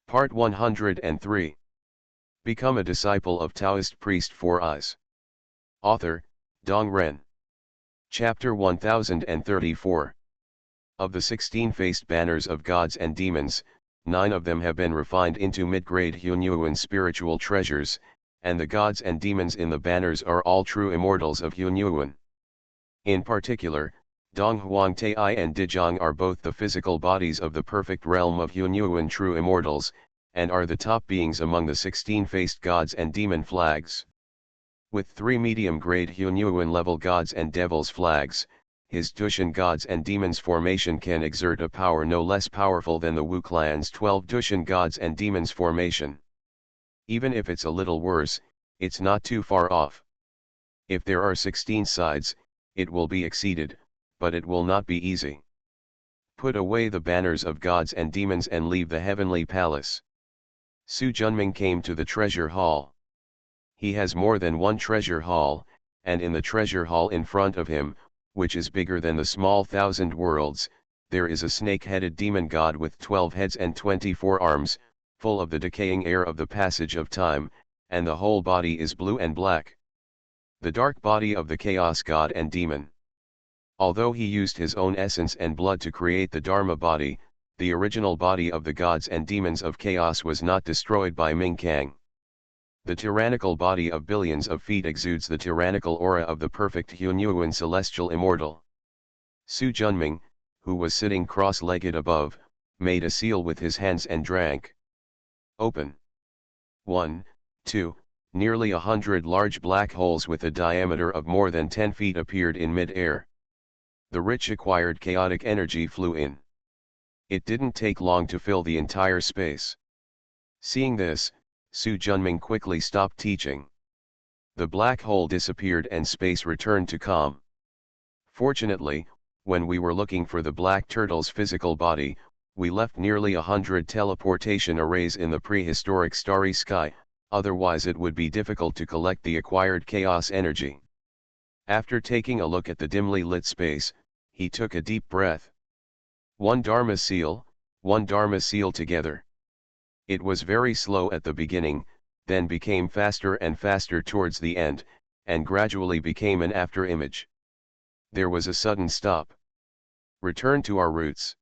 Part 103. Become a disciple of Taoist priest 4 eyes. Author, Dong Ren. Chapter 1034. Of the 16-faced banners of gods and demons, 9 of them have been refined into mid-grade Hunyuan spiritual treasures, and the gods and demons in the banners are all true immortals of Hunyuan. In particular, Dong Huang Tai and Dijong are both the physical bodies of the perfect realm of Hunyuan true immortals, and are the top beings among the 16-faced gods and demon flags. With 3 medium-grade Hunyuan level gods and devils flags, his Dushan gods and demons formation can exert a power no less powerful than the Wu clan's 12 Dushan gods and demons formation. Even if it's a little worse, it's not too far off. If there are 16 sides, it will be exceeded, but it will not be easy. Put away the banners of gods and demons and leave the heavenly palace. Su Junming came to the treasure hall. He has more than one treasure hall, and in the treasure hall in front of him, which is bigger than the small 1,000 worlds, there is a snake-headed demon god with 12 heads and 24 arms, full of the decaying air of the passage of time, and the whole body is blue and black. The dark body of the chaos god and demon. Although he used his own essence and blood to create the Dharma body, the original body of the gods and demons of chaos was not destroyed by Ming Kang. The tyrannical body of billions of feet exudes the tyrannical aura of the perfect Hunyuan celestial immortal. Su Junming, who was sitting cross-legged above, made a seal with his hands and drank. Open. 1, 2, nearly 100 large black holes with a diameter of more than 10 feet appeared in mid-air. The rich acquired chaotic energy flew in. It didn't take long to fill the entire space. Seeing this, Su Junming quickly stopped teaching. The black hole disappeared and space returned to calm. Fortunately, when we were looking for the black turtle's physical body, we left nearly 100 teleportation arrays in the prehistoric starry sky, otherwise it would be difficult to collect the acquired chaos energy. After taking a look at the dimly lit space, he took a deep breath. One Dharma seal together. It was very slow at the beginning, then became faster and faster towards the end, and gradually became an after-image. There was a sudden stop. Return to our roots.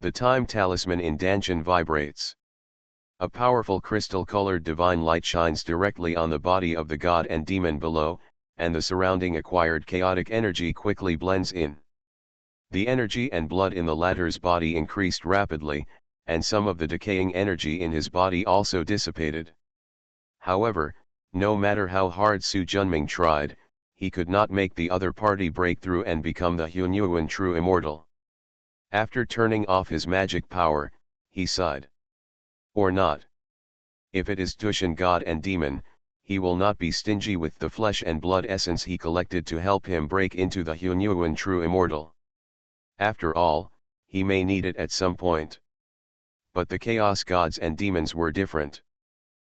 The time talisman in Danshan vibrates. A powerful crystal-colored divine light shines directly on the body of the god and demon below, and the surrounding acquired chaotic energy quickly blends in. The energy and blood in the latter's body increased rapidly, and some of the decaying energy in his body also dissipated. However, no matter how hard Su Junming tried, he could not make the other party break through and become the Hunyuan true immortal. After turning off his magic power, he sighed. Or not. If it is Dushan god and demon, he will not be stingy with the flesh and blood essence he collected to help him break into the Hunyuan true immortal. After all, he may need it at some point. But the chaos gods and demons were different.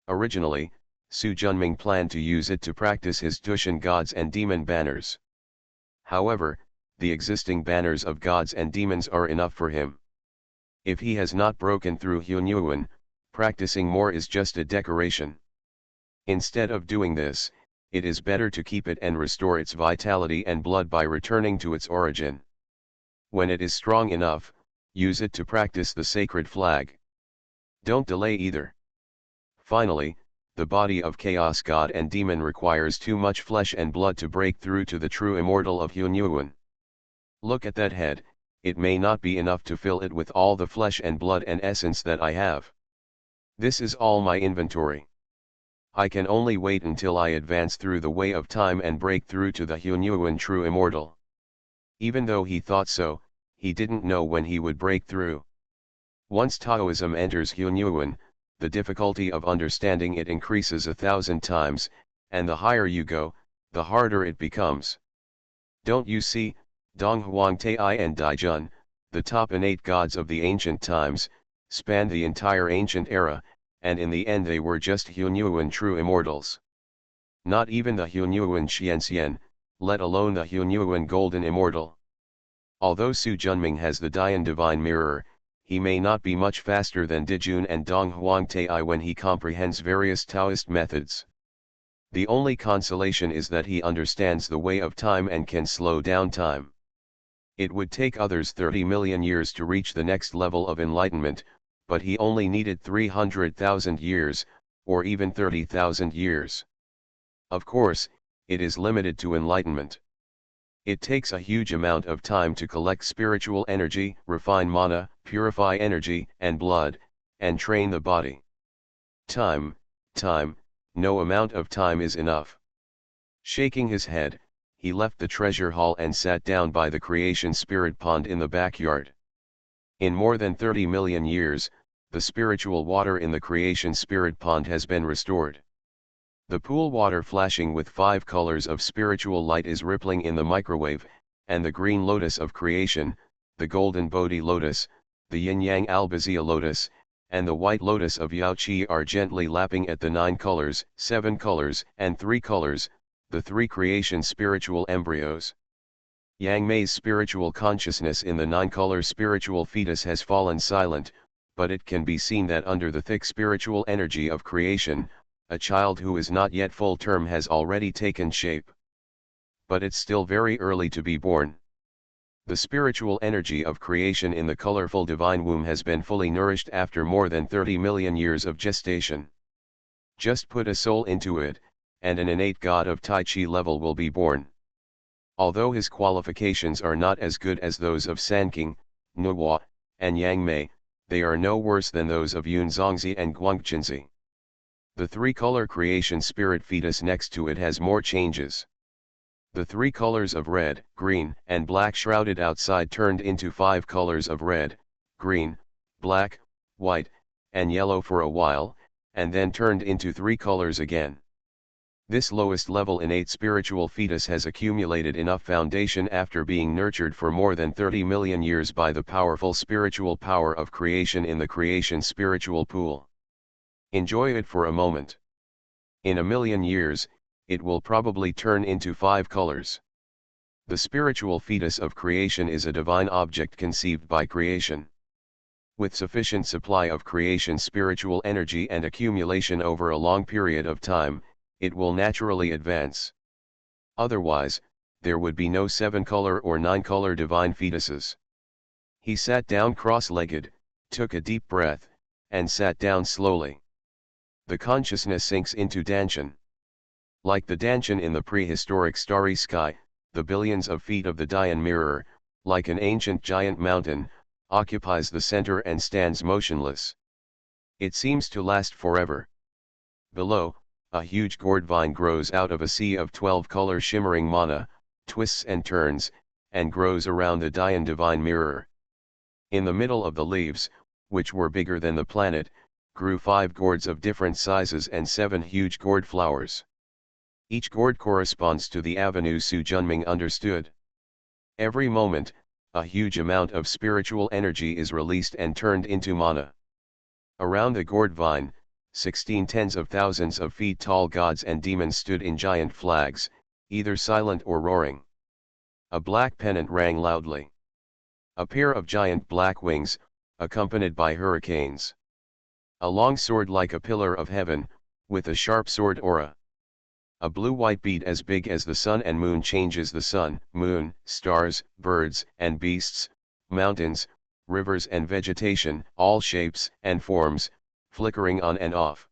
Originally, Su Junming planned to use it to practice his Dushan gods and demon banners. However, the existing banners of gods and demons are enough for him. If he has not broken through Hunyuan, practicing more is just a decoration. Instead of doing this, it is better to keep it and restore its vitality and blood by returning to its origin. When it is strong enough, use it to practice the sacred flag. Don't delay either. Finally, the body of chaos god and demon requires too much flesh and blood to break through to the true immortal of Hunyuan. Look at that head, it may not be enough to fill it with all the flesh and blood and essence that I have. This is all my inventory. I can only wait until I advance through the way of time and break through to the Hunyuan true immortal. Even though he thought so, he didn't know when he would break through. Once Taoism enters Hunyuan, the difficulty of understanding it increases 1,000 times, and the higher you go, the harder it becomes. Don't you see, Dong Huang Tai and Dijun, the top innate gods of the ancient times, spanned the entire ancient era, and in the end they were just Hunyuan true immortals. Not even the Hunyuan Xianxian, let alone the Hunyuan golden immortal. Although Su Junming has the Dian divine mirror, he may not be much faster than Dijun and Dong Huangtai when he comprehends various Taoist methods. The only consolation is that he understands the way of time and can slow down time. It would take others 30 million years to reach the next level of enlightenment, but he only needed 300,000 years, or even 30,000 years. Of course, it is limited to enlightenment. It takes a huge amount of time to collect spiritual energy, refine mana, purify energy and blood, and train the body. Time, no amount of time is enough. Shaking his head, he left the treasure hall and sat down by the creation spirit pond in the backyard. In more than 30 million years, the spiritual water in the creation spirit pond has been restored. The pool water flashing with 5 colors of spiritual light is rippling in the microwave, and the green lotus of creation, the golden Bodhi lotus, the yin-yang albizia lotus, and the white lotus of Yao Qi are gently lapping at the 9 colors, 7 colors, and 3 colors, the 3 creation spiritual embryos. Yang Mei's spiritual consciousness in the 9-color spiritual fetus has fallen silent, but it can be seen that under the thick spiritual energy of creation, a child who is not yet full term has already taken shape. But it's still very early to be born. The spiritual energy of creation in the colorful divine womb has been fully nourished after more than 30 million years of gestation. Just put a soul into it, and an innate god of Tai Chi level will be born. Although his qualifications are not as good as those of Sanking, Nuwa, and Yang Mei, they are no worse than those of Yun Zongzi and Guangqinzi. The 3-color creation spirit fetus next to it has more changes. The 3 colors of red, green, and black shrouded outside turned into 5 colors of red, green, black, white, and yellow for a while, and then turned into 3 colors again. This lowest level innate spiritual fetus has accumulated enough foundation after being nurtured for more than 30 million years by the powerful spiritual power of creation in the creation spiritual pool. Enjoy it for a moment. In a million years, it will probably turn into 5 colors. The spiritual fetus of creation is a divine object conceived by creation. With sufficient supply of creation spiritual energy and accumulation over a long period of time, it will naturally advance. Otherwise, there would be no 7-color or 9-color divine fetuses. He sat down cross-legged, took a deep breath, and sat down slowly. The consciousness sinks into Danshan. Like the Danshan in the prehistoric starry sky, the billions of feet of the Dian mirror, like an ancient giant mountain, occupies the center and stands motionless. It seems to last forever. Below, a huge gourd vine grows out of a sea of 12-color shimmering mana, twists and turns, and grows around the Dian divine mirror. In the middle of the leaves, which were bigger than the planet, grew 5 gourds of different sizes and 7 huge gourd flowers. Each gourd corresponds to the avenue Su Junming understood. Every moment, a huge amount of spiritual energy is released and turned into mana. Around the gourd vine, 16 tens of thousands of feet tall gods and demons stood in giant flags, either silent or roaring. A black pennant rang loudly. A pair of giant black wings, accompanied by hurricanes. A long sword like a pillar of heaven, with a sharp sword aura. A blue-white bead as big as the sun and moon changes the sun, moon, stars, birds and beasts, mountains, rivers and vegetation, all shapes and forms, flickering on and off.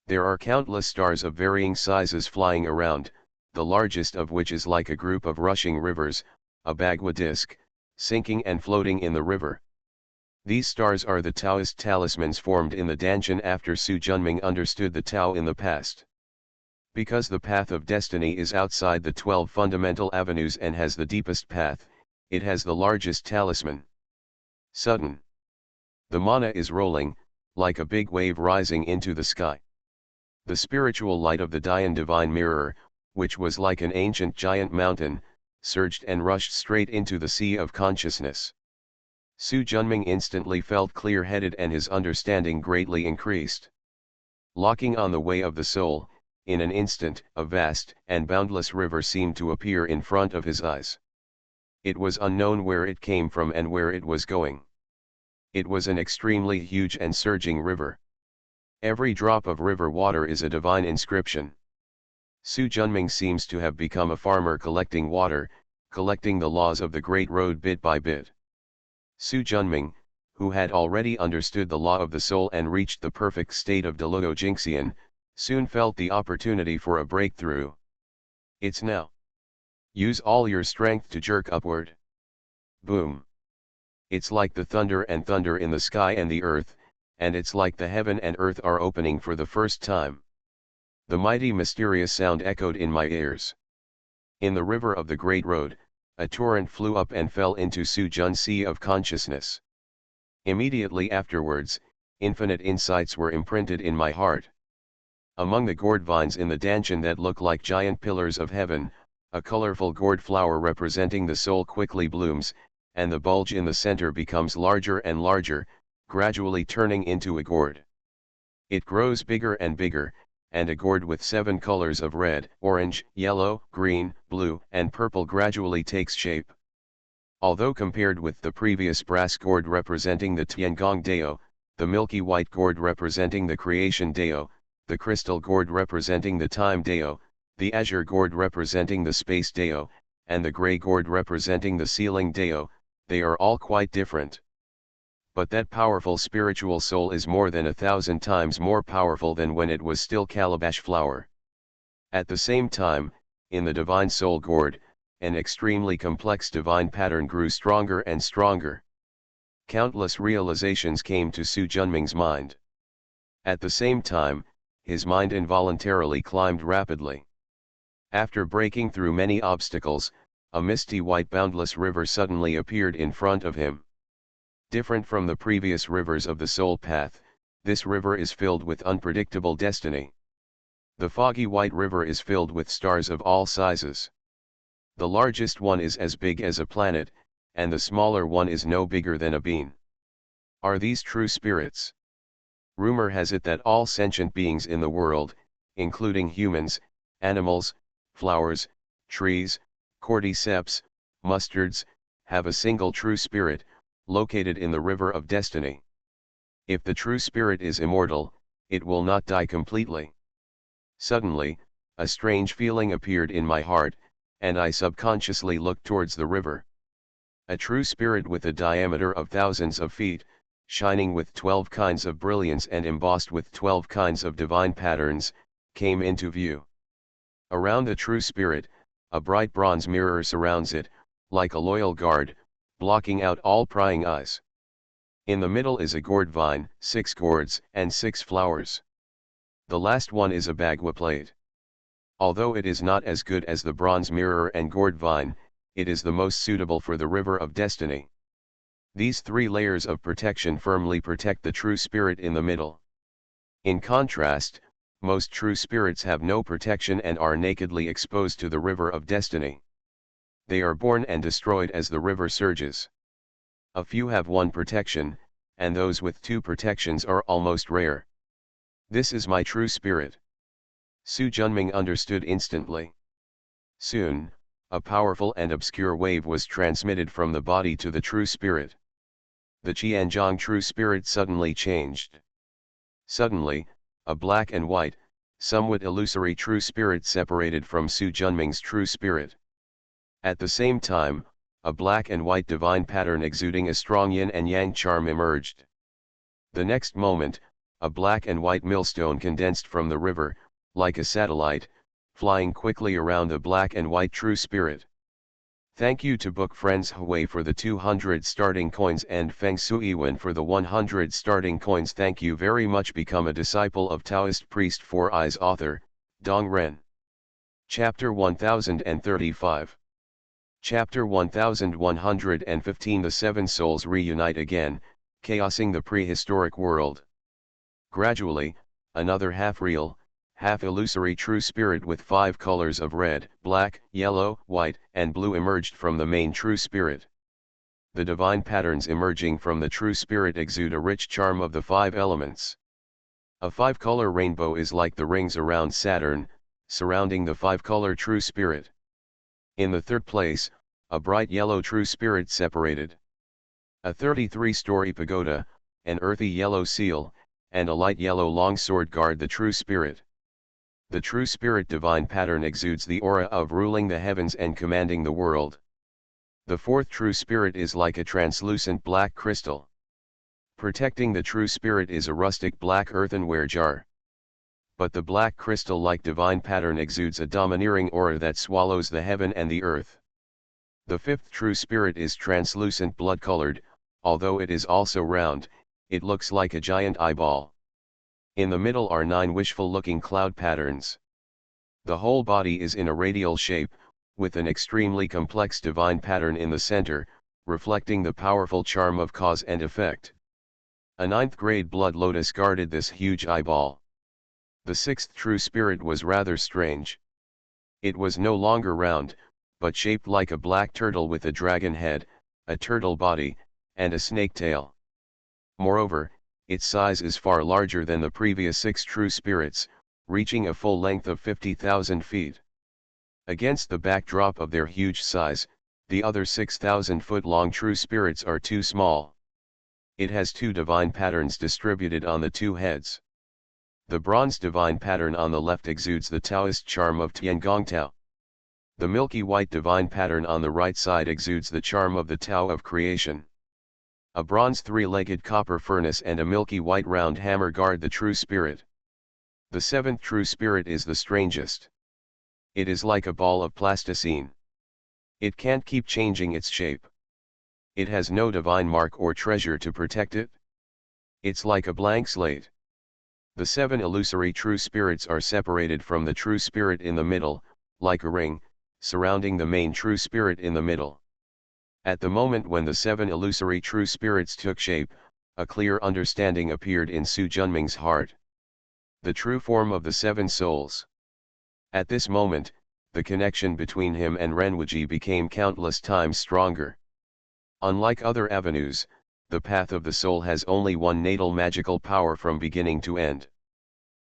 There are countless stars of varying sizes flying around, the largest of which is like a group of rushing rivers, a Bagua disk, sinking and floating in the river. These stars are the Taoist talismans formed in the Danshan after Su Junming understood the Tao in the past. Because the path of destiny is outside the 12 fundamental avenues and has the deepest path, it has the largest talisman. Sudden. The mana is rolling, like a big wave rising into the sky. The spiritual light of the Dian divine mirror, which was like an ancient giant mountain, surged and rushed straight into the sea of consciousness. Su Junming instantly felt clear-headed and his understanding greatly increased. Locking on the way of the soul, in an instant, a vast and boundless river seemed to appear in front of his eyes. It was unknown where it came from and where it was going. It was an extremely huge and surging river. Every drop of river water is a divine inscription. Su Junming seems to have become a farmer collecting water, collecting the laws of the Great Road bit by bit. Su Junming, who had already understood the law of the soul and reached the perfect state of Deluo Jingxian, soon felt the opportunity for a breakthrough. It's now. Use all your strength to jerk upward. Boom. It's like the thunder and thunder in the sky and the earth, and it's like the heaven and earth are opening for the first time. The mighty mysterious sound echoed in my ears. In the river of the Great Road, a torrent flew up and fell into Su Jun's sea of consciousness. Immediately afterwards, infinite insights were imprinted in my heart. Among the gourd vines in the dantian that look like giant pillars of heaven, a colorful gourd flower representing the soul quickly blooms, and the bulge in the center becomes larger and larger, gradually turning into a gourd. It grows bigger and bigger, and a gourd with 7 colors of red, orange, yellow, green, blue, and purple gradually takes shape. Although compared with the previous brass gourd representing the Tiangong Dao, the milky white gourd representing the creation Dao, the crystal gourd representing the time Dao, the azure gourd representing the space Dao, and the gray gourd representing the sealing Dao, they are all quite different. But that powerful spiritual soul is more than 1,000 times more powerful than when it was still calabash flower. At the same time, in the divine soul gourd, an extremely complex divine pattern grew stronger and stronger. Countless realizations came to Su Junming's mind. At the same time, his mind involuntarily climbed rapidly. After breaking through many obstacles, a misty white boundless river suddenly appeared in front of him. Different from the previous rivers of the soul path, this river is filled with unpredictable destiny. The foggy white river is filled with stars of all sizes. The largest one is as big as a planet, and the smaller one is no bigger than a bean. Are these true spirits? Rumor has it that all sentient beings in the world, including humans, animals, flowers, trees, cordyceps, mustards, have a single true spirit, located in the river of destiny. If the true spirit is immortal, it will not die completely. Suddenly, a strange feeling appeared in my heart, and I subconsciously looked towards the river. A true spirit with a diameter of thousands of feet, shining with 12 kinds of brilliance and embossed with 12 kinds of divine patterns, came into view. Around the true spirit, a bright bronze mirror surrounds it, like a loyal guard, blocking out all prying eyes. In the middle is a gourd vine, 6 gourds, and 6 flowers. The last one is a bagua plate. Although it is not as good as the bronze mirror and gourd vine, it is the most suitable for the river of destiny. These 3 layers of protection firmly protect the true spirit in the middle. In contrast, most true spirits have no protection and are nakedly exposed to the river of destiny. They are born and destroyed as the river surges. A few have 1 protection, and those with 2 protections are almost rare. This is my true spirit. Su Junming understood instantly. Soon, a powerful and obscure wave was transmitted from the body to the true spirit. The Qianzhong true spirit suddenly changed. Suddenly, a black and white, somewhat illusory true spirit separated from Su Junming's true spirit. At the same time, a black and white divine pattern exuding a strong yin and yang charm emerged. The next moment, a black and white millstone condensed from the river, like a satellite, flying quickly around the black and white true spirit. Thank you to book friends Hui for the 200 starting coins and Feng Suiwen for the 100 starting coins. Thank you very much. Become a disciple of Taoist priest 4 Eyes. Author, Dong Ren. Chapter 1035. Chapter 1115. The 7 souls reunite again, chaosing the prehistoric world. Gradually, another half-real, half-illusory true spirit with 5 colors of red, black, yellow, white, and blue emerged from the main true spirit. The divine patterns emerging from the true spirit exude a rich charm of the 5 elements. A 5-color rainbow is like the rings around Saturn, surrounding the 5-color true spirit. In the 3rd place, a bright yellow true spirit separated. A 33-story pagoda, an earthy yellow seal, and a light yellow longsword guard the true spirit. The true spirit divine pattern exudes the aura of ruling the heavens and commanding the world. The fourth true spirit is like a translucent black crystal. Protecting the true spirit is a rustic black earthenware jar. But the black crystal-like divine pattern exudes a domineering aura that swallows the heaven and the earth. The fifth true spirit is translucent blood-colored, although it is also round, it looks like a giant eyeball. In the middle are 9 wishful-looking cloud patterns. The whole body is in a radial shape, with an extremely complex divine pattern in the center, reflecting the powerful charm of cause and effect. A 9th-grade blood lotus guarded this huge eyeball. The sixth true spirit was rather strange. It was no longer round, but shaped like a black turtle with a dragon head, a turtle body, and a snake tail. Moreover, its size is far larger than the previous 6 true spirits, reaching a full length of 50,000 feet. Against the backdrop of their huge size, the other 6,000-foot-long true spirits are too small. It has 2 divine patterns distributed on the 2 heads. The bronze divine pattern on the left exudes the Taoist charm of Tiangong Tao. The milky white divine pattern on the right side exudes the charm of the Tao of creation. A bronze 3-legged copper furnace and a milky white round hammer guard the true spirit. The 7th true spirit is the strangest. It is like a ball of plasticine. It can't keep changing its shape. It has no divine mark or treasure to protect it. It's like a blank slate. The 7 illusory true spirits are separated from the true spirit in the middle, like a ring, surrounding the main true spirit in the middle. At the moment when the 7 illusory true spirits took shape, a clear understanding appeared in Su Junming's heart. The true form of the 7 souls. At this moment, the connection between him and Renwuji became countless times stronger. Unlike other avenues, the path of the soul has only one natal magical power from beginning to end.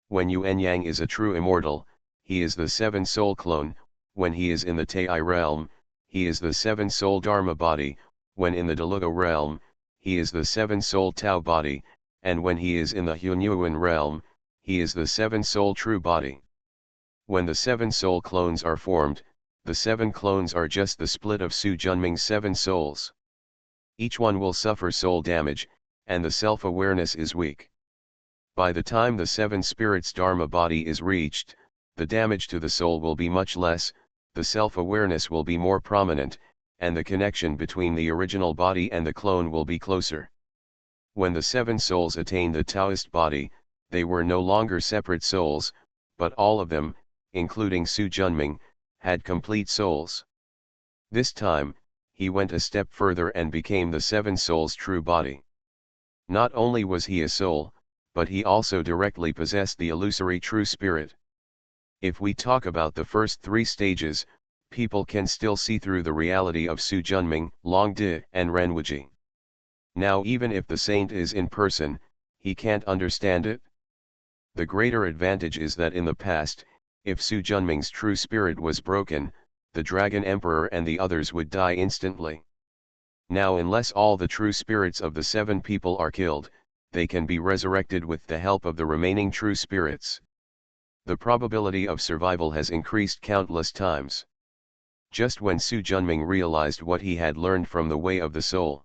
When Yuan Yang is a true immortal, he is the 7 soul clone. When he is in the Tai realm, he is the 7 soul Dharma body, when in the Delugo realm, he is the 7 soul Tao body, and when he is in the Hunyuan realm, he is the 7 soul true body. When the 7 soul clones are formed, the 7 clones are just the split of Su Junming's 7 souls. Each one will suffer soul damage, and the self-awareness is weak. By the time the 7 spirits Dharma body is reached, the damage to the soul will be much less, the self-awareness will be more prominent, and the connection between the original body and the clone will be closer. When the 7 souls attained the Taoist body, they were no longer separate souls, but all of them, including Su Junming, had complete souls. This time, he went a step further and became the 7 souls' true body. Not only was he a soul, but he also directly possessed the illusory true spirit. If we talk about the first 3 stages, people can still see through the reality of Su Junming, Long Di, and Renwuji. Now even if the saint is in person, he can't understand it. The greater advantage is that in the past, if Su Junming's true spirit was broken, the Dragon Emperor and the others would die instantly. Now unless all the true spirits of the 7 people are killed, they can be resurrected with the help of the remaining true spirits. The probability of survival has increased countless times. Just when Su Junming realized what he had learned from the way of the soul,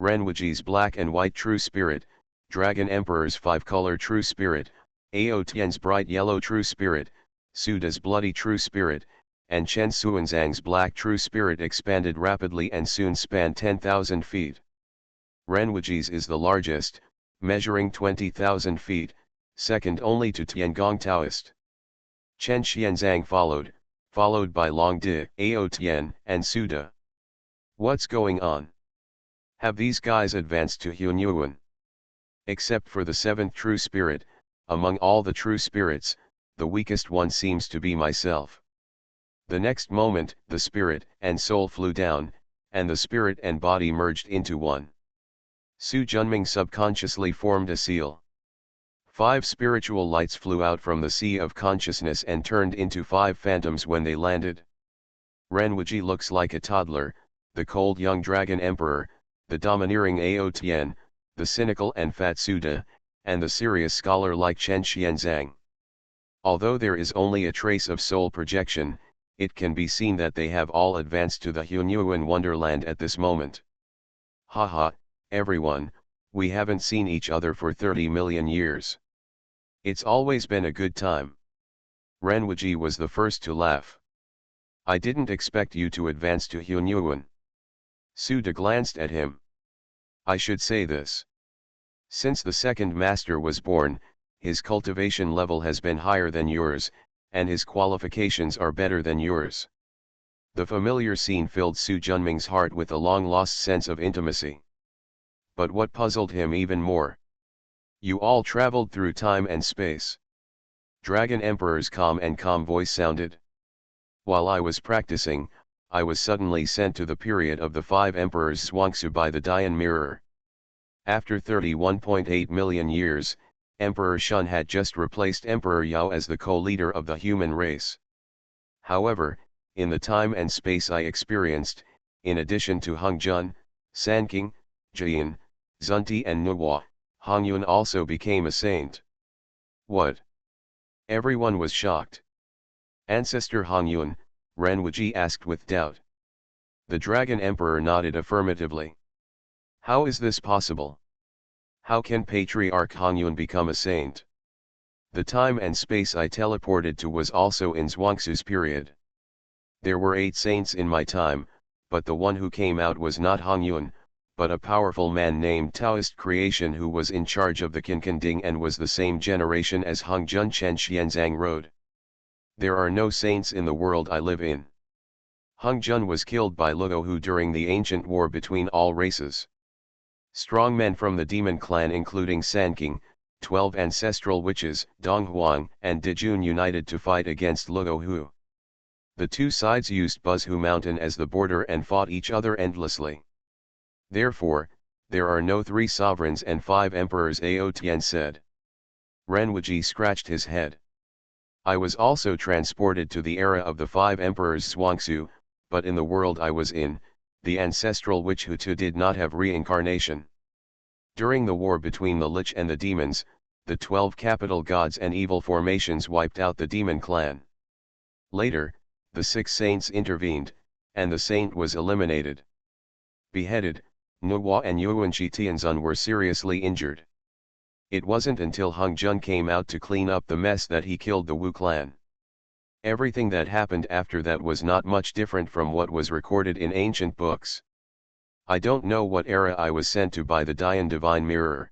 Renwuji's black and white true spirit, Dragon Emperor's 5-color true spirit, Ao Tian's bright yellow true spirit, Su Da's bloody true spirit, and Chen Xuanzang's black true spirit expanded rapidly and soon spanned 10,000 feet. Renwuji's is the largest, measuring 20,000 feet, second only to Tiangong Taoist. Chen Xuanzang followed by Long Di, Ao Tian, and Su Da. What's going on? Have these guys advanced to Hunyuan? Except for the 7th true spirit, among all the true spirits, the weakest one seems to be myself. The next moment, the spirit and soul flew down, and the spirit and body merged into one. Su Junming subconsciously formed a seal. 5 spiritual lights flew out from the sea of consciousness and turned into 5 phantoms when they landed. Renwuji looks like a toddler, the cold young Dragon Emperor, the domineering Aotian, the cynical and fat Suda, and the serious scholar like Chen Xianzang. Although there is only a trace of soul projection, it can be seen that they have all advanced to the Hunyuan wonderland at this moment. Haha, everyone, we haven't seen each other for 30 million years. It's always been a good time. Renwiji was the first to laugh. I didn't expect you to advance to Hunyuan. Suda glanced at him. I should say this. Since the second master was born, his cultivation level has been higher than yours, and his qualifications are better than yours. The familiar scene filled Su Junming's heart with a long-lost sense of intimacy. But what puzzled him even more? You all traveled through time and space. Dragon Emperor's calm voice sounded. While I was practicing, I was suddenly sent to the period of the 5 emperors Zhuangzi by the Dian mirror. After 31.8 million years, Emperor Shun had just replaced Emperor Yao as the co-leader of the human race. However, in the time and space I experienced, in addition to Heng Jun, Sanking, Jian, Zunti and Nuwa, Hong Yun also became a saint. What? Everyone was shocked. Ancestor Hong Yun, Renwiji asked with doubt. The Dragon Emperor nodded affirmatively. How is this possible? How can Patriarch Hong Yun become a saint? The time and space I teleported to was also in Zhuangzi's period. There were 8 saints in my time, but the one who came out was not Hong Yun, but a powerful man named Taoist Creation who was in charge of the Qinkanding and was the same generation as Heng Jun Chen Xianzang Road. There are no saints in the world I live in. Heng Jun was killed by Luohu during the ancient war between all races. Strong men from the demon clan including Sanking, 12 ancestral witches, Donghuang and Dijun united to fight against Luohu. The two sides used Buzhu Mountain as the border and fought each other endlessly. Therefore, there are no 3 sovereigns and 5 emperors, Aotian said. Renwiji scratched his head. I was also transported to the era of the 5 emperors Zhuangzi, but in the world I was in, the ancestral witch Hutu did not have reincarnation. During the war between the Lich and the demons, the 12 capital gods and evil formations wiped out the demon clan. Later, the 6 saints intervened, and the saint was eliminated. Beheaded, Nuwa and Yuanshi Tianzun were seriously injured. It wasn't until Heng Jun came out to clean up the mess that he killed the Wu clan. Everything that happened after that was not much different from what was recorded in ancient books. I don't know what era I was sent to by the Dian Divine Mirror.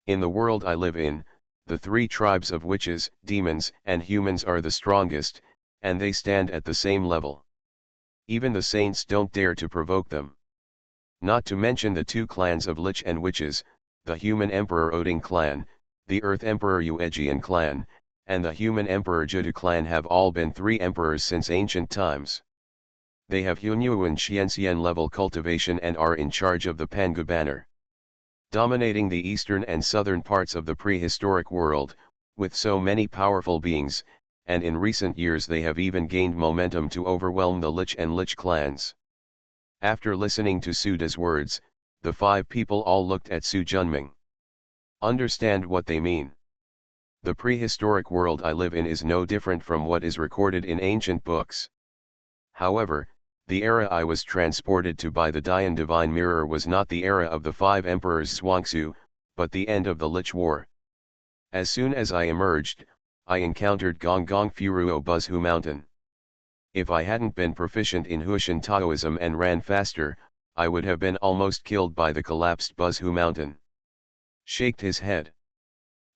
In the world I live in, the 3 tribes of witches, demons, and humans are the strongest, and they stand at the same level. Even the saints don't dare to provoke them. Not to mention the 2 clans of Lich and witches, the human Emperor Oding clan, the Earth Emperor Yuejian clan, and the human Emperor Judu clan have all been 3 emperors since ancient times. They have Hunyuan Xianxian level cultivation and are in charge of the Pangu banner. Dominating the eastern and southern parts of the prehistoric world, with so many powerful beings, and in recent years they have even gained momentum to overwhelm the Lich and Lich clans. After listening to Suda's words, the 5 people all looked at Su Junming. Understand what they mean. The prehistoric world I live in is no different from what is recorded in ancient books. However, the era I was transported to by the Dian Divine Mirror was not the era of the 5 emperors Zhuangzi, but the end of the Lich War. As soon as I emerged, I encountered Gong Gong Furuo Buzhu Mountain. If I hadn't been proficient in Hushan Taoism and ran faster, I would have been almost killed by the collapsed Buzhu Mountain. Shaked his head.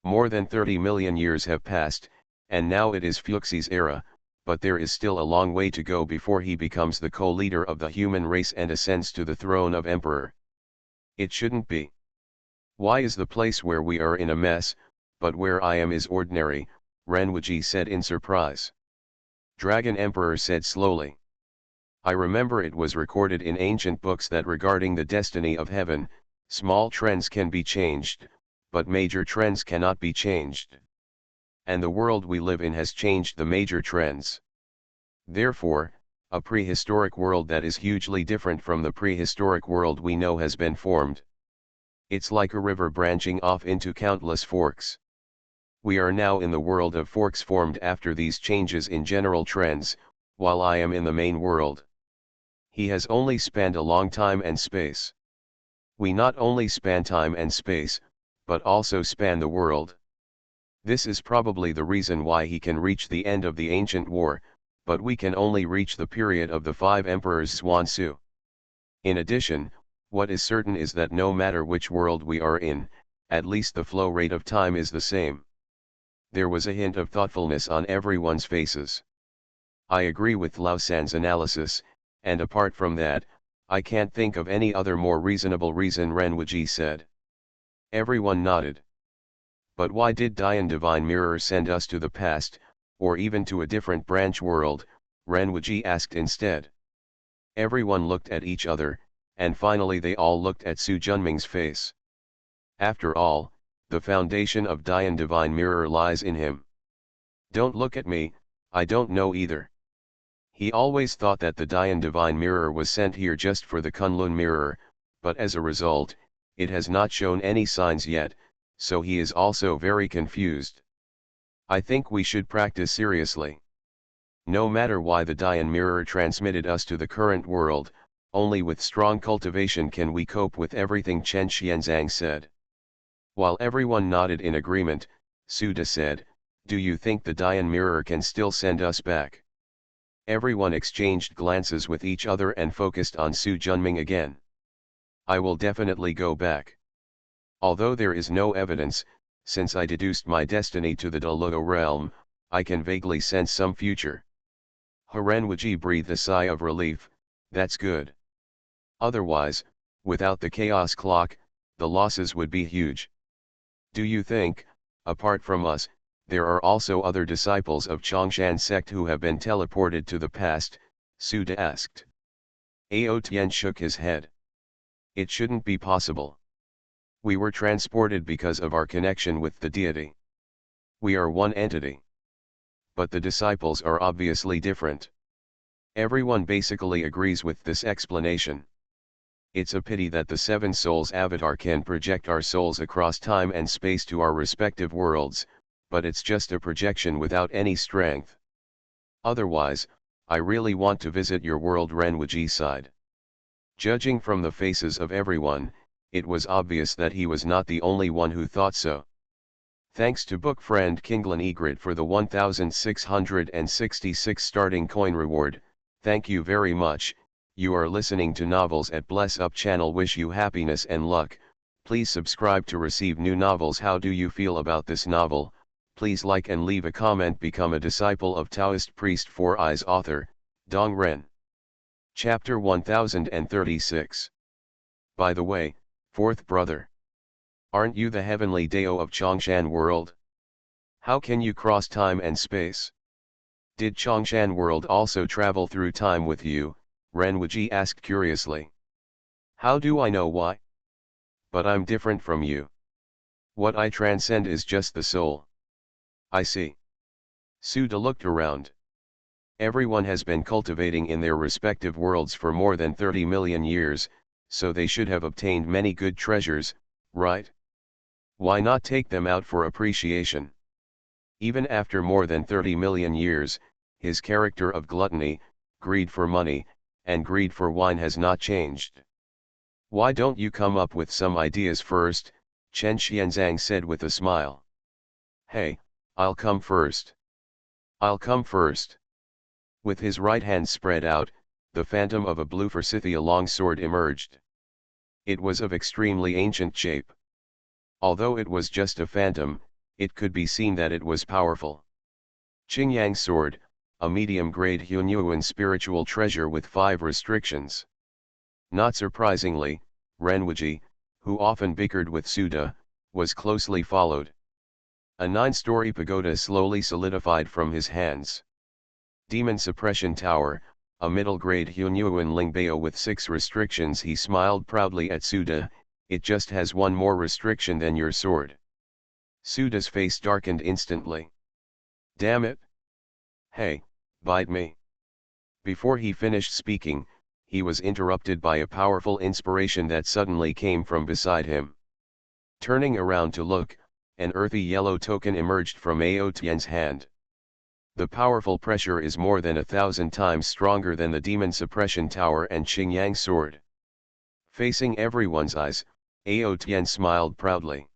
More than 30 million years have passed, and now it is Fuxi's era, but there is still a long way to go before he becomes the co-leader of the human race and ascends to the throne of emperor. It shouldn't be. Why is the place where we are in a mess, but where I am is ordinary, Renwiji said in surprise. Dragon Emperor said slowly. I remember it was recorded in ancient books that regarding the destiny of heaven, small trends can be changed, but major trends cannot be changed. And the world we live in has changed the major trends. Therefore, a prehistoric world that is hugely different from the prehistoric world we know has been formed. It's like a river branching off into countless forks. We are now in the world of forks formed after these changes in general trends, while I am in the main world. He has only spanned a long time and space. We not only span time and space, but also span the world. This is probably the reason why he can reach the end of the ancient war, but we can only reach the period of the 5 emperors Zhuangzi. In addition, what is certain is that no matter which world we are in, at least the flow rate of time is the same. There was a hint of thoughtfulness on everyone's faces. I agree with Lao San's analysis, and apart from that, I can't think of any other more reasonable reason, Ren Wuji said. Everyone nodded. But why did Dian Divine Mirror send us to the past, or even to a different branch world? Ren Wuji asked instead. Everyone looked at each other, and finally they all looked at Su Junming's face. After all, the foundation of Dian Divine Mirror lies in him. Don't look at me, I don't know either. He always thought that the Dian Divine Mirror was sent here just for the Kunlun Mirror, but as a result, it has not shown any signs yet, so he is also very confused. I think we should practice seriously. No matter why the Dian Mirror transmitted us to the current world, only with strong cultivation can we cope with everything, Chen Xianzang said. While everyone nodded in agreement, Suda said, do you think the Dian Mirror can still send us back? Everyone exchanged glances with each other and focused on Su Junming again. I will definitely go back. Although there is no evidence, since I deduced my destiny to the Daluo realm, I can vaguely sense some future. Ren Wuji breathed a sigh of relief. That's good. Otherwise, without the chaos clock, the losses would be huge. Do you think, apart from us, there are also other disciples of Chongshan sect who have been teleported to the past? Suda asked. Ao Tian shook his head. It shouldn't be possible. We were transported because of our connection with the deity. We are one entity. But the disciples are obviously different. Everyone basically agrees with this explanation. It's a pity that the Seven Souls avatar can project our souls across time and space to our respective worlds, but it's just a projection without any strength. Otherwise, I really want to visit your world, Ren Wuji sighed. Judging from the faces of everyone, it was obvious that he was not the only one who thought so. Thanks to book friend Kinglin Egrid for the 1666 starting coin reward, thank you very much. You are listening to Novels at Bless Up channel. Wish you happiness and luck. Please subscribe to receive new novels. How do you feel about this novel? Please like and leave a comment. Become a disciple of Taoist priest Four Eyes. Author, Dong Ren. Chapter 1036. By the way, fourth brother. Aren't you the heavenly Dao of Chongshan world? How can you cross time and space? Did Chongshan world also travel through time with you? Ren Wuji asked curiously. How do I know why? But I'm different from you. What I transcend is just the soul. I see. Suda looked around. Everyone has been cultivating in their respective worlds for more than 30 million years, so they should have obtained many good treasures, right? Why not take them out for appreciation? Even after more than 30 million years, his character of gluttony, greed for money, and greed for wine has not changed. Why don't you come up with some ideas first? Chen Xianzang said with a smile. Hey, I'll come first. I'll come first. With his right hand spread out, the phantom of a blue Forsythia longsword emerged. It was of extremely ancient shape. Although it was just a phantom, it could be seen that it was powerful. Qingyang sword, a medium-grade Hunyuan spiritual treasure with 5 restrictions. Not surprisingly, Ren Wuji, who often bickered with Suda, was closely followed. A 9-story pagoda slowly solidified from his hands. Demon Suppression Tower, a middle-grade Hunyuan Lingbao with 6 restrictions. He smiled proudly at Suda. It just has 1 more restriction than your sword. Suda's face darkened instantly. Damn it! Hey, bite me. before he finished speaking, he was interrupted by a powerful inspiration that suddenly came from beside him. Turning around to look, an earthy yellow token emerged from Ao Tian's hand. The powerful pressure is more than 1,000 times stronger than the Demon Suppression Tower and Qingyang Sword. Facing everyone's eyes, Ao Tian smiled proudly.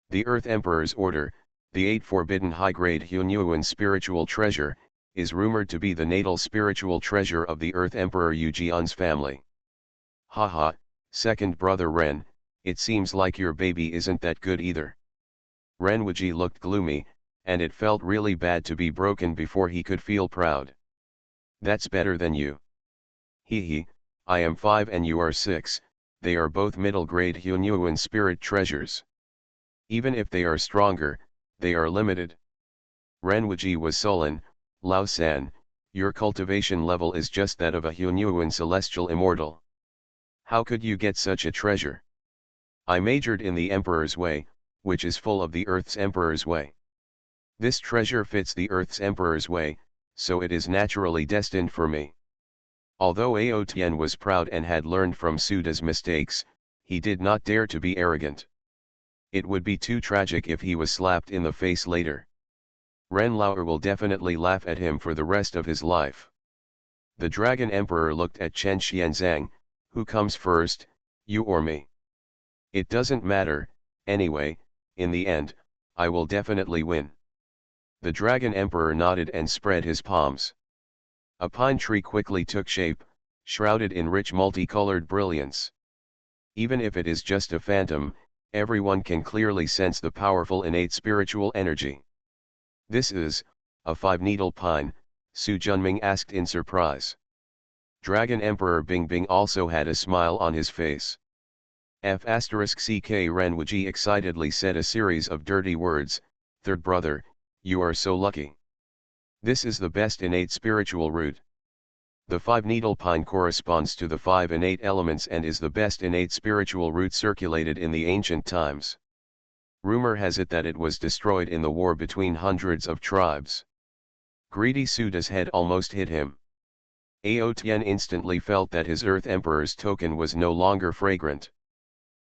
The Earth Emperor's order, the 8 forbidden high-grade Hunyuan spiritual treasure, is rumored to be the natal spiritual treasure of the Earth Emperor Yujian's family. Haha, second brother Ren, it seems like your baby isn't that good either. Ren Wuji looked gloomy, and it felt really bad to be broken before he could feel proud. That's better than you. Hee, I am 5 and you are 6, they are both middle-grade Hunyuan spirit treasures. Even if they are stronger, they are limited. Ren Wuji was sullen. Lao San, your cultivation level is just that of a Hunyuan celestial immortal. How could you get such a treasure? I majored in the Emperor's Way, which is full of the Earth's Emperor's Way. This treasure fits the Earth's Emperor's Way, so it is naturally destined for me. Although Ao Tian was proud and had learned from Suda's mistakes, he did not dare to be arrogant. It would be too tragic if he was slapped in the face later. Ren Lauer will definitely laugh at him for the rest of his life. The Dragon Emperor looked at Chen Xianzang, who comes first, you or me? It doesn't matter, anyway, in the end, I will definitely win. The Dragon Emperor nodded and spread his palms. A pine tree quickly took shape, shrouded in rich multicolored brilliance. Even if it is just a phantom, everyone can clearly sense the powerful innate spiritual energy. This is, a 5-needle pine, Su Junming asked in surprise. Dragon Emperor Bing Bing also had a smile on his face. F***ck Ren Wuji excitedly said a series of dirty words, third brother, you are so lucky. This is the best innate spiritual root. The 5-needle pine corresponds to the 5 innate elements and is the best innate spiritual root circulated in the ancient times. Rumor has it that it was destroyed in the war between hundreds of tribes. Greedy Suda's head almost hit him. Ao Tian instantly felt that his Earth Emperor's token was no longer fragrant.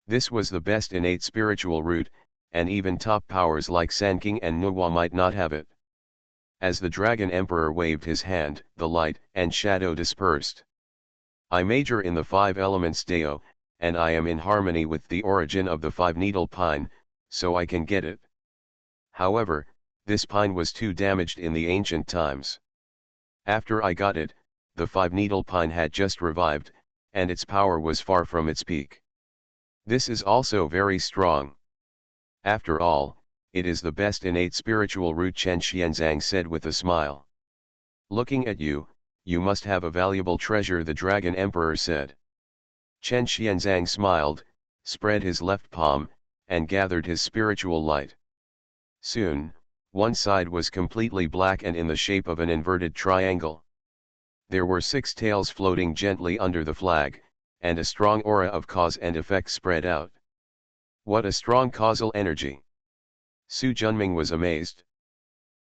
This was the best innate spiritual root, and even top powers like Sanking and Nuwa might not have it. As the Dragon Emperor waved his hand, the light and shadow dispersed. I major in the 5 elements Dao, and I am in harmony with the origin of the 5-needle pine, so I can get it. However, this pine was too damaged in the ancient times. After I got it, the 5-needle pine had just revived, and its power was far from its peak. This is also very strong. After all, it is the best innate spiritual root, Chen Xianzang said with a smile. Looking at you, you must have a valuable treasure, the Dragon Emperor said. Chen Xianzang smiled, spread his left palm, and gathered his spiritual light. Soon, one side was completely black and in the shape of an inverted triangle. There were 6 tails floating gently under the flag, and a strong aura of cause and effect spread out. What a strong causal energy! Su Junming was amazed.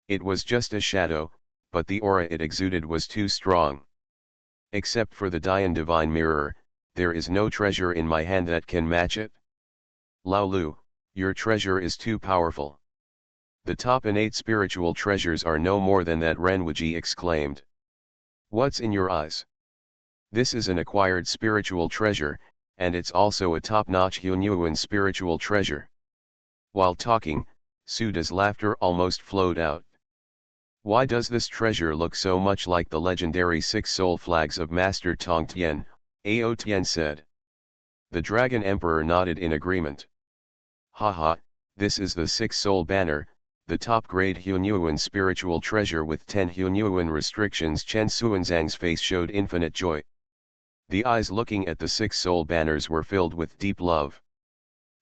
It was just a shadow, but the aura it exuded was too strong. Except for the Dian Divine Mirror, there is no treasure in my hand that can match it. Lao Lu, your treasure is too powerful. The top innate spiritual treasures are no more than that, Ren Wuji exclaimed. What's in your eyes? This is an acquired spiritual treasure, and it's also a top-notch Hunyuan spiritual treasure. While talking, Suda's laughter almost flowed out. Why does this treasure look so much like the legendary 6 soul flags of Master Tong Tien? Ao Tian said. The Dragon Emperor nodded in agreement. Haha, this is the 6 soul banner, the top-grade Hunyuan spiritual treasure with 10 Hunyuan restrictions. Chen Xuanzang's face showed infinite joy. The eyes looking at the 6 soul banners were filled with deep love.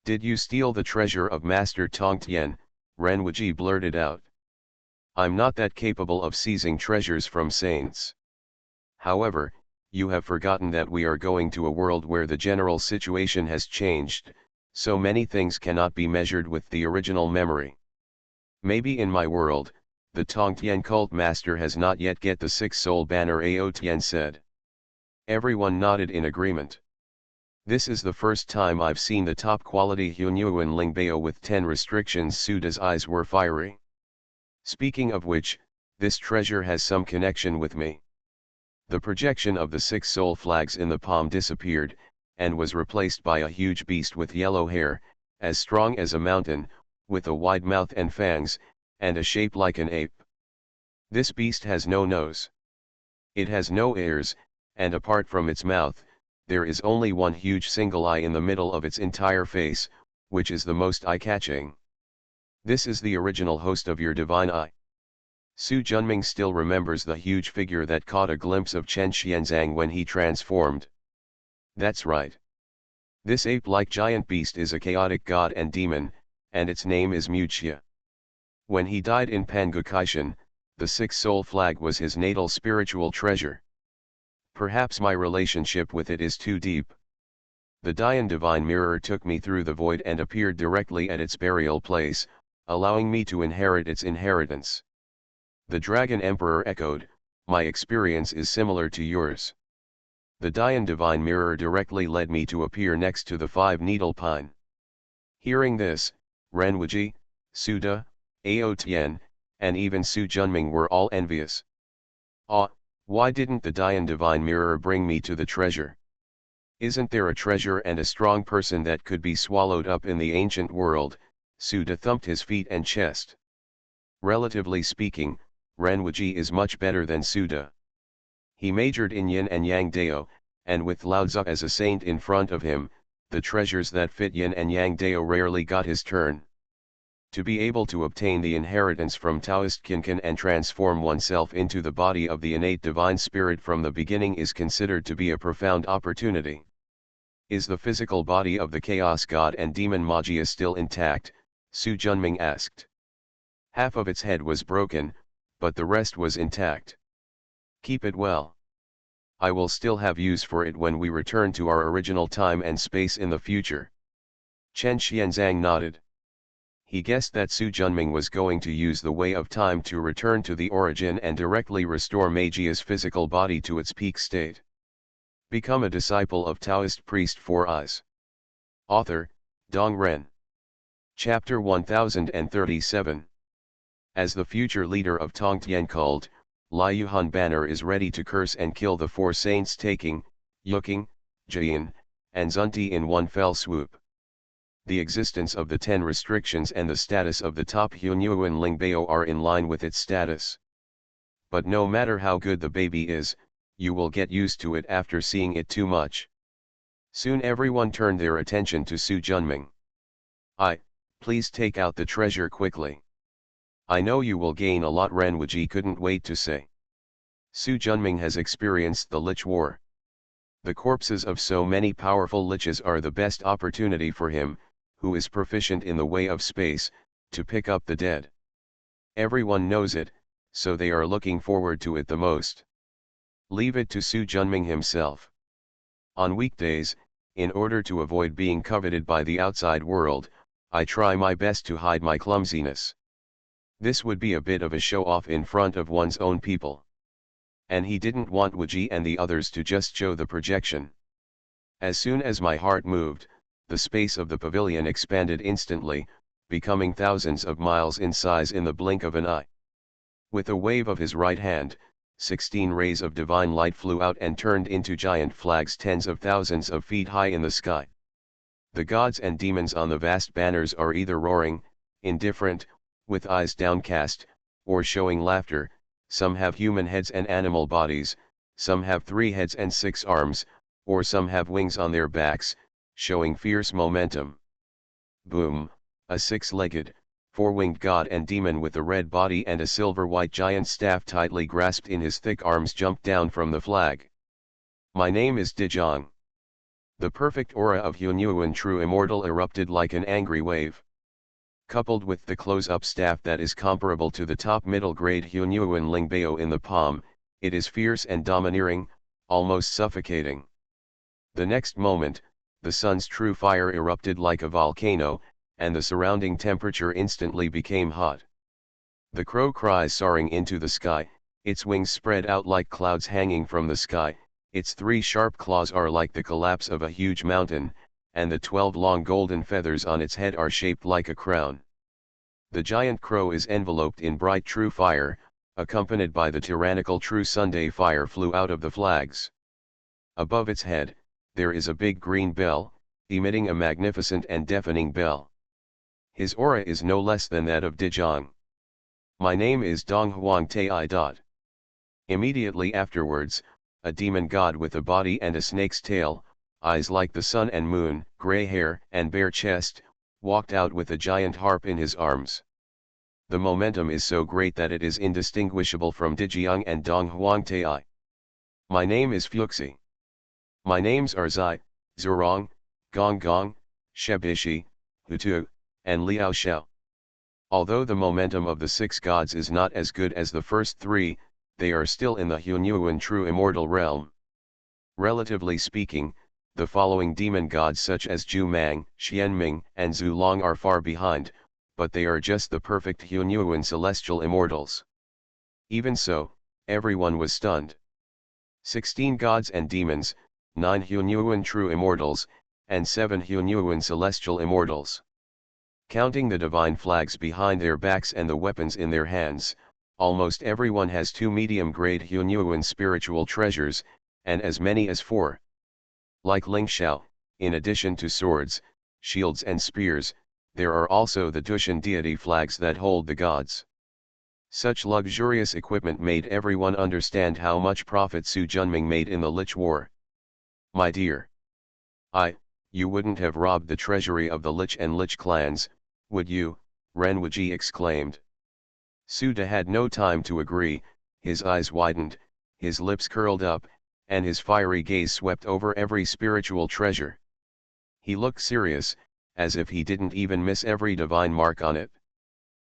Did you steal the treasure of Master Tong Tien? Ren Wuji blurted out. I'm not that capable of seizing treasures from saints. However, you have forgotten that we are going to a world where the general situation has changed, so many things cannot be measured with the original memory. Maybe in my world, The Tongtian cult master has not yet get the six-soul banner, Aotian said. Everyone nodded in agreement. This is the first time I've seen the top-quality Hunyuan Lingbao with 10 restrictions. Suda's eyes were fiery. Speaking of which, this treasure has some connection with me. The projection of the 6 soul flags in the palm disappeared, and was replaced by a huge beast with yellow hair, as strong as a mountain, with a wide mouth and fangs, and a shape like an ape. This beast has no nose. It has no ears, and apart from its mouth, there is only one huge single eye in the middle of its entire face, which is the most eye-catching. This is the original host of your divine eye. Su Junming still remembers the huge figure that caught a glimpse of Chen Xianzang when he transformed. That's right. This ape-like giant beast is a chaotic god and demon, and its name is Muxia. When he died in Pangukaishan, the 6-soul flag was his natal spiritual treasure. Perhaps my relationship with it is too deep. The Dian divine mirror took me through the void and appeared directly at its burial place, allowing me to inherit its inheritance. The Dragon Emperor echoed, "My experience is similar to yours." The Dian divine mirror directly led me to appear next to the 5-needle pine. Hearing this, Renwuji, Suda, Aotian, and even Su Junming were all envious. Why didn't the Dian divine mirror bring me to the treasure? Isn't there a treasure and a strong person that could be swallowed up in the ancient world? Suda thumped his feet and chest. Relatively speaking, Renwuji is much better than Suda. He majored in Yin and Yang Dao, and with Laozi as a saint in front of him, the treasures that fit Yin and Yang Dao rarely got his turn. To be able to obtain the inheritance from Taoist Kinkan and transform oneself into the body of the innate divine spirit from the beginning is considered to be a profound opportunity. Is the physical body of the chaos god and demon Magia still intact? Su Junming asked. Half of its head was broken, but the rest was intact. Keep it well. I will still have use for it when we return to our original time and space in the future. Chen Xianzang nodded. He guessed that Su Junming was going to use the way of time to return to the origin and directly restore Magia's physical body to its peak state. Become a disciple of Taoist priest 4 Eyes. Author, Dong Ren. Chapter 1037. As the future leader of Tongtian cult, Lai Yuhan Banner is ready to curse and kill the 4 saints, taking Yuking, Jian, and Zunti in one fell swoop. The existence of the 10 restrictions and the status of the top Hunyuan Lingbao are in line with its status. But no matter how good the baby is, you will get used to it after seeing it too much. Soon everyone turned their attention to Su Junming. Please take out the treasure quickly. I know you will gain a lot, Renwuji couldn't wait to say. Su Junming has experienced the Lich War. The corpses of so many powerful liches are the best opportunity for him, who is proficient in the way of space, to pick up the dead. Everyone knows it, so they are looking forward to it the most. Leave it to Su Junming himself. On weekdays, in order to avoid being coveted by the outside world, I try my best to hide my clumsiness. This would be a bit of a show-off in front of one's own people. And he didn't want Wuji and the others to just show the projection. As soon as my heart moved, the space of the pavilion expanded instantly, becoming thousands of miles in size in the blink of an eye. With a wave of his right hand, 16 rays of divine light flew out and turned into giant flags tens of thousands of feet high in the sky. The gods and demons on the vast banners are either roaring, indifferent, with eyes downcast, or showing laughter. Some have human heads and animal bodies, some have 3 heads and 6 arms, or some have wings on their backs, showing fierce momentum. Boom, a 6-legged, 4-winged god and demon with a red body and a silver-white giant staff tightly grasped in his thick arms jumped down from the flag. My name is Dijong. The perfect aura of Hunyuan True Immortal erupted like an angry wave. Coupled with the close-up staff that is comparable to the top middle-grade Hunyuan Lingbao in the palm, it is fierce and domineering, almost suffocating. The next moment, the sun's true fire erupted like a volcano, and the surrounding temperature instantly became hot. The crow cries, soaring into the sky, its wings spread out like clouds hanging from the sky, its 3 sharp claws are like the collapse of a huge mountain, and the 12 long golden feathers on its head are shaped like a crown. The giant crow is enveloped in bright true fire, accompanied by the tyrannical true Sunday fire flew out of the flags. Above its head, there is a big green bell, emitting a magnificent and deafening bell. His aura is no less than that of Dejong. My name is Dong Huang Tai. Immediately afterwards, a demon god with a body and a snake's tail, eyes like the sun and moon, grey hair and bare chest, walked out with a giant harp in his arms. The momentum is so great that it is indistinguishable from Dejiang and Dong Huang Tai. My name is Fuxi. My names are Zai, Zurong, Gong Gong, Shebishi, Hutu, and Liao Xiao. Although the momentum of the 6 gods is not as good as the first 3, they are still in the Hunyuan true immortal realm. Relatively speaking, the following demon gods such as Zhu Mang, Xianming, and Zhu Long are far behind, but they are just the perfect Hunyuan celestial immortals. Even so, everyone was stunned. 16 gods and demons, 9 Hunyuan true immortals, and 7 Hunyuan celestial immortals. Counting the divine flags behind their backs and the weapons in their hands, almost everyone has 2 medium-grade Hunyuan spiritual treasures, and as many as 4. Like Ling Xiao, in addition to swords, shields and spears, there are also the Dushan deity flags that hold the gods. Such luxurious equipment made everyone understand how much profit Su Junming made in the Lich War. My dear, you wouldn't have robbed the treasury of the Lich and Lich clans, would you? Ren Wuji exclaimed. Su De had no time to agree, his eyes widened, his lips curled up, and his fiery gaze swept over every spiritual treasure. He looked serious, as if he didn't even miss every divine mark on it.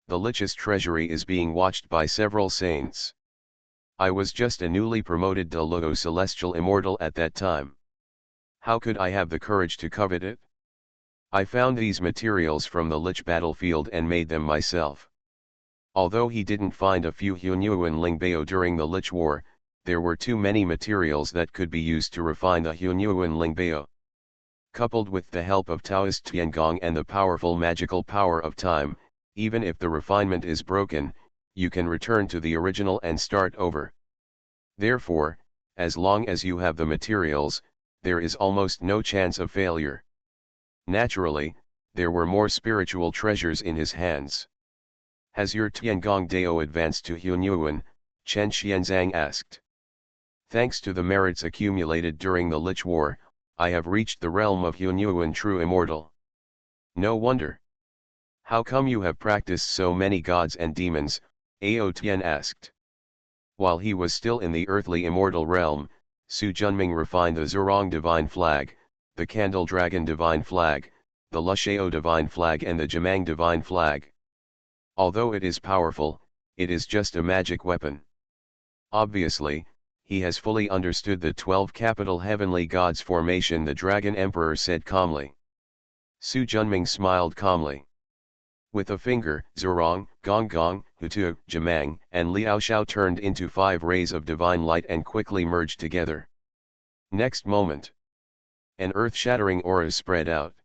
The Lich's treasury is being watched by several saints. I was just a newly promoted Deluo celestial immortal at that time. How could I have the courage to covet it? I found these materials from the Lich battlefield and made them myself. Although he didn't find a few Hunyuan Lingbao during the Lich War, there were too many materials that could be used to refine the Hunyuan Lingbao. Coupled with the help of Taoist Tiangong and the powerful magical power of time, even if the refinement is broken, you can return to the original and start over. Therefore, as long as you have the materials, there is almost no chance of failure. Naturally, there were more spiritual treasures in his hands. Has your Tiangong Dao advanced to Hunyuan? Chen Xianzang asked. Thanks to the merits accumulated during the Lich War, I have reached the realm of Hunyuan true immortal. No wonder. How come you have practiced so many gods and demons? Ao Tian asked. While he was still in the earthly immortal realm, Su Junming refined the Zurong divine flag, the Candle Dragon divine flag, the Lushao divine flag and the Jamang divine flag. Although it is powerful, it is just a magic weapon. Obviously, he has fully understood the 12 capital heavenly gods formation, the Dragon Emperor said calmly. Su Junming smiled calmly. With a finger, Zurong, Gong Gong, Hutu, Jamang, and Liao Xiao turned into 5 rays of divine light and quickly merged together. Next moment, an earth-shattering aura spread out.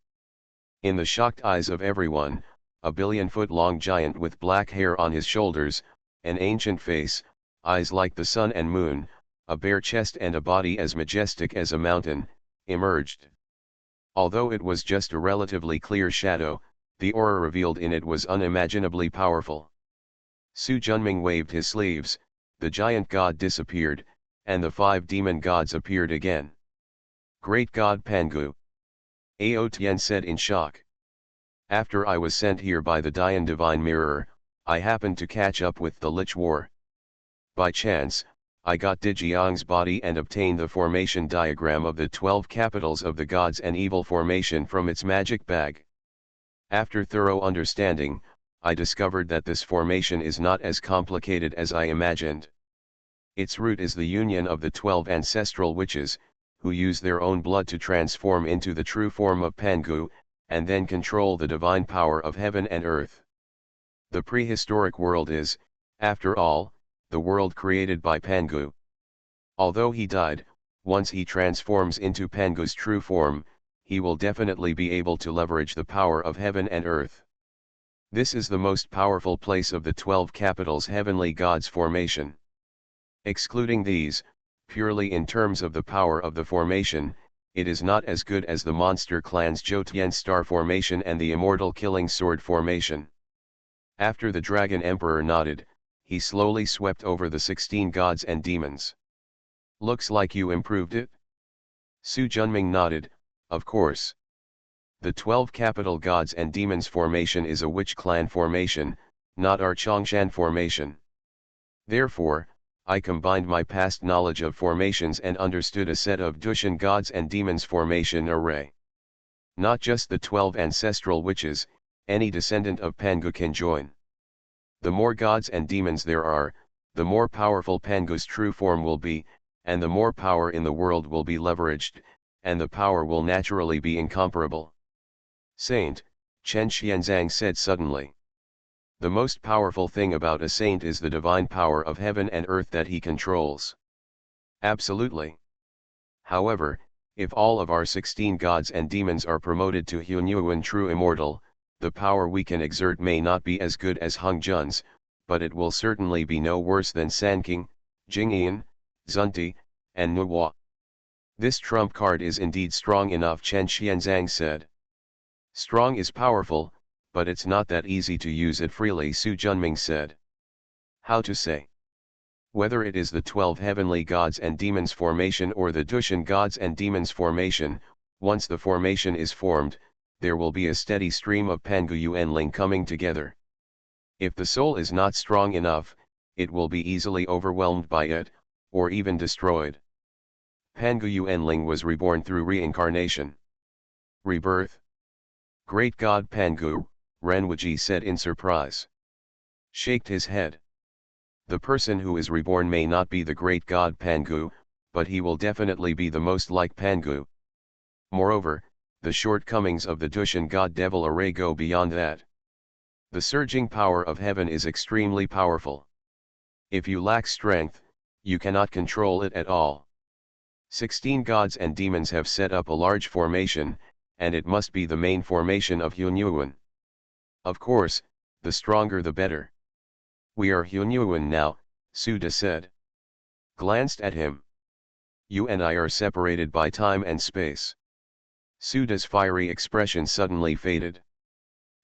In the shocked eyes of everyone, a billion-foot-long giant with black hair on his shoulders, an ancient face, eyes like the sun and moon, a bare chest and a body as majestic as a mountain, emerged. Although it was just a relatively clear shadow, the aura revealed in it was unimaginably powerful. Su Junming waved his sleeves, the giant god disappeared, and the 5 demon gods appeared again. Great God Pangu! Ao Tian said in shock. After I was sent here by the Dian Divine Mirror, I happened to catch up with the Lich War. By chance, I got Dejiang's body and obtained the formation diagram of the 12 capitals of the gods and evil formation from its magic bag. After thorough understanding, I discovered that this formation is not as complicated as I imagined. Its root is the union of the 12 ancestral witches, who use their own blood to transform into the true form of Pangu, and then control the divine power of heaven and earth. The prehistoric world is, after all, the world created by Pangu. Although he died, once he transforms into Pangu's true form, he will definitely be able to leverage the power of heaven and earth. This is the most powerful place of the 12 capitals heavenly gods formation. Excluding these, purely in terms of the power of the formation, it is not as good as the monster clan's Jotien star formation and the immortal killing sword formation. After the dragon emperor nodded, he slowly swept over the 16 gods and demons. Looks like you improved it? Su Junming nodded, of course. The 12 capital gods and demons formation is a witch clan formation, not our Chongshan formation. Therefore, I combined my past knowledge of formations and understood a set of Dushan gods and demons formation array. Not just the 12 ancestral witches, any descendant of Pangu can join. The more gods and demons there are, the more powerful Pangu's true form will be, and the more power in the world will be leveraged, and the power will naturally be incomparable. Saint, Chen Xianzang said suddenly. The most powerful thing about a saint is the divine power of heaven and earth that he controls. Absolutely. However, if all of our 16 gods and demons are promoted to Hunyuan true immortal, the power we can exert may not be as good as Hung Jun's, but it will certainly be no worse than Sanking, Jingyan, Zunti, and Nuwa. This trump card is indeed strong enough, Chen Xianzang said. Strong is powerful, but it's not that easy to use it freely, Su Junming said. How to say? Whether it is the 12 heavenly gods and demons formation or the Dushan gods and demons formation, once the formation is formed, there will be a steady stream of Pangu Yuanling coming together. If the soul is not strong enough, it will be easily overwhelmed by it, or even destroyed. Pangu Yuanling was reborn through reincarnation. Rebirth? Great God Pangu, Renwuji said in surprise. Shaked his head. The person who is reborn may not be the great god Pangu, but he will definitely be the most like Pangu. Moreover, the shortcomings of the Dushan god devil array go beyond that. The surging power of heaven is extremely powerful. If you lack strength, you cannot control it at all. 16 gods and demons have set up a large formation, and it must be the main formation of Hunyuan. Of course, the stronger the better. We are Hunyuan now, Suda said. Glanced at him. You and I are separated by time and space. Suda's fiery expression suddenly faded.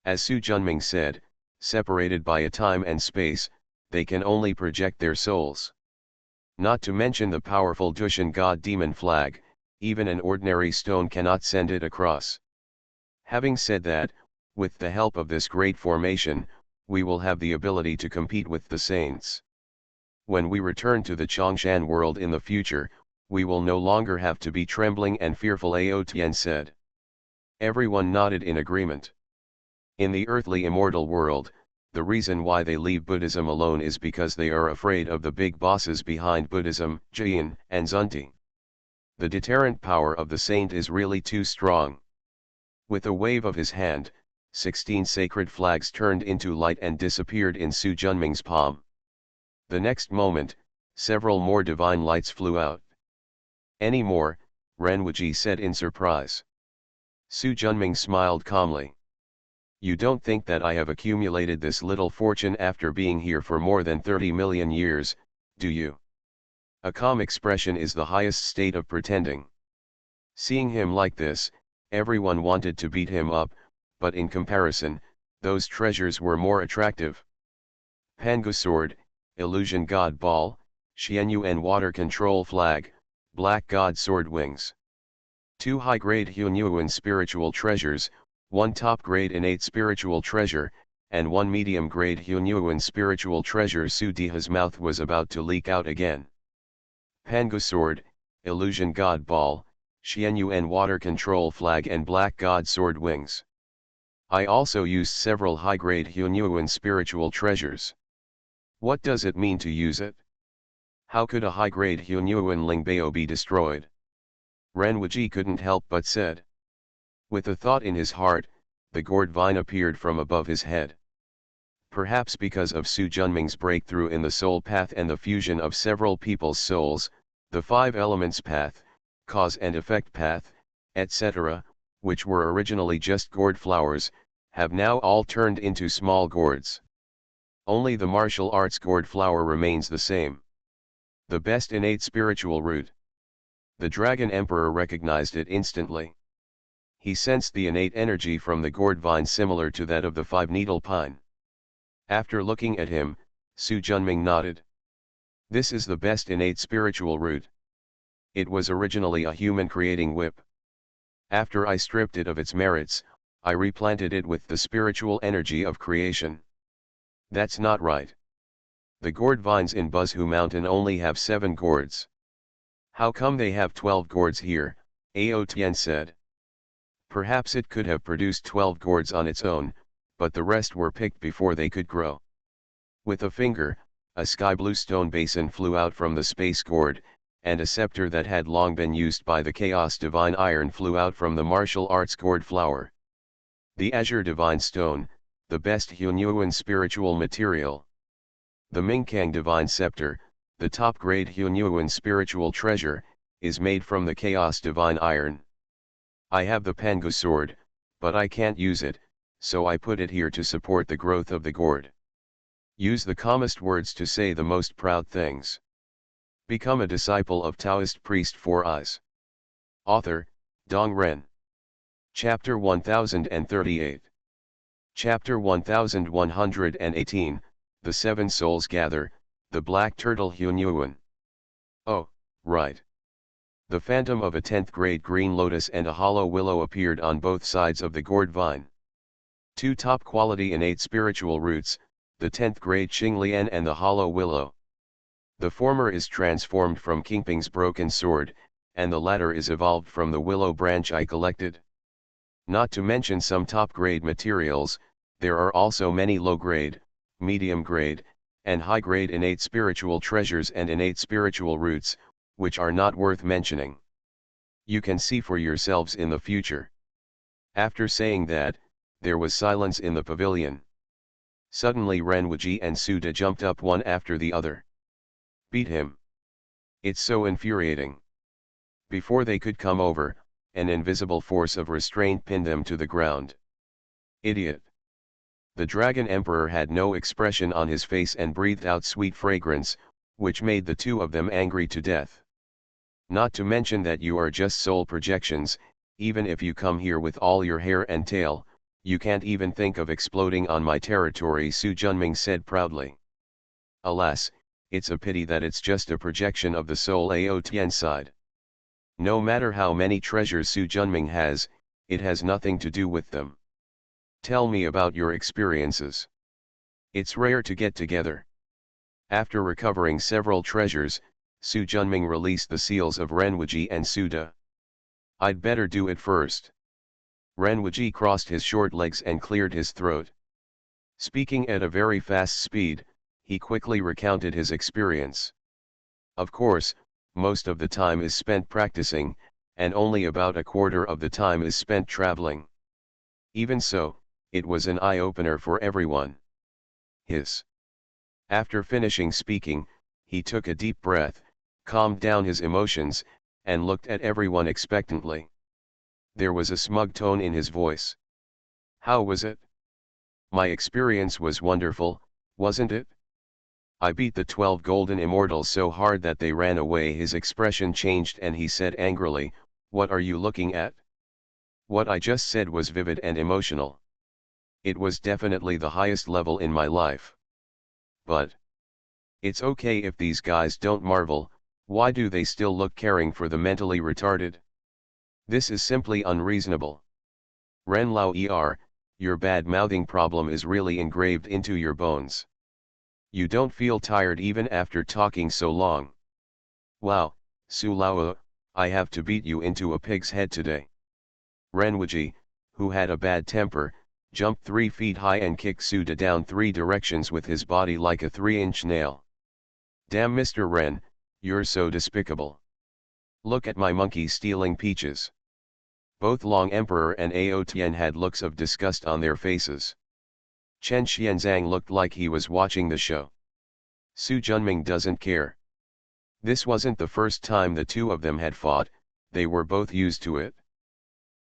As Su Junming said, separated by a time and space, they can only project their souls. Not to mention the powerful Dushan god demon flag, even an ordinary stone cannot send it across. Having said that, with the help of this great formation, we will have the ability to compete with the saints. When we return to the Chongshan world in the future, we will no longer have to be trembling and fearful, Ao Tian said. Everyone nodded in agreement. In the earthly immortal world, the reason why they leave Buddhism alone is because they are afraid of the big bosses behind Buddhism, Jain and Zunti. The deterrent power of the saint is really too strong. With a wave of his hand, 16 sacred flags turned into light and disappeared in Su Junming's palm. The next moment, several more divine lights flew out. Any more? Renwuji said in surprise. Su Junming smiled calmly. You don't think that I have accumulated this little fortune after being here for more than 30 million years, do you? A calm expression is the highest state of pretending. Seeing him like this, everyone wanted to beat him up, but in comparison, those treasures were more attractive. Pangu sword, illusion god ball, Xianyuan water control flag, black god sword wings. 2 high-grade Hunyuan spiritual treasures, 1 top-grade innate spiritual treasure, and 1 medium-grade Hunyuan spiritual treasure. Su Diha's mouth was about to leak out again. Pangu sword, illusion god ball, Xianyuan water control flag and black god sword wings. I also used several high-grade Hunyuan spiritual treasures. What does it mean to use it? How could a high-grade Hunyuan Lingbao be destroyed? Renwuji couldn't help but said. With a thought in his heart, the gourd vine appeared from above his head. Perhaps because of Su Junming's breakthrough in the soul path and the fusion of several people's souls, the five elements path, cause and effect path, etc., which were originally just gourd flowers, have now all turned into small gourds. Only the martial arts gourd flower remains the same. The best innate spiritual root. The Dragon Emperor recognized it instantly. He sensed the innate energy from the gourd vine similar to that of the five-needle pine. After looking at him, Su Junming nodded. This is the best innate spiritual root. It was originally a human-creating whip. After I stripped it of its merits, I replanted it with the spiritual energy of creation. That's not right. The gourd vines in Buzhu Mountain only have 7 gourds. How come they have 12 gourds here? Ao Tian said. Perhaps it could have produced 12 gourds on its own, but the rest were picked before they could grow. With a finger, a sky blue stone basin flew out from the space gourd, and a scepter that had long been used by the Chaos Divine Iron flew out from the martial arts gourd flower. The Azure Divine Stone, the best Hunyuan spiritual material. The Mingkang Divine Scepter, the top-grade Hunyuan spiritual treasure, is made from the Chaos Divine Iron. I have the Pangu sword, but I can't use it, so I put it here to support the growth of the gourd. Use the calmest words to say the most proud things. Become a disciple of Taoist priest 4 Eyes. Author, Dong Ren. Chapter 1038. Chapter 1118, The Seven Souls Gather, the Black Turtle Hunyuan. Oh, right. The phantom of a 10th grade green lotus and a hollow willow appeared on both sides of the gourd vine. 2 top-quality innate spiritual roots, the 10th grade Qinglian and the hollow willow. The former is transformed from Qingping's broken sword, and the latter is evolved from the willow branch I collected. Not to mention some top-grade materials, there are also many low-grade, medium-grade, and high-grade innate spiritual treasures and innate spiritual roots, which are not worth mentioning. You can see for yourselves in the future. After saying that, there was silence in the pavilion. Suddenly Renwuji and Suda jumped up one after the other. Beat him. It's so infuriating. Before they could come over, an invisible force of restraint pinned them to the ground. Idiot. The Dragon Emperor had no expression on his face and breathed out sweet fragrance, which made the 2 of them angry to death. Not to mention that you are just soul projections, even if you come here with all your hair and tail, you can't even think of exploding on my territory, Su Junming said proudly. Alas, it's a pity that it's just a projection of the soul, Ao Tian sighed. No matter how many treasures Su Junming has, it has nothing to do with them. Tell me about your experiences. It's rare to get together. After recovering several treasures, Su Junming released the seals of Renwuji and Suda. I'd better do it first. Renwuji crossed his short legs and cleared his throat. Speaking at a very fast speed, he quickly recounted his experience. Of course, most of the time is spent practicing, and only about a quarter of the time is spent traveling. Even so, it was an eye-opener for everyone. After finishing speaking, he took a deep breath, calmed down his emotions, and looked at everyone expectantly. There was a smug tone in his voice. How was it? My experience was wonderful, wasn't it? I beat the 12 golden immortals so hard that they ran away. His expression changed and he said angrily, what are you looking at? What I just said was vivid and emotional. It was definitely the highest level in my life. But it's okay if these guys don't marvel. Why do they still look caring for the mentally retarded? This is simply unreasonable. Ren Lao your bad-mouthing problem is really engraved into your bones. You don't feel tired even after talking so long. Wow, Su Lao, I have to beat you into a pig's head today. Renwuji, who had a bad temper, jumped 3 feet high and kicked Suda down 3 directions with his body like a 3-inch nail. Damn Mr. Ren, you're so despicable. Look at my monkey stealing peaches. Both Long Emperor and Ao Tian had looks of disgust on their faces. Chen Xianzang looked like he was watching the show. Su Junming doesn't care. This wasn't the first time the two of them had fought, they were both used to it.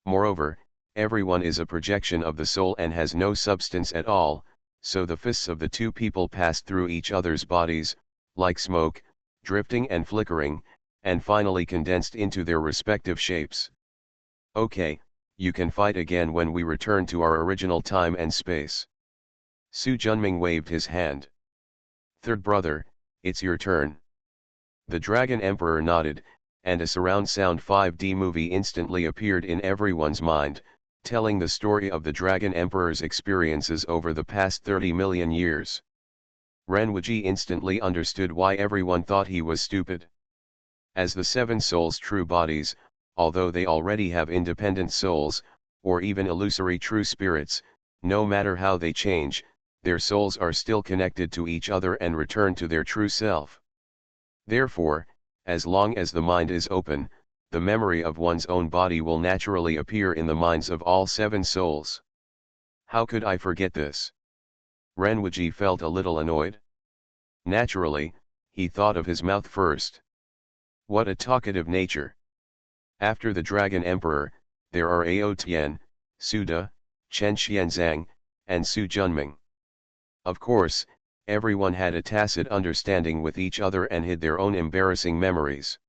Moreover, everyone is a projection of the soul and has no substance at all, so the fists of the two people passed through each other's bodies, like smoke, drifting and flickering, and finally condensed into their respective shapes. Okay, you can fight again when we return to our original time and space. Su Junming waved his hand. Third brother, it's your turn. The Dragon Emperor nodded, and a surround sound 5D movie instantly appeared in everyone's mind, telling the story of the Dragon Emperor's experiences over the past 30 million years. Ren Wuji instantly understood why everyone thought he was stupid. As the seven souls' true bodies, although they already have independent souls, or even illusory true spirits, no matter how they change, their souls are still connected to each other and return to their true self. Therefore, as long as the mind is open, the memory of one's own body will naturally appear in the minds of all seven souls. How could I forget this? Ren Wuji felt a little annoyed. Naturally, he thought of his mouth first. What a talkative nature. After the Dragon Emperor, there are Ao Tian, Su De, Chen Xianzang, and Su Junming. Of course, everyone had a tacit understanding with each other and hid their own embarrassing memories.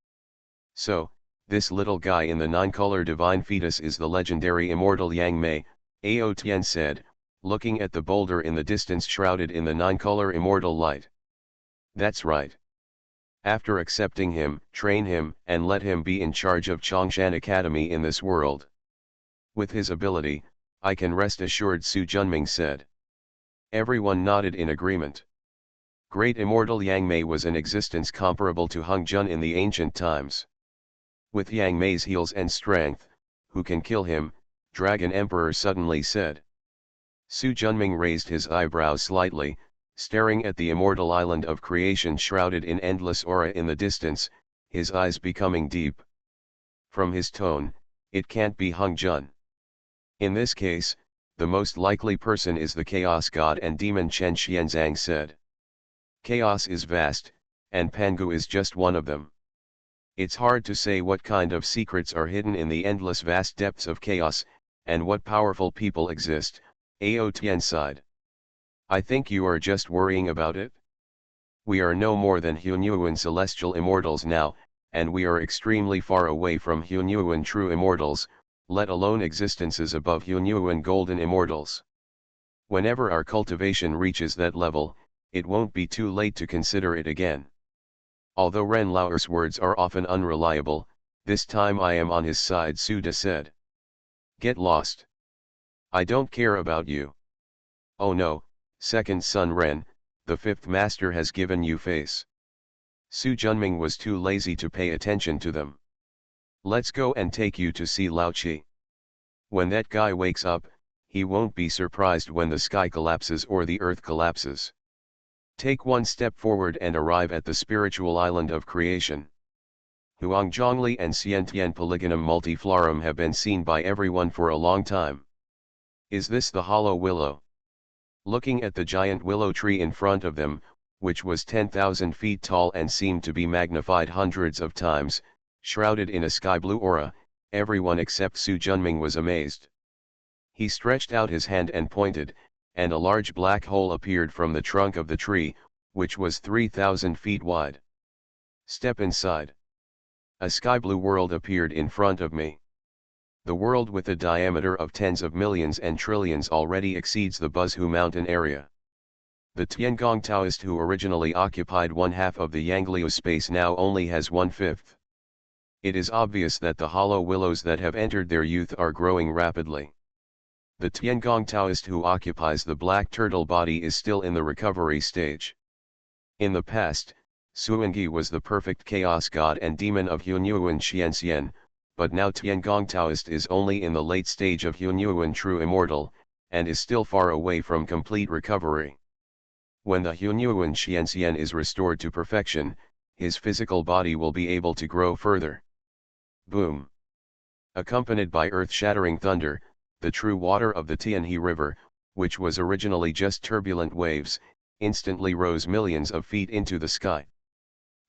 So, this little guy in the nine-color divine fetus is the legendary immortal Yang Mei, Ao Tian said, looking at the boulder in the distance shrouded in the nine-color immortal light. That's right. After accepting him, train him, and let him be in charge of Chongshan Academy in this world. With his ability, I can rest assured, Su Junming said. Everyone nodded in agreement. Great immortal Yang Mei was an existence comparable to Hung Jun in the ancient times. With Yang Mei's heels and strength, who can kill him? Dragon Emperor suddenly said. Su Junming raised his eyebrows slightly, staring at the immortal island of creation shrouded in endless aura in the distance, his eyes becoming deep. From his tone, it can't be Hung Jun. In this case, the most likely person is the Chaos God and Demon, Chen Xianzang said. Chaos is vast, and Pangu is just one of them. It's hard to say what kind of secrets are hidden in the endless vast depths of chaos, and what powerful people exist, Ao Tian sighed. I think you are just worrying about it. We are no more than Hunyuan celestial immortals now, and we are extremely far away from Hunyuan true immortals, let alone existences above Hunyuan golden immortals. Whenever our cultivation reaches that level, it won't be too late to consider it again. Although Ren Lao's words are often unreliable, this time I am on his side, Su De said. Get lost. I don't care about you. Oh no, second son Ren, the fifth master has given you face. Su Junming was too lazy to pay attention to them. Let's go and take you to see Lao Qi. When that guy wakes up, he won't be surprised when the sky collapses or the earth collapses. Take one step forward and arrive at the spiritual island of creation. Huangzhongli and Xiantian Polygonum multiflorum have been seen by everyone for a long time. Is this the hollow willow? Looking at the giant willow tree in front of them, which was 10,000 feet tall and seemed to be magnified hundreds of times, shrouded in a sky blue aura, everyone except Su Junming was amazed. He stretched out his hand and pointed, and a large black hole appeared from the trunk of the tree, which was 3,000 feet wide. Step inside. A sky blue world appeared in front of me. The world, with a diameter of tens of millions and trillions, already exceeds the Buzhu Mountain area. The Tiangong Taoist who originally occupied 1/2 of the Yangliu space now only has 1/5. It is obvious that the hollow willows that have entered their youth are growing rapidly. The Tiangong Taoist who occupies the black turtle body is still in the recovery stage. In the past, Suengi was the perfect chaos god and demon of Hunyuan Xianxian, but now Tiangong Taoist is only in the late stage of Hunyuan true immortal, and is still far away from complete recovery. When the Hunyuan Xianxian is restored to perfection, his physical body will be able to grow further. Boom! Accompanied by earth-shattering thunder, the true water of the Tianhe River, which was originally just turbulent waves, instantly rose millions of feet into the sky.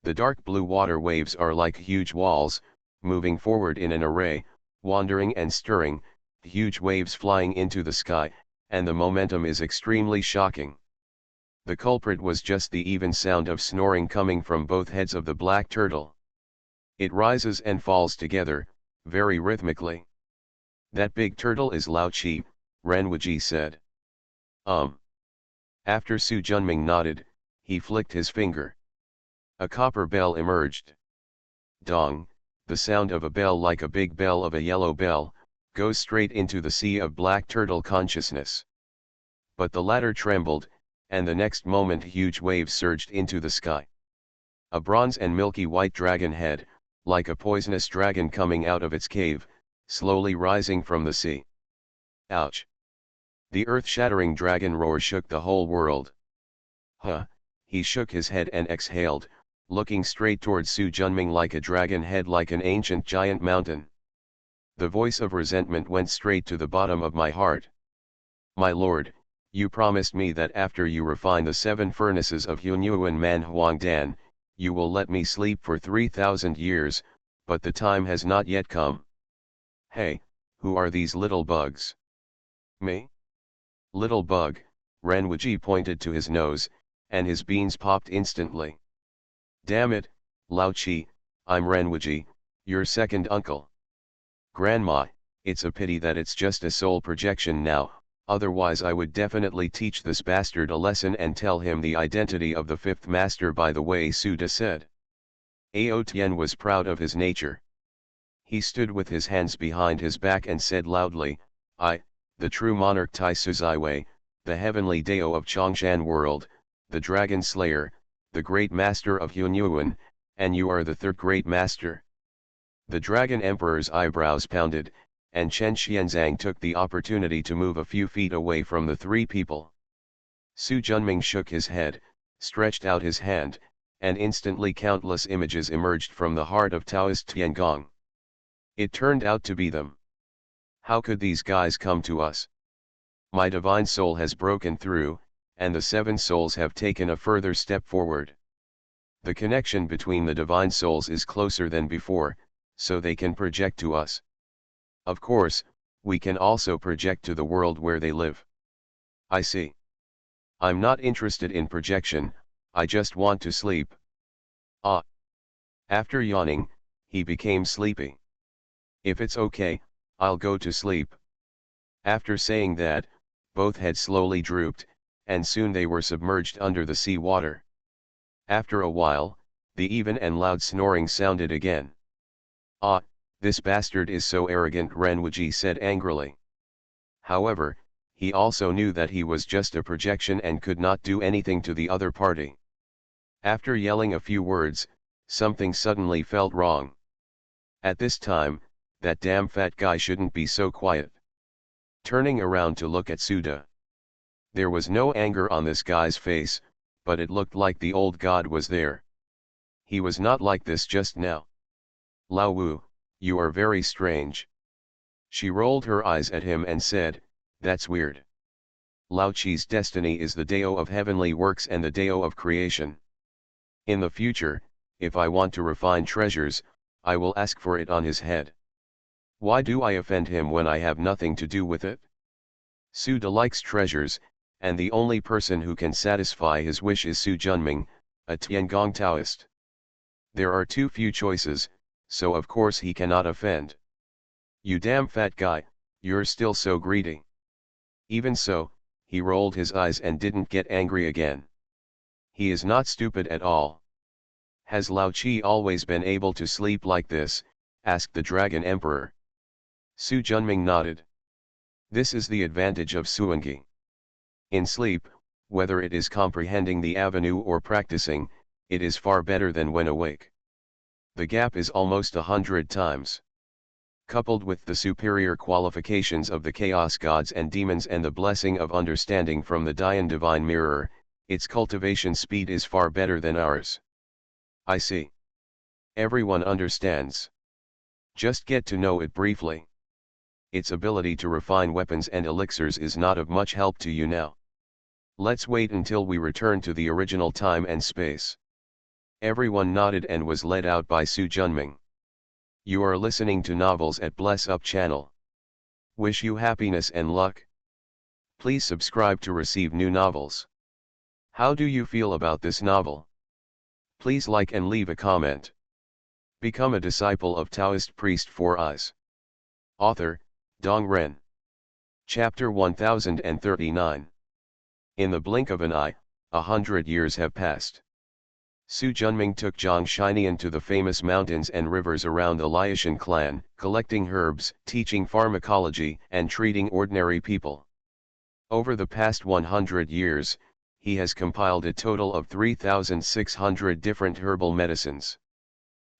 The dark blue water waves are like huge walls, moving forward in an array, wandering and stirring, huge waves flying into the sky, and the momentum is extremely shocking. The culprit was just the even sound of snoring coming from both heads of the black turtle. It rises and falls together, very rhythmically. That big turtle is Lao Chi, Renwuji said. After Su Junming nodded, he flicked his finger. A copper bell emerged. Dong, the sound of a bell like a big bell of a yellow bell, goes straight into the sea of black turtle consciousness. But the latter trembled, and the next moment huge waves surged into the sky. A bronze and milky white dragon head, like a poisonous dragon coming out of its cave, slowly rising from the sea. Ouch! The earth-shattering dragon roar shook the whole world. Huh, he shook his head and exhaled, looking straight towards Su Junming like a dragon head like an ancient giant mountain. The voice of resentment went straight to the bottom of my heart. My lord, you promised me that after you refine the 7 furnaces of Hunyuan Man Huangdan, you will let me sleep for 3,000 years, but the time has not yet come. Hey, who are these little bugs? Me? Little bug, Renwuji pointed to his nose, and his beans popped instantly. Damn it, Lao Chi, I'm Renwuji, your second uncle. Grandma, it's a pity that it's just a soul projection now, otherwise I would definitely teach this bastard a lesson and tell him the identity of the 5th master by the way Suda said. Ao Tian was proud of his nature. He stood with his hands behind his back and said loudly, I, the true monarch Tai Suzaiwei, the heavenly Dao of Chongshan world, the dragon slayer, the great master of Hunyuan, and you are the 3rd great master. The dragon emperor's eyebrows pounded, and Chen Xianzang took the opportunity to move a few feet away from the 3 people. Su Junming shook his head, stretched out his hand, and instantly countless images emerged from the heart of Taoist Tiangong. It turned out to be them. How could these guys come to us? My divine soul has broken through, and the 7 souls have taken a further step forward. The connection between the divine souls is closer than before, so they can project to us. Of course, we can also project to the world where they live. I see. I'm not interested in projection, I just want to sleep. Ah. After yawning, he became sleepy. If it's okay, I'll go to sleep. After saying that, both heads slowly drooped, and soon they were submerged under the sea water. After a while, the even and loud snoring sounded again. Ah, this bastard is so arrogant, Renwuji said angrily. However, he also knew that he was just a projection and could not do anything to the other party. After yelling a few words, something suddenly felt wrong. At this time, that damn fat guy shouldn't be so quiet. Turning around to look at Suda. There was no anger on this guy's face, but it looked like the old god was there. He was not like this just now. Lao Wu, you are very strange. She rolled her eyes at him and said, that's weird. Lao Chi's destiny is the Dao of heavenly works and the Dao of creation. In the future, if I want to refine treasures, I will ask for it on his head. Why do I offend him when I have nothing to do with it? Suda likes treasures, and the only person who can satisfy his wish is Su Junming, a Tiangong Taoist. There are too few choices, so of course he cannot offend. You damn fat guy, you're still so greedy. Even so, he rolled his eyes and didn't get angry again. He is not stupid at all. Has Lao Chi always been able to sleep like this? Asked the Dragon Emperor. Su Junming nodded. This is the advantage of Suangi. In sleep, whether it is comprehending the avenue or practicing, it is far better than when awake. The gap is almost 100 times. Coupled with the superior qualifications of the chaos gods and demons and the blessing of understanding from the Dian divine mirror, its cultivation speed is far better than ours. I see. Everyone understands. Just get to know it briefly. its ability to refine weapons and elixirs is not of much help to you now. Let's wait until we return to the original time and space. Everyone nodded and was led out by Su Junming. You are listening to Novels at Bless Up channel. Wish you happiness and luck. Please subscribe to receive new novels. How do you feel about this novel? Please like and leave a comment. Become a disciple of Taoist priest 4 Eyes. Author, Dong Ren. Chapter 1039. In the blink of an eye, 100 years have passed. Su Junming took Zhang Shinian to the famous mountains and rivers around the Liaoshan clan, collecting herbs, teaching pharmacology, and treating ordinary people. Over the past 100 years, he has compiled a total of 3,600 different herbal medicines.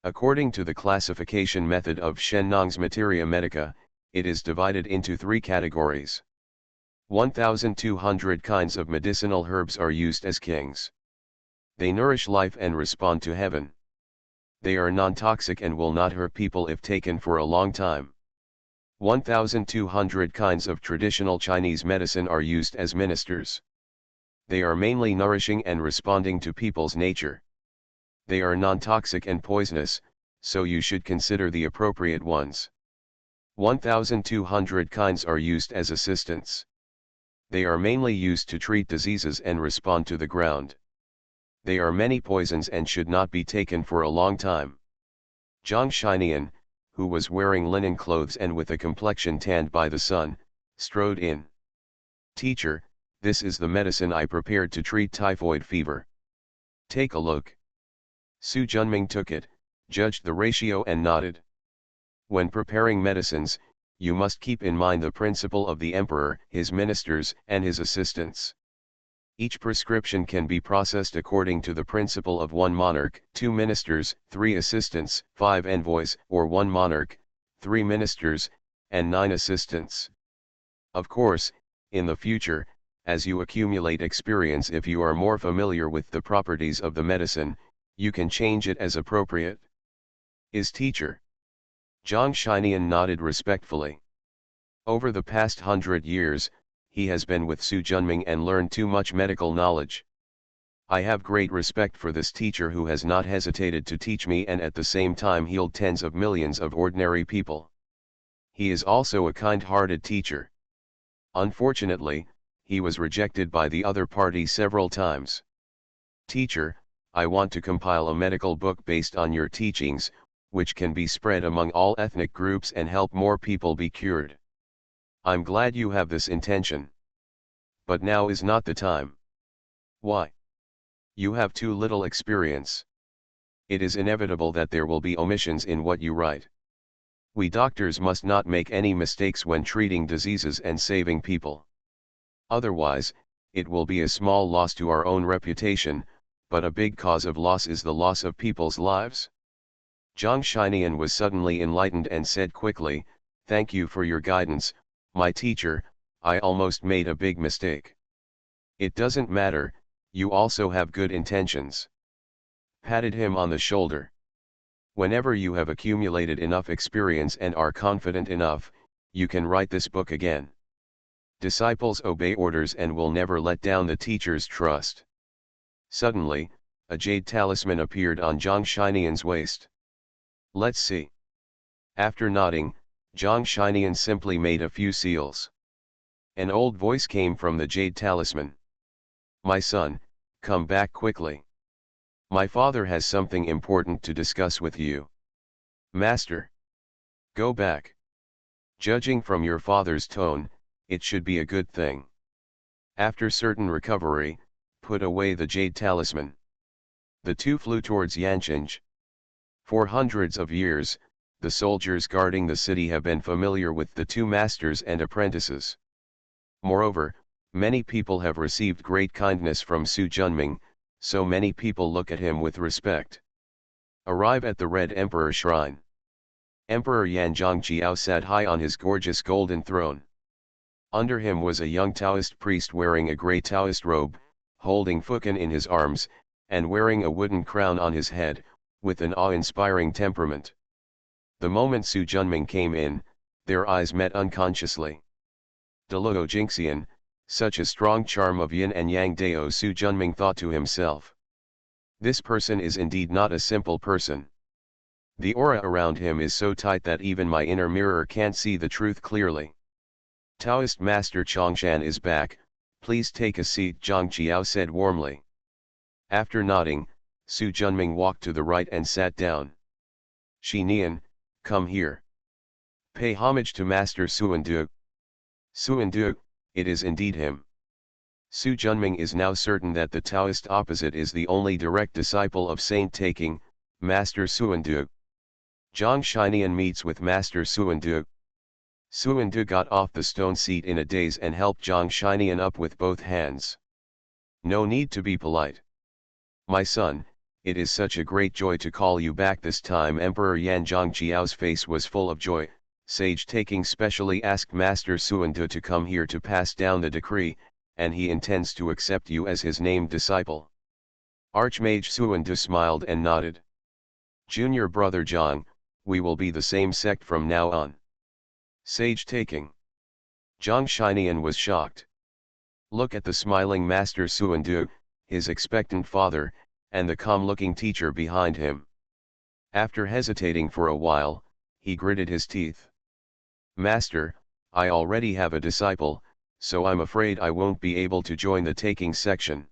According to the classification method of Shennong's Materia Medica, it is divided into 3 categories. 1,200 kinds of medicinal herbs are used as kings. They nourish life and respond to heaven. They are non-toxic and will not hurt people if taken for a long time. 1,200 kinds of traditional Chinese medicine are used as ministers. They are mainly nourishing and responding to people's nature. They are non-toxic and poisonous, so you should consider the appropriate ones. 1,200 kinds are used as assistants. They are mainly used to treat diseases and respond to the ground. They are many poisons and should not be taken for a long time. Zhang Shinian, who was wearing linen clothes and with a complexion tanned by the sun, strode in. Teacher, this is the medicine I prepared to treat typhoid fever. Take a look. Su Junming took it, judged the ratio and nodded. When preparing medicines, you must keep in mind the principle of the emperor, his ministers, and his assistants. Each prescription can be processed according to the principle of 1 monarch, 2 ministers, 3 assistants, 5 envoys, or 1 monarch, 3 ministers, and 9 assistants. Of course, in the future, as you accumulate experience, if you are more familiar with the properties of the medicine, you can change it as appropriate. Is teacher? Zhang Shinian nodded respectfully. Over the past 100 years, he has been with Su Junming and learned too much medical knowledge. I have great respect for this teacher who has not hesitated to teach me and at the same time healed tens of millions of ordinary people. He is also a kind-hearted teacher. Unfortunately, he was rejected by the other party several times. Teacher, I want to compile a medical book based on your teachings, which can be spread among all ethnic groups and help more people be cured. I'm glad you have this intention. But now is not the time. Why? You have too little experience. It is inevitable that there will be omissions in what you write. We doctors must not make any mistakes when treating diseases and saving people. Otherwise, it will be a small loss to our own reputation, but a big cause of loss is the loss of people's lives. Zhang Shinian was suddenly enlightened and said quickly, "Thank you for your guidance, my teacher. I almost made a big mistake." "It doesn't matter, you also have good intentions." Patted him on the shoulder. "Whenever you have accumulated enough experience and are confident enough, you can write this book again. Disciples obey orders and will never let down the teacher's trust." Suddenly, a jade talisman appeared on Zhang Shinian's waist. "Let's see." After nodding, Zhang Shinian simply made a few seals. An old voice came from the jade talisman. "My son, come back quickly. My father has something important to discuss with you." "Master." "Go back. Judging from your father's tone, it should be a good thing." After certain recovery, put away the jade talisman. The two flew towards Yancheng. For hundreds of years, the soldiers guarding the city have been familiar with the two masters and apprentices. Moreover, many people have received great kindness from Su Junming, so many people look at him with respect. Arrive at the Red Emperor Shrine. Emperor Yan Zhongjiao sat high on his gorgeous golden throne. Under him was a young Taoist priest wearing a grey Taoist robe, holding Fukan in his arms, and wearing a wooden crown on his head, with an awe-inspiring temperament. The moment Su Junming came in, Their eyes met unconsciously. Deluo Jinxian, such a strong charm of yin and yang. Dao Su Junming thought to himself. This person is indeed not a simple person. The aura around him is so tight that even my inner mirror can't see the truth clearly. Taoist Master Chongshan is back, please take a seat, Zhang Qiao said warmly. After nodding, Su Junming walked to the right and sat down. Shi Nian, come here. Pay homage to Master Suandu. Suandu, it is indeed him. Su Junming is now certain that the Taoist opposite is the only direct disciple of Saint Taking, Master Suandu. Zhang Shinian meets with Master Suandu. Suandu got off the stone seat in a daze and helped Zhang Shinian up with both hands. No need to be polite. My son, it is such a great joy to call you back this time. Emperor Yan Zhang Jiao's face was full of joy. Sage Taking specially asked Master Suandu to come here to pass down the decree, and he intends to accept you as his named disciple. Archmage Suandu smiled and nodded. Junior brother Zhang, we will be the same sect from now on. Sage Taking. Zhang Shinian was shocked. Look at the smiling Master Suandu, his expectant father, and the calm-looking teacher behind him. After hesitating for a while, he gritted his teeth. Master, I already have a disciple, so I'm afraid I won't be able to join the taking section.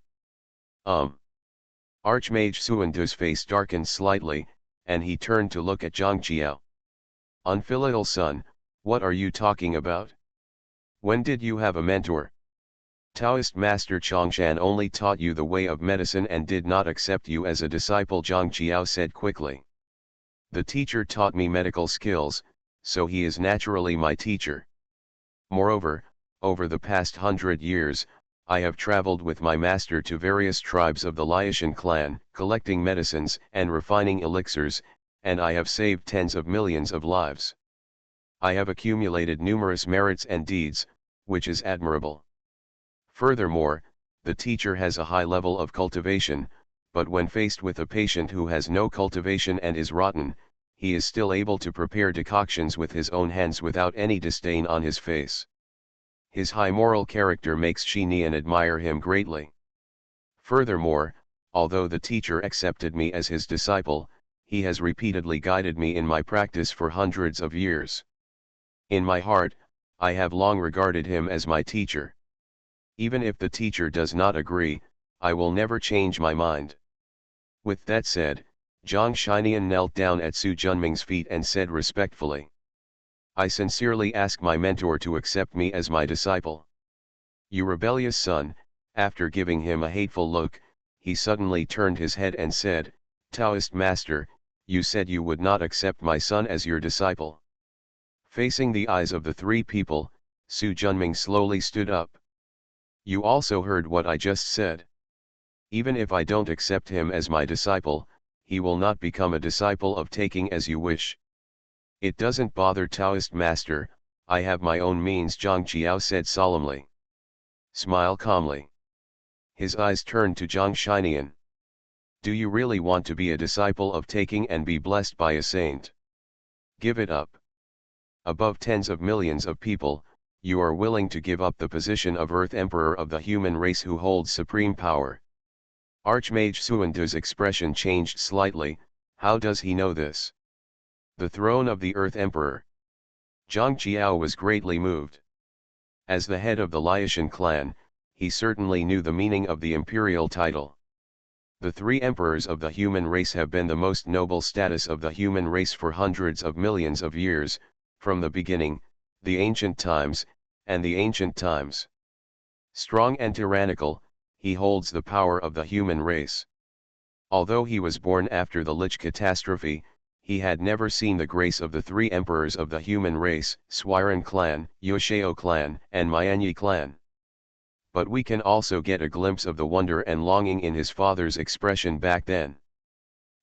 Archmage Suandu's face darkened slightly, and he turned to look at Zhang Qiao. Unfilial son, what are you talking about? When did you have a mentor? Taoist Master Chongshan only taught you the way of medicine and did not accept you as a disciple, Zhang Qiao said quickly. The teacher taught me medical skills, so he is naturally my teacher. Moreover, over the past 100 years, I have traveled with my master to various tribes of the Liaoshan clan, collecting medicines and refining elixirs, and I have saved tens of millions of lives. I have accumulated numerous merits and deeds, which is admirable. Furthermore, the teacher has a high level of cultivation, but when faced with a patient who has no cultivation and is rotten, he is still able to prepare decoctions with his own hands without any disdain on his face. His high moral character makes Shi Nian admire him greatly. Furthermore, although the teacher accepted me as his disciple, he has repeatedly guided me in my practice for hundreds of years. In my heart, I have long regarded him as my teacher. Even if the teacher does not agree, I will never change my mind. With that said, Zhang Shinian knelt down at Su Junming's feet and said respectfully. I sincerely ask my mentor to accept me as my disciple. You rebellious son, after giving him a hateful look, he suddenly turned his head and said, Taoist master, you said you would not accept my son as your disciple. Facing the eyes of the three people, Su Junming slowly stood up. You also heard what I just said. Even if I don't accept him as my disciple, he will not become a disciple of taking as you wish. It doesn't bother Taoist master, I have my own means, Zhang Qiao said solemnly. Smile calmly. His eyes turned to Zhang Shinian. Do you really want to be a disciple of taking and be blessed by a saint? Give it up. Above tens of millions of people, you are willing to give up the position of Earth Emperor of the human race who holds supreme power. Archmage Suandu's expression changed slightly. How does he know this? The throne of the Earth Emperor. Zhang Qiao was greatly moved. As the head of the Liaoshan clan, he certainly knew the meaning of the imperial title. The three emperors of the human race have been the most noble status of the human race for hundreds of millions of years, from the beginning, the ancient times, and the ancient times. Strong and tyrannical, he holds the power of the human race. Although he was born after the Lich catastrophe, he had never seen the grace of the three emperors of the human race, Swiren clan, Yosheo clan, and Mianyi clan. But we can also get a glimpse of the wonder and longing in his father's expression back then.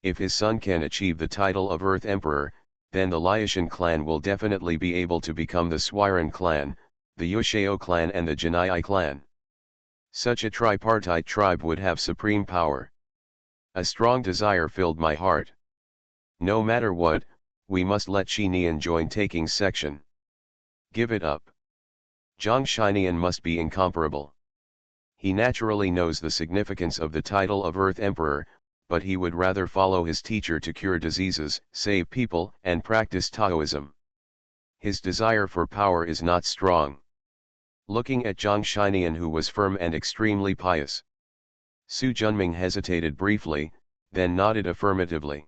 If his son can achieve the title of Earth Emperor, then the Liaoshan clan will definitely be able to become the Swiren clan, the Yosheo clan and the Janai clan. Such a tripartite tribe would have supreme power. A strong desire filled my heart. No matter what, we must let Shi Nian join taking section. Give it up. Zhang Shinian must be incomparable. He naturally knows the significance of the title of Earth Emperor, but he would rather follow his teacher to cure diseases, save people, and practice Taoism. His desire for power is not strong. Looking at Zhang Shinian, who was firm and extremely pious, Su Junming hesitated briefly, then nodded affirmatively.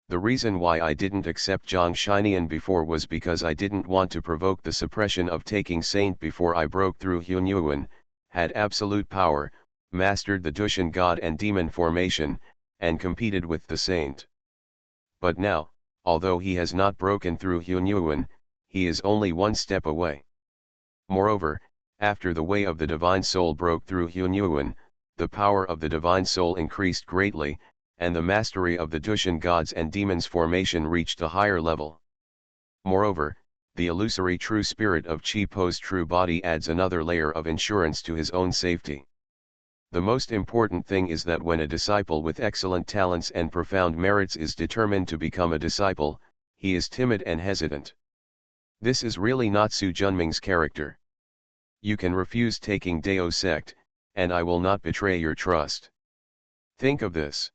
The reason why I didn't accept Zhang Shinian before was because I didn't want to provoke the suppression of taking saint before I broke through Hunyuan, had absolute power, mastered the Dushan god and demon formation, and competed with the saint. But now, although he has not broken through Hunyuan, he is only one step away. Moreover, after the way of the divine soul broke through Hunyuan, the power of the divine soul increased greatly, and the mastery of the Dushan gods and demons formation reached a higher level. Moreover, the illusory true spirit of Chi Po's true body adds another layer of insurance to his own safety. The most important thing is that when a disciple with excellent talents and profound merits is determined to become a disciple, he is timid and hesitant. This is really not Su Junming's character. You can refuse taking Dao sect, and I will not betray your trust. Think of this.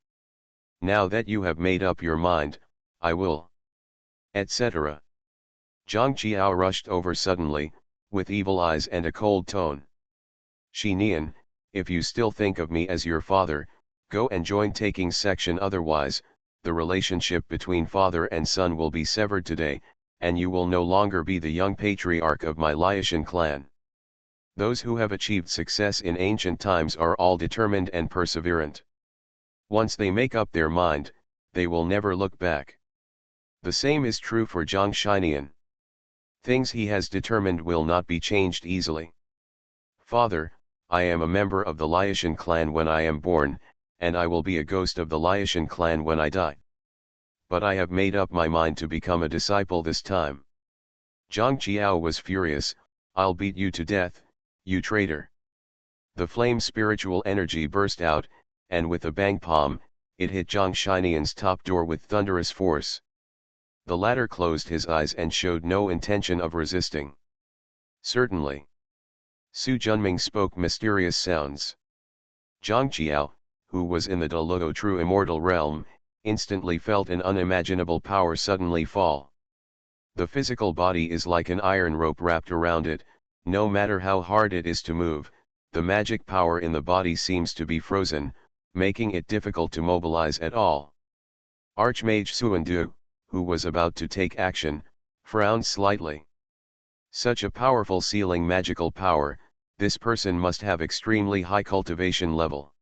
Now that you have made up your mind, I will. Etc. Zhang Qiao rushed over suddenly, with evil eyes and a cold tone. Shinian, if you still think of me as your father, go and join taking section, otherwise, the relationship between father and son will be severed today, and you will no longer be the young patriarch of my Liaoshan clan. Those who have achieved success in ancient times are all determined and perseverant. Once they make up their mind, they will never look back. The same is true for Zhang Shinian. Things he has determined will not be changed easily. Father, I am a member of the Liaoshan clan when I am born, and I will be a ghost of the Liaoshan clan when I die. But I have made up my mind to become a disciple this time. Zhang Qiao was furious. I'll beat you to death, you traitor. The flame spiritual energy burst out, and with a bang palm, it hit Zhang Shinian's top door with thunderous force. The latter closed his eyes and showed no intention of resisting. Certainly. Su Junming spoke mysterious sounds. Zhang Qiao, who was in the Deluo true immortal realm, instantly felt an unimaginable power suddenly fall. The physical body is like an iron rope wrapped around it. No matter how hard it is to move, the magic power in the body seems to be frozen, making it difficult to mobilize at all. Archmage Suandu, who was about to take action, frowned slightly. Such a powerful sealing magical power, this person must have extremely high cultivation level.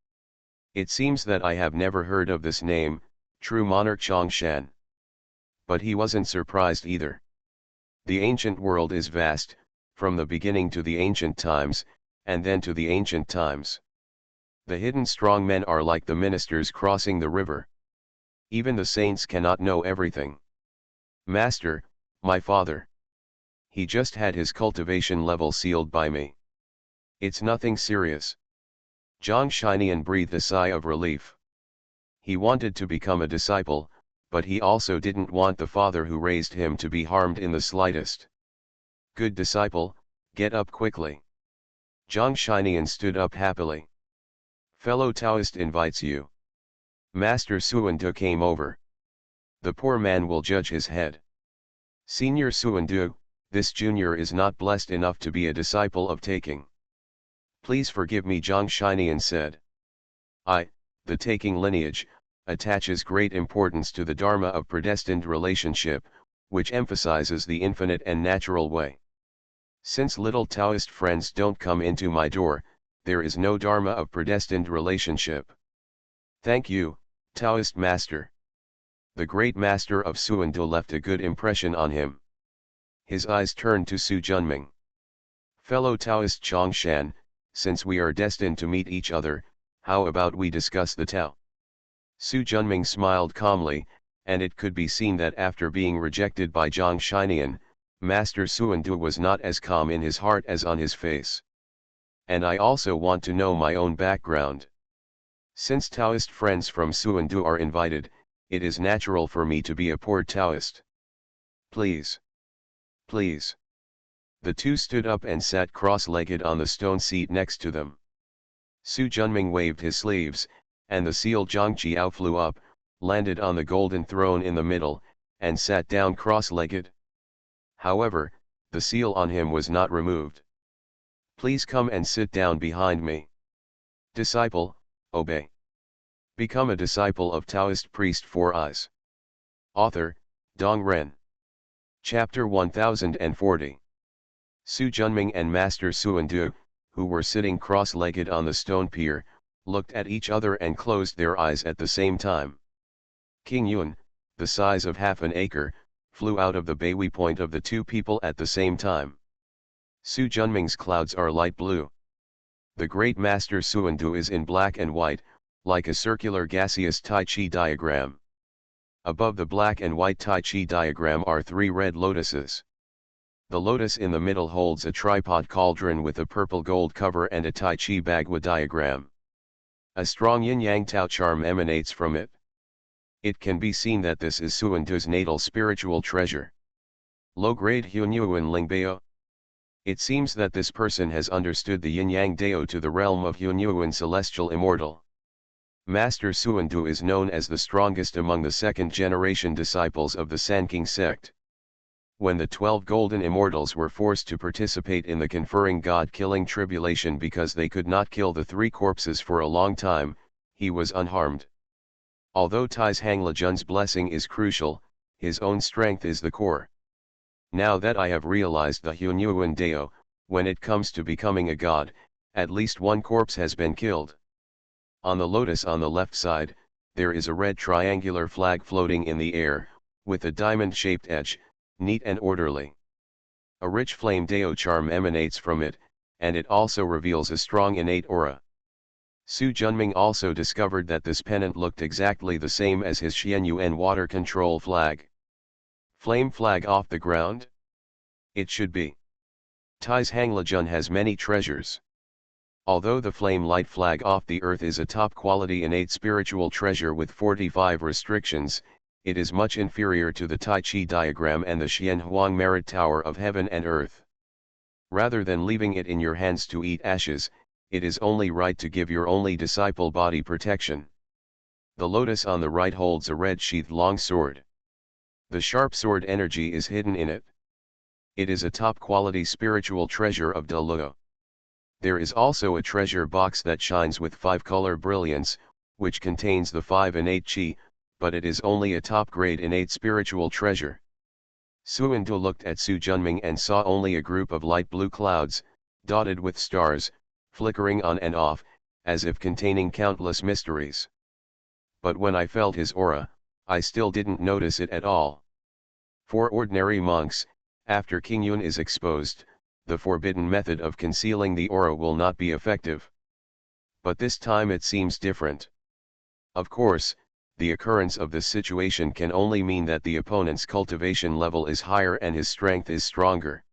It seems that I have never heard of this name, True Monarch Chongshan. But he wasn't surprised either. The ancient world is vast, from the beginning to the ancient times, and then to the ancient times. The hidden strong men are like the ministers crossing the river. Even the saints cannot know everything. Master, my father. He just had his cultivation level sealed by me. It's nothing serious. Zhang Shinian breathed a sigh of relief. He wanted to become a disciple, but he also didn't want the father who raised him to be harmed in the slightest. Good disciple, get up quickly. Zhang Shinian stood up happily. Fellow Taoist invites you. Master Suandu came over. The poor man will judge his head. Senior Suandu, this junior is not blessed enough to be a disciple of taking. Please forgive me, Zhang Shinian said. The taking lineage, attaches great importance to the dharma of predestined relationship, which emphasizes the infinite and natural way. Since little Taoist friends don't come into my door, there is no dharma of predestined relationship. Thank you, Taoist master. The great master of Suandu left a good impression on him. His eyes turned to Su Junming. Fellow Taoist Chongshan, since we are destined to meet each other, how about we discuss the Tao? Su Junming smiled calmly, and it could be seen that after being rejected by Zhang Shinian, Master Suandu was not as calm in his heart as on his face. And I also want to know my own background. Since Taoist friends from Suandu are invited, it is natural for me to be a poor Taoist. Please. Please. The two stood up and sat cross-legged on the stone seat next to them. Su Junming waved his sleeves, and the seal Zhangjiao flew up, landed on the golden throne in the middle, and sat down cross-legged. However, the seal on him was not removed. Please come and sit down behind me. Disciple, obey. Become a disciple of Taoist priest 4 eyes. Author, Dong Ren. Chapter 1040. Su Junming and Master Suandu, who were sitting cross-legged on the stone pier, looked at each other and closed their eyes at the same time. King Yun, the size of half an acre, flew out of the baywee point of the two people at the same time. Su Junming's clouds are light blue. The great master Suandu is in black and white, like a circular gaseous Tai Chi diagram. Above the black and white Tai Chi diagram are 3 red lotuses. The lotus in the middle holds a tripod cauldron with a purple gold cover and a Tai Chi Bagua diagram. A strong yin-yang Tao charm emanates from it. It can be seen that this is Suandu's natal spiritual treasure. Low-grade Hunyuan Lingbeo. It seems that this person has understood the yin-yang Dao to the realm of Hunyuan celestial immortal. Master Suandu is known as the strongest among the second-generation disciples of the Sanking sect. When the 12 golden immortals were forced to participate in the conferring god-killing tribulation because they could not kill the 3 corpses for a long time, he was unharmed. Although Tai's Hanglejun's blessing is crucial, his own strength is the core. Now that I have realized the Hunyuan Dao, when it comes to becoming a god, at least 1 corpse has been killed. On the lotus on the left side, there is a red triangular flag floating in the air, with a diamond-shaped edge, neat and orderly. A rich flame Dao charm emanates from it, and it also reveals a strong innate aura. Su Junming also discovered that this pennant looked exactly the same as his Xianyuan water control flag. Flame flag off the ground? It should be. Tai's Hanglejun has many treasures. Although the flame light flag off the earth is a top-quality innate spiritual treasure with 45 restrictions, it is much inferior to the Tai Chi diagram and the Xian Huang Merit Tower of Heaven and Earth. Rather than leaving it in your hands to eat ashes, it is only right to give your only disciple body protection. The lotus on the right holds a red-sheathed long sword. The sharp sword energy is hidden in it. It is a top-quality spiritual treasure of De Luo. There is also a treasure box that shines with 5-color brilliance, which contains the 5 innate Qi, but it is only a top-grade innate spiritual treasure. Suandu looked at Su Junming and saw only a group of light blue clouds, dotted with stars, flickering on and off, as if containing countless mysteries. But when I felt his aura, I still didn't notice it at all. For ordinary monks, after King Yun is exposed, the forbidden method of concealing the aura will not be effective. But this time it seems different. Of course, the occurrence of this situation can only mean that the opponent's cultivation level is higher and his strength is stronger.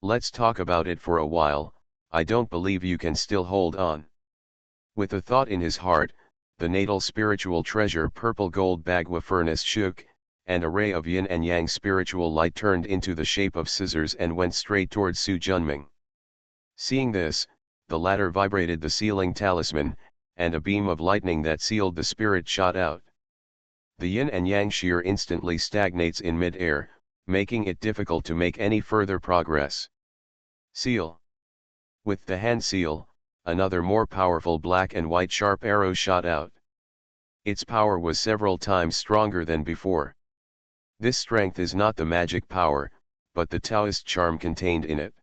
Let's talk about it for a while. I don't believe you can still hold on. With a thought in his heart, the natal spiritual treasure purple gold Bagua furnace shook, and a ray of yin and yang spiritual light turned into the shape of scissors and went straight towards Su Junming. Seeing this, the latter vibrated the sealing talisman, and a beam of lightning that sealed the spirit shot out. The yin and yang shear instantly stagnates in mid-air, making it difficult to make any further progress. Seal. With the hand seal, another more powerful black and white sharp arrow shot out. Its power was several times stronger than before. This strength is not the magic power, but the Taoist charm contained in it.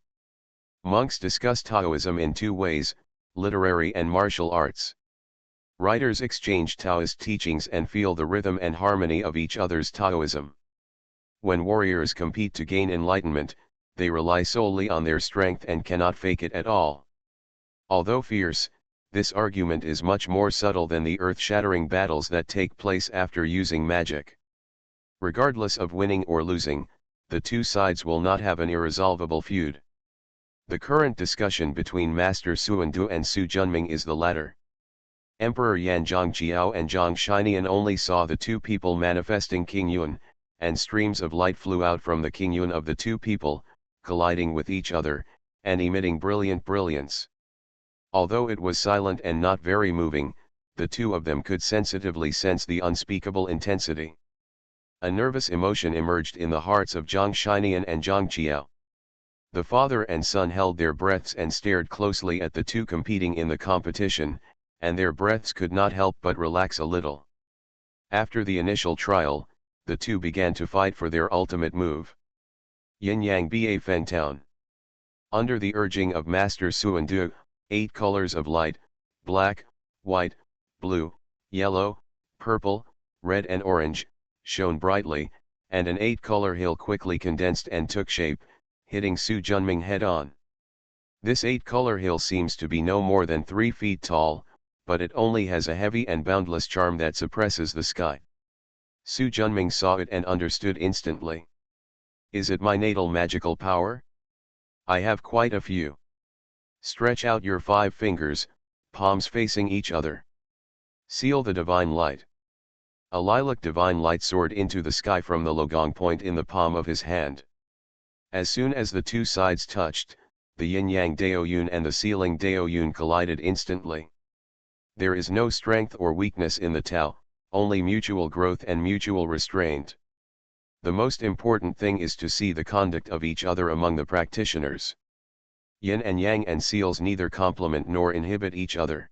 Monks discuss Taoism in 2 ways, literary and martial arts. Writers exchange Taoist teachings and feel the rhythm and harmony of each other's Taoism. When warriors compete to gain enlightenment, they rely solely on their strength and cannot fake it at all. Although fierce, this argument is much more subtle than the earth-shattering battles that take place after using magic. Regardless of winning or losing, the 2 sides will not have an irresolvable feud. The current discussion between Master Suandu and Su Junming is the latter. Emperor Yan Zhangjiao and Zhang Shinian only saw the 2 people manifesting King Yun, and streams of light flew out from the King Yun of the 2 people, colliding with each other, and emitting brilliant brilliance. Although it was silent and not very moving, the two of them could sensitively sense the unspeakable intensity. A nervous emotion emerged in the hearts of Zhang Shinian and Zhang Qiao. The father and son held their breaths and stared closely at the two competing in the competition, and their breaths could not help but relax a little. After the initial trial, the two began to fight for their ultimate move. Yin-Yang Ba Fen Town. Under the urging of Master Suan Du, 8 colors of light, black, white, blue, yellow, purple, red and orange, shone brightly, and an 8-color hill quickly condensed and took shape, hitting Su Junming head-on. This 8-color hill seems to be no more than 3 feet tall, but it only has a heavy and boundless charm that suppresses the sky. Su Junming saw it and understood instantly. Is it my natal magical power? I have quite a few. Stretch out your 5 fingers, palms facing each other. Seal the divine light. A lilac divine light soared into the sky from the Logong point in the palm of his hand. As soon as the two sides touched, the yin-yang Daoyun and the sealing Daoyun collided instantly. There is no strength or weakness in the Tao, only mutual growth and mutual restraint. The most important thing is to see the conduct of each other among the practitioners. Yin and yang and seals neither complement nor inhibit each other.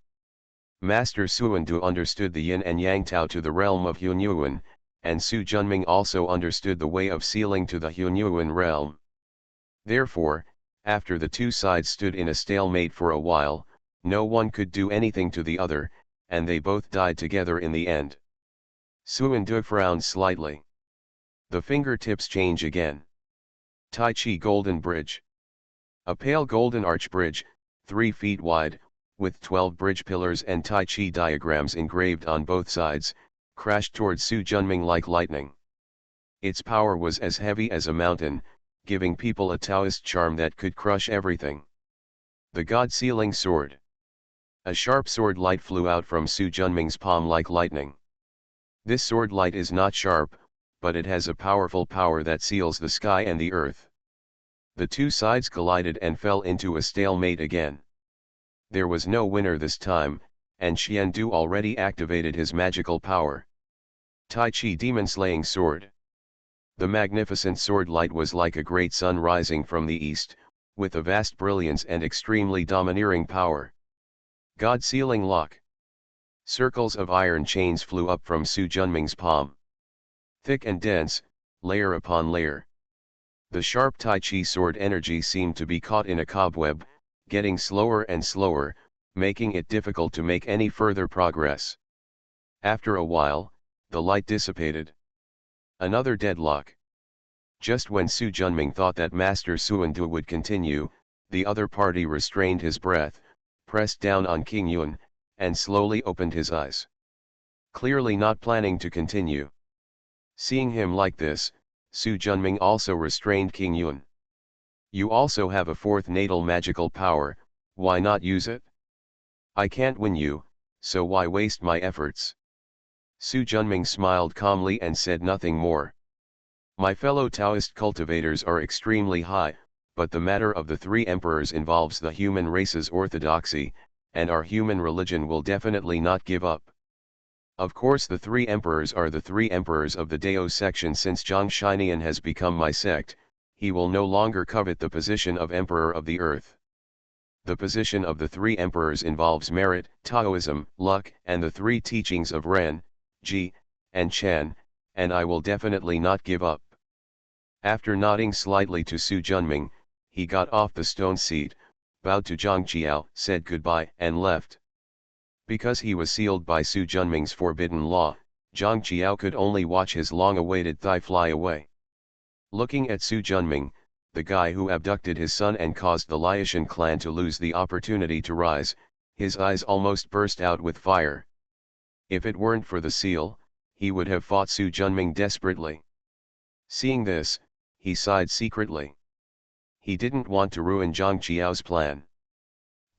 Master Suan Du understood the yin and yang Tao to the realm of Hunyuan, and Su Junming also understood the way of sealing to the Hunyuan realm. Therefore, after the two sides stood in a stalemate for a while, no one could do anything to the other, and they both died together in the end. Suan Du frowned slightly. The fingertips change again. Tai Chi Golden Bridge. A pale golden arch bridge, 3 feet wide, with 12 bridge pillars and Tai Chi diagrams engraved on both sides, crashed towards Su Junming like lightning. Its power was as heavy as a mountain, giving people a Taoist charm that could crush everything. The God-sealing sword. A sharp sword light flew out from Su Junming's palm like lightning. This sword light is not sharp, but it has a powerful power that seals the sky and the earth. The two sides collided and fell into a stalemate again. There was no winner this time, and Xian Du already activated his magical power. Tai Chi Demon Slaying Sword. The magnificent sword light was like a great sun rising from the east, with a vast brilliance and extremely domineering power. God-sealing lock. Circles of iron chains flew up from Su Junming's palm. Thick and dense, layer upon layer. The sharp Tai Chi sword energy seemed to be caught in a cobweb, getting slower and slower, making it difficult to make any further progress. After a while, the light dissipated. Another deadlock. Just when Su Junming thought that Master Suan Du would continue, the other party restrained his breath, pressed down on King Yun, and slowly opened his eyes. Clearly not planning to continue. Seeing him like this, Su Junming also restrained King Yun. You also have a fourth natal magical power, why not use it? I can't win you, so why waste my efforts? Su Junming smiled calmly and said nothing more. My fellow Taoist cultivators are extremely high, but the matter of the 3 emperors involves the human race's orthodoxy, and our human religion will definitely not give up. Of course the 3 emperors are the 3 emperors of the Dao section. Since Zhang Shinian has become my sect, he will no longer covet the position of emperor of the earth. The position of the 3 emperors involves merit, Taoism, luck, and the 3 teachings of Ren, Ji, and Chan, and I will definitely not give up. After nodding slightly to Su Junming, he got off the stone seat, bowed to Zhang Qiao, said goodbye, and left. Because he was sealed by Su Junming's forbidden law, Zhang Qiao could only watch his long-awaited thigh fly away. Looking at Su Junming, the guy who abducted his son and caused the Liaoshan clan to lose the opportunity to rise, his eyes almost burst out with fire. If it weren't for the seal, he would have fought Su Junming desperately. Seeing this, he sighed secretly. He didn't want to ruin Zhang Qiao's plan.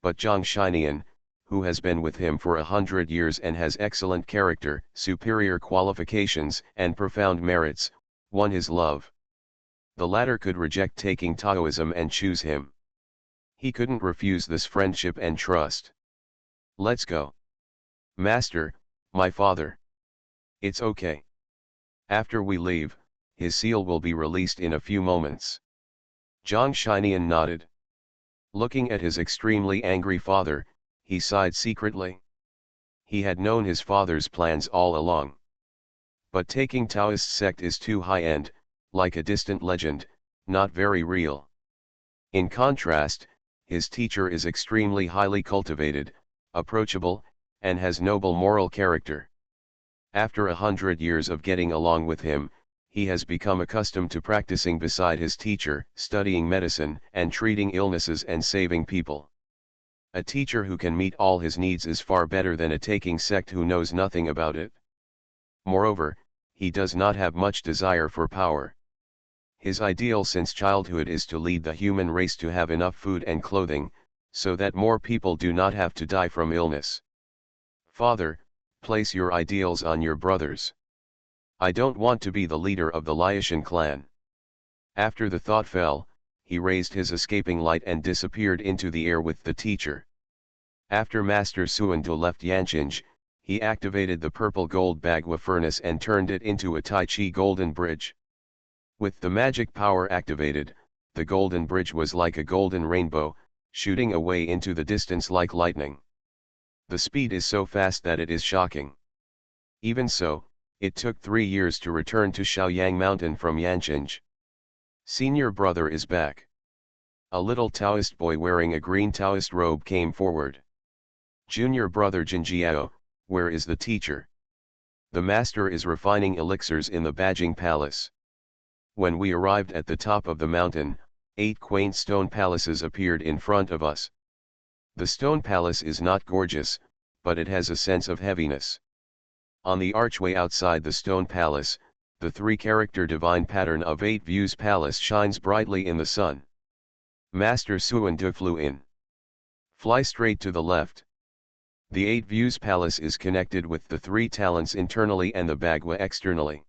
But Zhang Shinian, who has been with him for 100 years and has excellent character, superior qualifications, and profound merits, won his love. The latter could reject taking Taoism and choose him. He couldn't refuse this friendship and trust. Let's go. Master, my father. It's okay. After we leave, his seal will be released in a few moments. Zhang Shinian nodded. Looking at his extremely angry father, he sighed secretly. He had known his father's plans all along. But taking Taoist sect is too high-end, like a distant legend, not very real. In contrast, his teacher is extremely highly cultivated, approachable, and has noble moral character. After 100 years of getting along with him, he has become accustomed to practicing beside his teacher, studying medicine and treating illnesses and saving people. A teacher who can meet all his needs is far better than a taking sect who knows nothing about it. Moreover, he does not have much desire for power. His ideal since childhood is to lead the human race to have enough food and clothing, so that more people do not have to die from illness. Father, place your ideals on your brothers. I don't want to be the leader of the Liaishan clan. After the thought fell, he raised his escaping light and disappeared into the air with the teacher. After Master Suandu left Yanqing, he activated the purple gold Bagua furnace and turned it into a Tai Chi golden bridge. With the magic power activated, the golden bridge was like a golden rainbow, shooting away into the distance like lightning. The speed is so fast that it is shocking. Even so, it took 3 years to return to Shaoyang Mountain from Yanqing. Senior brother is back. A little Taoist boy wearing a green Taoist robe came forward. Junior brother Jinjiao, where is the teacher? The master is refining elixirs in the Bajing Palace. When we arrived at the top of the mountain, 8 quaint stone palaces appeared in front of us. The stone palace is not gorgeous, but it has a sense of heaviness. On the archway outside the stone palace, the 3-character divine pattern of 8 views palace shines brightly in the sun. Master Suandu flew in. Fly straight to the left. The 8 views palace is connected with the 3 talents internally and the Bagua externally.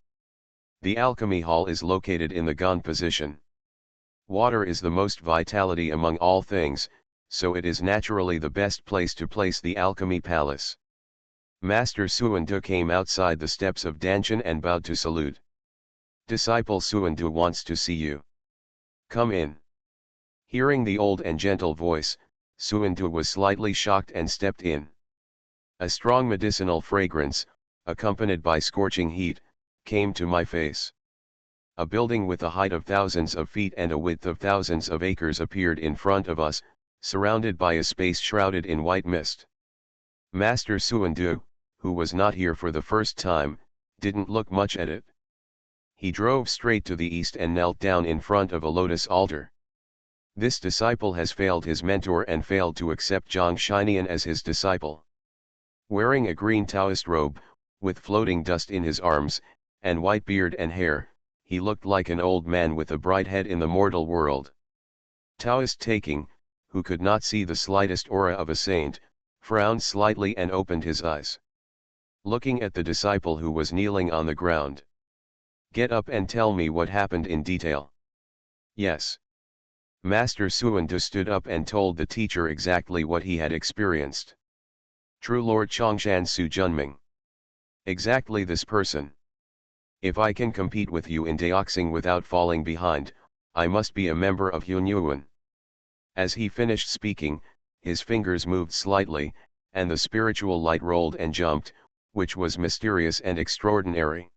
The alchemy hall is located in the Gan position. Water is the most vitality among all things, so it is naturally the best place to place the alchemy palace. Master Suandu came outside the steps of Danshan and bowed to salute. Disciple Suandu wants to see you. Come in. Hearing the old and gentle voice, Suandu was slightly shocked and stepped in. A strong medicinal fragrance, accompanied by scorching heat, came to my face. A building with a height of thousands of feet and a width of thousands of acres appeared in front of us, surrounded by a space shrouded in white mist. Master Suandu, who was not here for the first time, didn't look much at it. He drove straight to the east and knelt down in front of a lotus altar. This disciple has failed his mentor and failed to accept Zhang Shinian as his disciple. Wearing a green Taoist robe, with floating dust in his arms, and white beard and hair, he looked like an old man with a bright head in the mortal world. Taoist taking, who could not see the slightest aura of a saint, frowned slightly and opened his eyes. Looking at the disciple who was kneeling on the ground. Get up and tell me what happened in detail. Yes. Master Suandu stood up and told the teacher exactly what he had experienced. True Lord Chongshan Su Junming. Exactly this person. If I can compete with you in Daoxing without falling behind, I must be a member of Hunyuan. As he finished speaking, his fingers moved slightly, and the spiritual light rolled and jumped, which was mysterious and extraordinary.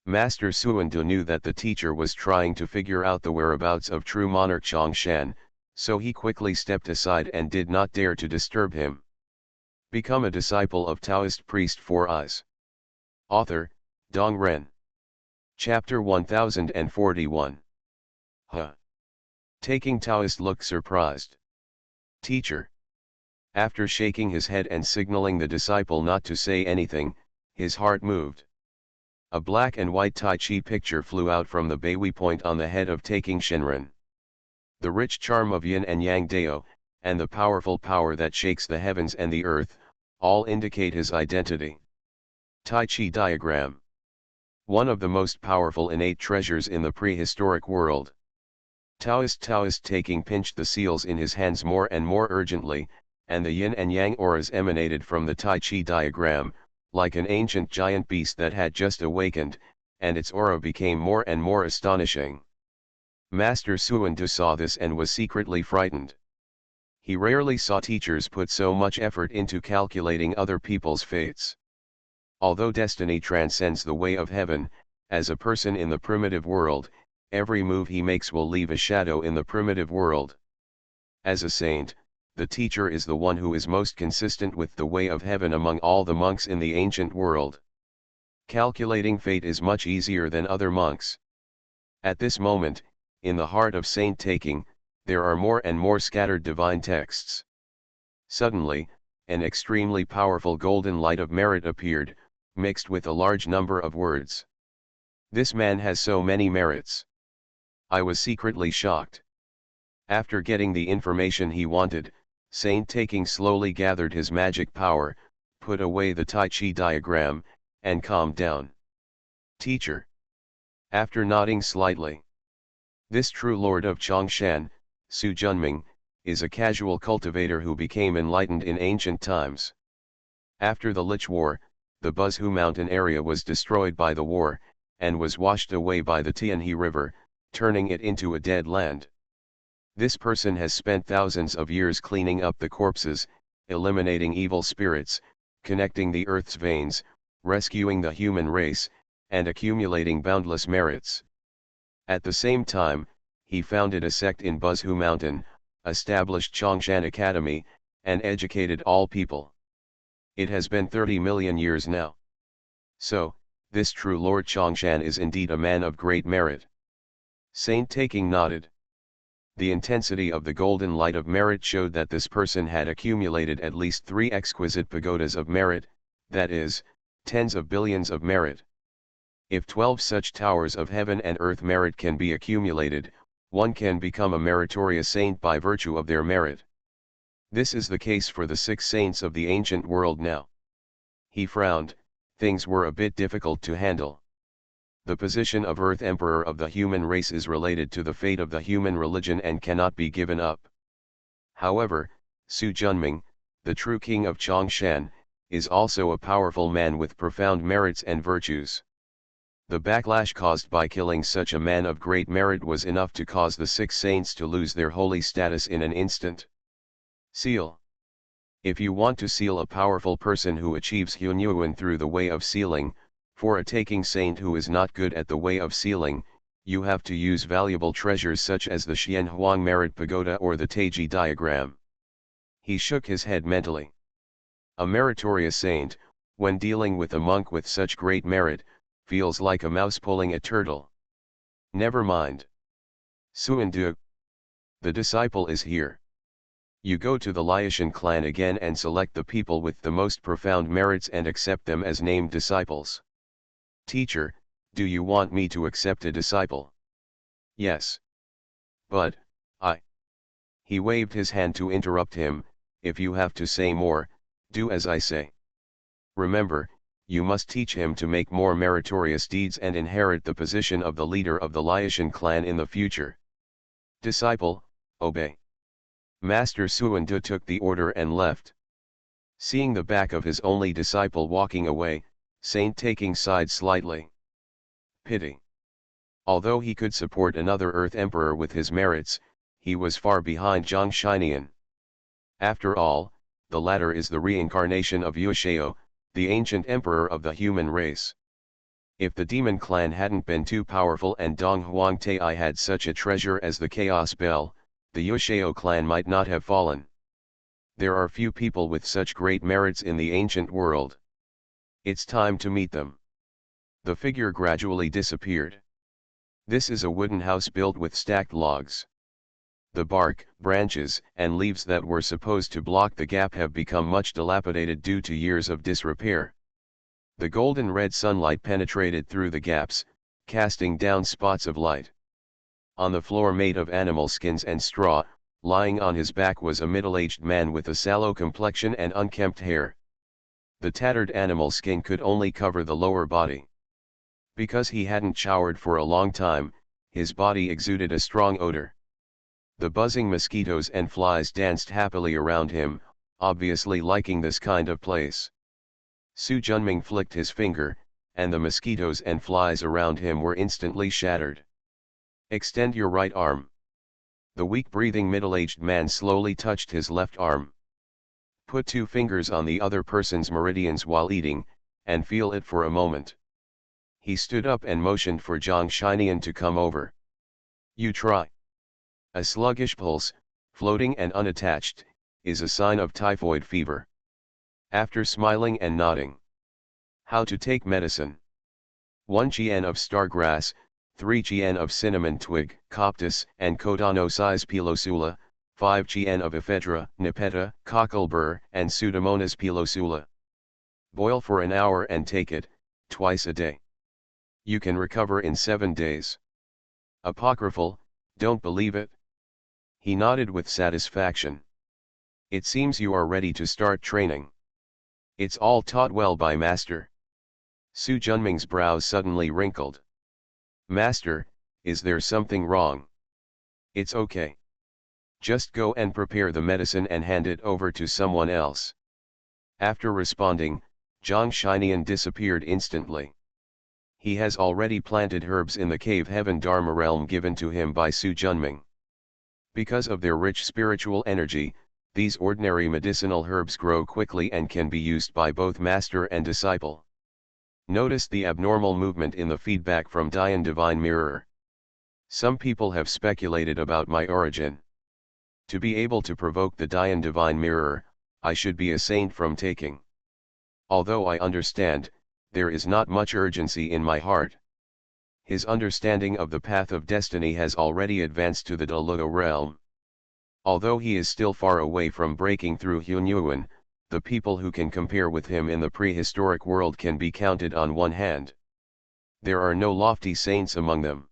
Master Suandu knew that the teacher was trying to figure out the whereabouts of true monarch Chongshan, so he quickly stepped aside and did not dare to disturb him. Become a disciple of Taoist priest Four Eyes. Author, Dong Ren. Chapter 1041. Huh. Taking Taoist looked surprised. Teacher. After shaking his head and signaling the disciple not to say anything, his heart moved. A black and white Tai Chi picture flew out from the Beihui point on the head of Taking Shenren. The rich charm of Yin and Yang Dao, and the powerful power that shakes the heavens and the earth, all indicate his identity. Tai Chi diagram. One of the most powerful innate treasures in the prehistoric world. Taoist taking pinched the seals in his hands more and more urgently, and the yin and yang auras emanated from the Tai Chi diagram, like an ancient giant beast that had just awakened, and its aura became more and more astonishing. Master Suan saw this and was secretly frightened. He rarely saw teachers put so much effort into calculating other people's fates. Although destiny transcends the way of heaven, as a person in the primitive world, every move he makes will leave a shadow in the primitive world. As a saint, the teacher is the one who is most consistent with the way of heaven among all the monks in the ancient world. Calculating fate is much easier than other monks. At this moment, in the heart of saint taking, there are more and more scattered divine texts. Suddenly, an extremely powerful golden light of merit appeared, mixed with a large number of words. This man has so many merits. I was secretly shocked. After getting the information he wanted, Saint Taking slowly gathered his magic power, put away the Tai Chi diagram, and calmed down. Teacher. After nodding slightly. This true lord of Chongshan, Su Junming, is a casual cultivator who became enlightened in ancient times. After the Lich War, the Buzhu mountain area was destroyed by the war, and was washed away by the Tianhe River, turning it into a dead land. This person has spent thousands of years cleaning up the corpses, eliminating evil spirits, connecting the earth's veins, rescuing the human race, and accumulating boundless merits. At the same time, he founded a sect in Buzhu Mountain, established Chongshan Academy, and educated all people. It has been 30 million years now. So, this true Lord Chongshan is indeed a man of great merit. Saint Taking nodded. The intensity of the golden light of merit showed that this person had accumulated at least 3 exquisite pagodas of merit, that is, tens of billions of merit. If 12 such towers of heaven and earth merit can be accumulated, one can become a meritorious saint by virtue of their merit. This is the case for the 6 saints of the ancient world now. He frowned, things were a bit difficult to handle. The position of Earth Emperor of the human race is related to the fate of the human religion and cannot be given up. However, Su Junming, the true king of Chongshan, is also a powerful man with profound merits and virtues. The backlash caused by killing such a man of great merit was enough to cause the 6 saints to lose their holy status in an instant. Seal. If you want to seal a powerful person who achieves Hunyuan through the way of sealing, for a taking saint who is not good at the way of sealing, you have to use valuable treasures such as the Xian Huang Merit Pagoda or the Taiji diagram. He shook his head mentally. A meritorious saint, when dealing with a monk with such great merit, feels like a mouse pulling a turtle. Never mind. Suandu. The disciple is here. You go to the Liaishan clan again and select the people with the most profound merits and accept them as named disciples. Teacher, do you want me to accept a disciple? Yes. But, He waved his hand to interrupt him. If you have to say more, do as I say. Remember, you must teach him to make more meritorious deeds and inherit the position of the leader of the Liaishan clan in the future. Disciple, obey. Master Suandu took the order and left. Seeing the back of his only disciple walking away, Saint Taking sighed slightly. Pity. Although he could support another Earth Emperor with his merits, he was far behind Zhang Shinian. After all, the latter is the reincarnation of Yueshao, the ancient emperor of the human race. If the demon clan hadn't been too powerful and Dong Huang Tai had such a treasure as the Chaos Bell, the Yueshao clan might not have fallen. There are few people with such great merits in the ancient world. It's time to meet them. The figure gradually disappeared. This is a wooden house built with stacked logs. The bark, branches, and leaves that were supposed to block the gap have become much dilapidated due to years of disrepair. The golden red sunlight penetrated through the gaps, casting down spots of light. On the floor made of animal skins and straw, lying on his back was a middle-aged man with a sallow complexion and unkempt hair. The tattered animal skin could only cover the lower body. Because he hadn't showered for a long time, his body exuded a strong odor. The buzzing mosquitoes and flies danced happily around him, obviously liking this kind of place. Su Junming flicked his finger, and the mosquitoes and flies around him were instantly shattered. Extend your right arm. The weak-breathing middle-aged man slowly touched his left arm. Put 2 fingers on the other person's meridians while eating, and feel it for a moment. He stood up and motioned for Zhang Shinian to come over. You try. A sluggish pulse, floating and unattached, is a sign of typhoid fever. After smiling and nodding. How to take medicine. 1 GN of stargrass, 3 GN of cinnamon twig, coptis and Codonocys pilosula, 5 GN of ephedra, nipeta, cocklebur and Pseudomonas pilosula. Boil for an hour and take it, twice a day. You can recover in 7 days. Apocryphal, don't believe it? He nodded with satisfaction. It seems you are ready to start training. It's all taught well by Master. Su Junming's brows suddenly wrinkled. Master, is there something wrong? It's okay. Just go and prepare the medicine and hand it over to someone else. After responding, Zhang Shinian disappeared instantly. He has already planted herbs in the cave heaven Dharma realm given to him by Su Junming. Because of their rich spiritual energy, these ordinary medicinal herbs grow quickly and can be used by both master and disciple. Notice the abnormal movement in the feedback from Dian Divine Mirror. Some people have speculated about my origin. To be able to provoke the Dian Divine Mirror, I should be a saint from taking. Although I understand, there is not much urgency in my heart. His understanding of the path of destiny has already advanced to the Deluo realm. Although he is still far away from breaking through Hunyuan, the people who can compare with him in the prehistoric world can be counted on one hand. There are no lofty saints among them.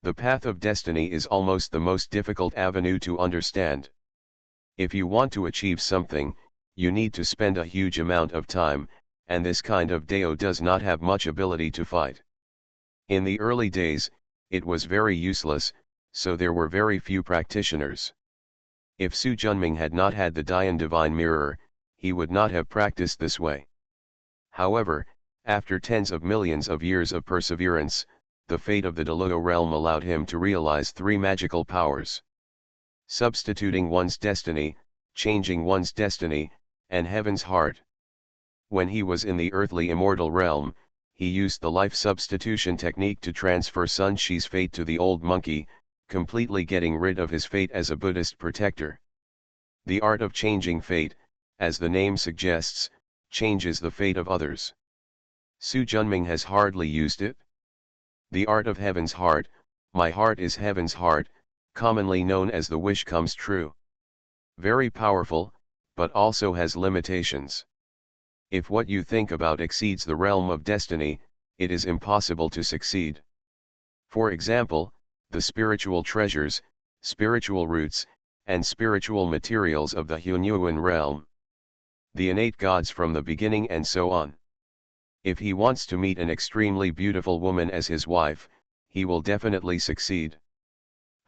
The path of destiny is almost the most difficult avenue to understand. If you want to achieve something, you need to spend a huge amount of time, and this kind of Dao does not have much ability to fight. In the early days, it was very useless, so there were very few practitioners. If Su Junming had not had the Dian Divine Mirror, he would not have practiced this way. However, after tens of millions of years of perseverance, the fate of the Deluo realm allowed him to realize 3 magical powers. Substituting one's destiny, changing one's destiny, and heaven's heart. When he was in the earthly immortal realm, he used the life substitution technique to transfer Sun Shi's fate to the old monkey, completely getting rid of his fate as a Buddhist protector. The art of changing fate, as the name suggests, changes the fate of others. Su Junming has hardly used it. The art of heaven's heart, my heart is heaven's heart, commonly known as the wish comes true. Very powerful, but also has limitations. If what you think about exceeds the realm of destiny, it is impossible to succeed. For example, the spiritual treasures, spiritual roots, and spiritual materials of the Hunyuan realm. The innate gods from the beginning and so on. If he wants to meet an extremely beautiful woman as his wife, he will definitely succeed.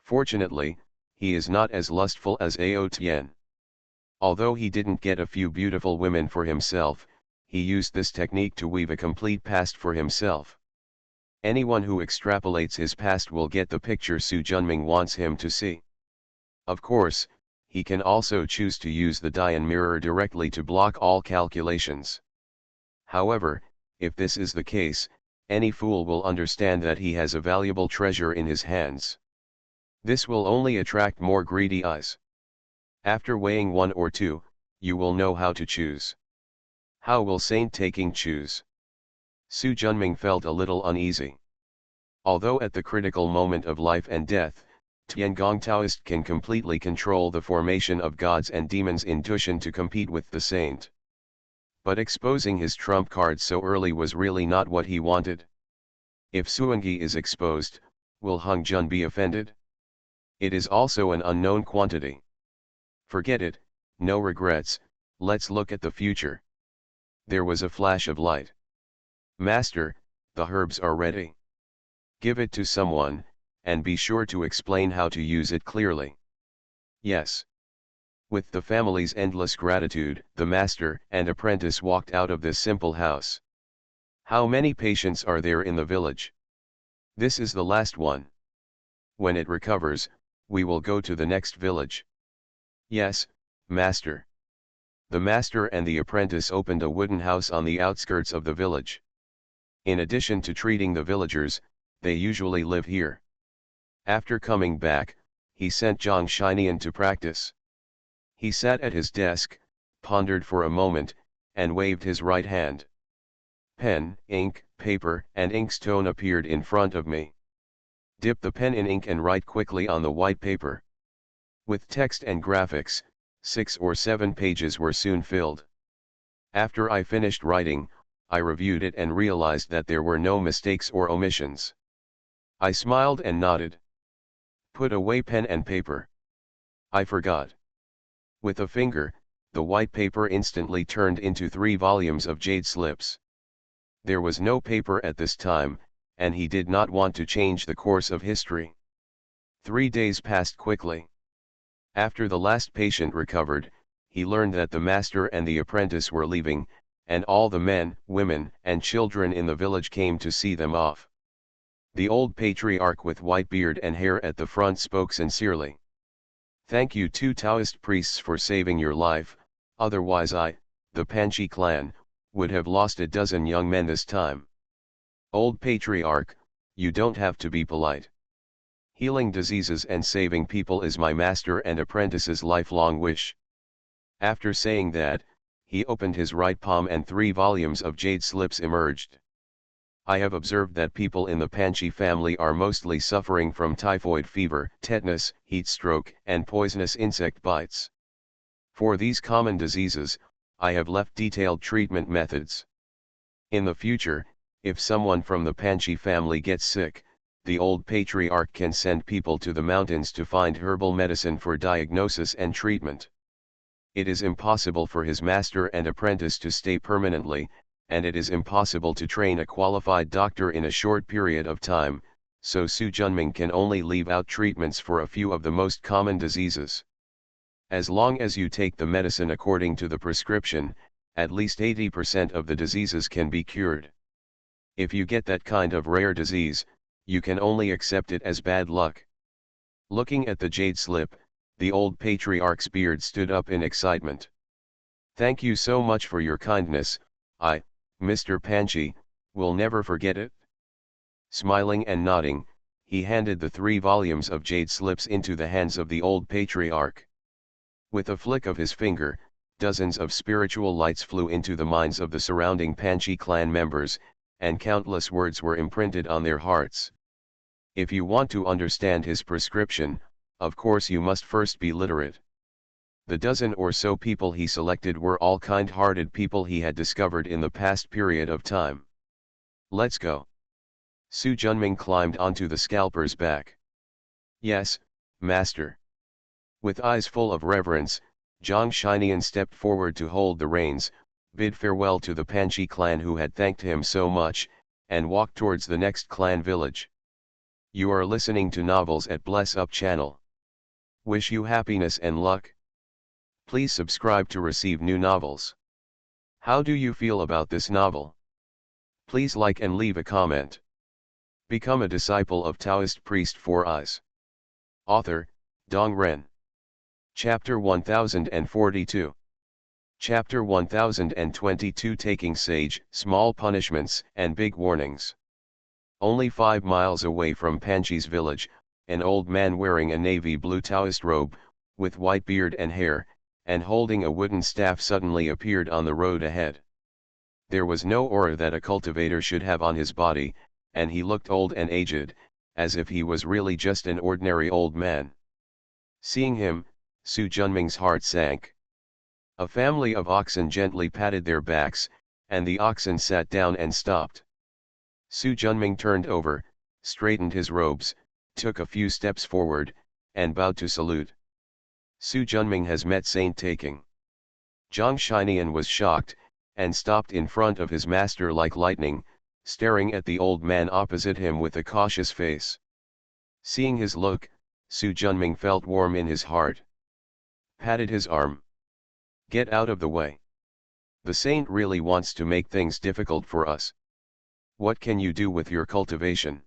Fortunately, he is not as lustful as Ao Tian. Although he didn't get a few beautiful women for himself, he used this technique to weave a complete past for himself. Anyone who extrapolates his past will get the picture Su Junming wants him to see. Of course, he can also choose to use the Dian mirror directly to block all calculations. However, if this is the case, any fool will understand that he has a valuable treasure in his hands. This will only attract more greedy eyes. After weighing 1 or 2, you will know how to choose. How will saint taking choose? Su Junming felt a little uneasy. Although at the critical moment of life and death, Tiangong Taoist can completely control the formation of gods and demons in Tushan to compete with the saint. But exposing his trump card so early was really not what he wanted. If Suangi is exposed, will Hung Jun be offended? It is also an unknown quantity. Forget it, no regrets, let's look at the future. There was a flash of light. Master, the herbs are ready. Give it to someone, and be sure to explain how to use it clearly. Yes. With the family's endless gratitude, the master and apprentice walked out of this simple house. How many patients are there in the village? This is the last one. When it recovers, we will go to the next village. Yes, master. The master and the apprentice opened a wooden house on the outskirts of the village. In addition to treating the villagers, they usually live here. After coming back, he sent Zhang Shinian to practice. He sat at his desk, pondered for a moment, and waved his right hand. Pen, ink, paper, and inkstone appeared in front of me. Dip the pen in ink and write quickly on the white paper. With text and graphics, 6 or 7 pages were soon filled. After I finished writing, I reviewed it and realized that there were no mistakes or omissions. I smiled and nodded. Put away pen and paper. I forgot. With a finger, the white paper instantly turned into 3 volumes of jade slips. There was no paper at this time, and he did not want to change the course of history. 3 days passed quickly. After the last patient recovered, he learned that the master and the apprentice were leaving, and all the men, women, and children in the village came to see them off. The old patriarch with white beard and hair at the front spoke sincerely. Thank you 2 Taoist priests for saving your life, otherwise I, the Panchi clan, would have lost a dozen young men this time. Old patriarch, you don't have to be polite. Healing diseases and saving people is my master and apprentice's lifelong wish. After saying that, he opened his right palm and 3 volumes of jade slips emerged. I have observed that people in the Panchi family are mostly suffering from typhoid fever, tetanus, heat stroke, and poisonous insect bites. For these common diseases, I have left detailed treatment methods. In the future, if someone from the Panchi family gets sick, the old patriarch can send people to the mountains to find herbal medicine for diagnosis and treatment. It is impossible for his master and apprentice to stay permanently, and it is impossible to train a qualified doctor in a short period of time, so Su Junming can only leave out treatments for a few of the most common diseases. As long as you take the medicine according to the prescription, at least 80% of the diseases can be cured. If you get that kind of rare disease, you can only accept it as bad luck. Looking at the jade slip, the old patriarch's beard stood up in excitement. Thank you so much for your kindness, I, Mr. Panchi, will never forget it. Smiling and nodding, he handed the 3 volumes of jade slips into the hands of the old patriarch. With a flick of his finger, dozens of spiritual lights flew into the minds of the surrounding Panchi clan members, and countless words were imprinted on their hearts. If you want to understand his prescription, of course you must first be literate. The dozen or so people he selected were all kind-hearted people he had discovered in the past period of time. Let's go. Su Junming climbed onto the scalper's back. Yes, master. With eyes full of reverence, Zhang Shinian stepped forward to hold the reins, bid farewell to the Panchi clan who had thanked him so much, and walked towards the next clan village. You are listening to Novels at Bless Up channel. Wish you happiness and luck. Please subscribe to receive new novels. How do you feel about this novel? Please like and leave a comment. Become a disciple of Taoist priest 4 Eyes. Author, Dong Ren. Chapter 1042. Chapter 1022 Taking Sage, Small Punishments and Big Warnings. Only 5 miles away from Panchi's village, an old man wearing a navy blue Taoist robe, with white beard and hair, and holding a wooden staff suddenly appeared on the road ahead. There was no aura that a cultivator should have on his body, and he looked old and aged, as if he was really just an ordinary old man. Seeing him, Su Junming's heart sank. A family of oxen gently patted their backs, and the oxen sat down and stopped. Su Junming turned over, straightened his robes, took a few steps forward, and bowed to salute. Su Junming has met Saint Taking. Zhang Shinian was shocked, and stopped in front of his master like lightning, staring at the old man opposite him with a cautious face. Seeing his look, Su Junming felt warm in his heart. Patted his arm. Get out of the way. The saint really wants to make things difficult for us. What can you do with your cultivation?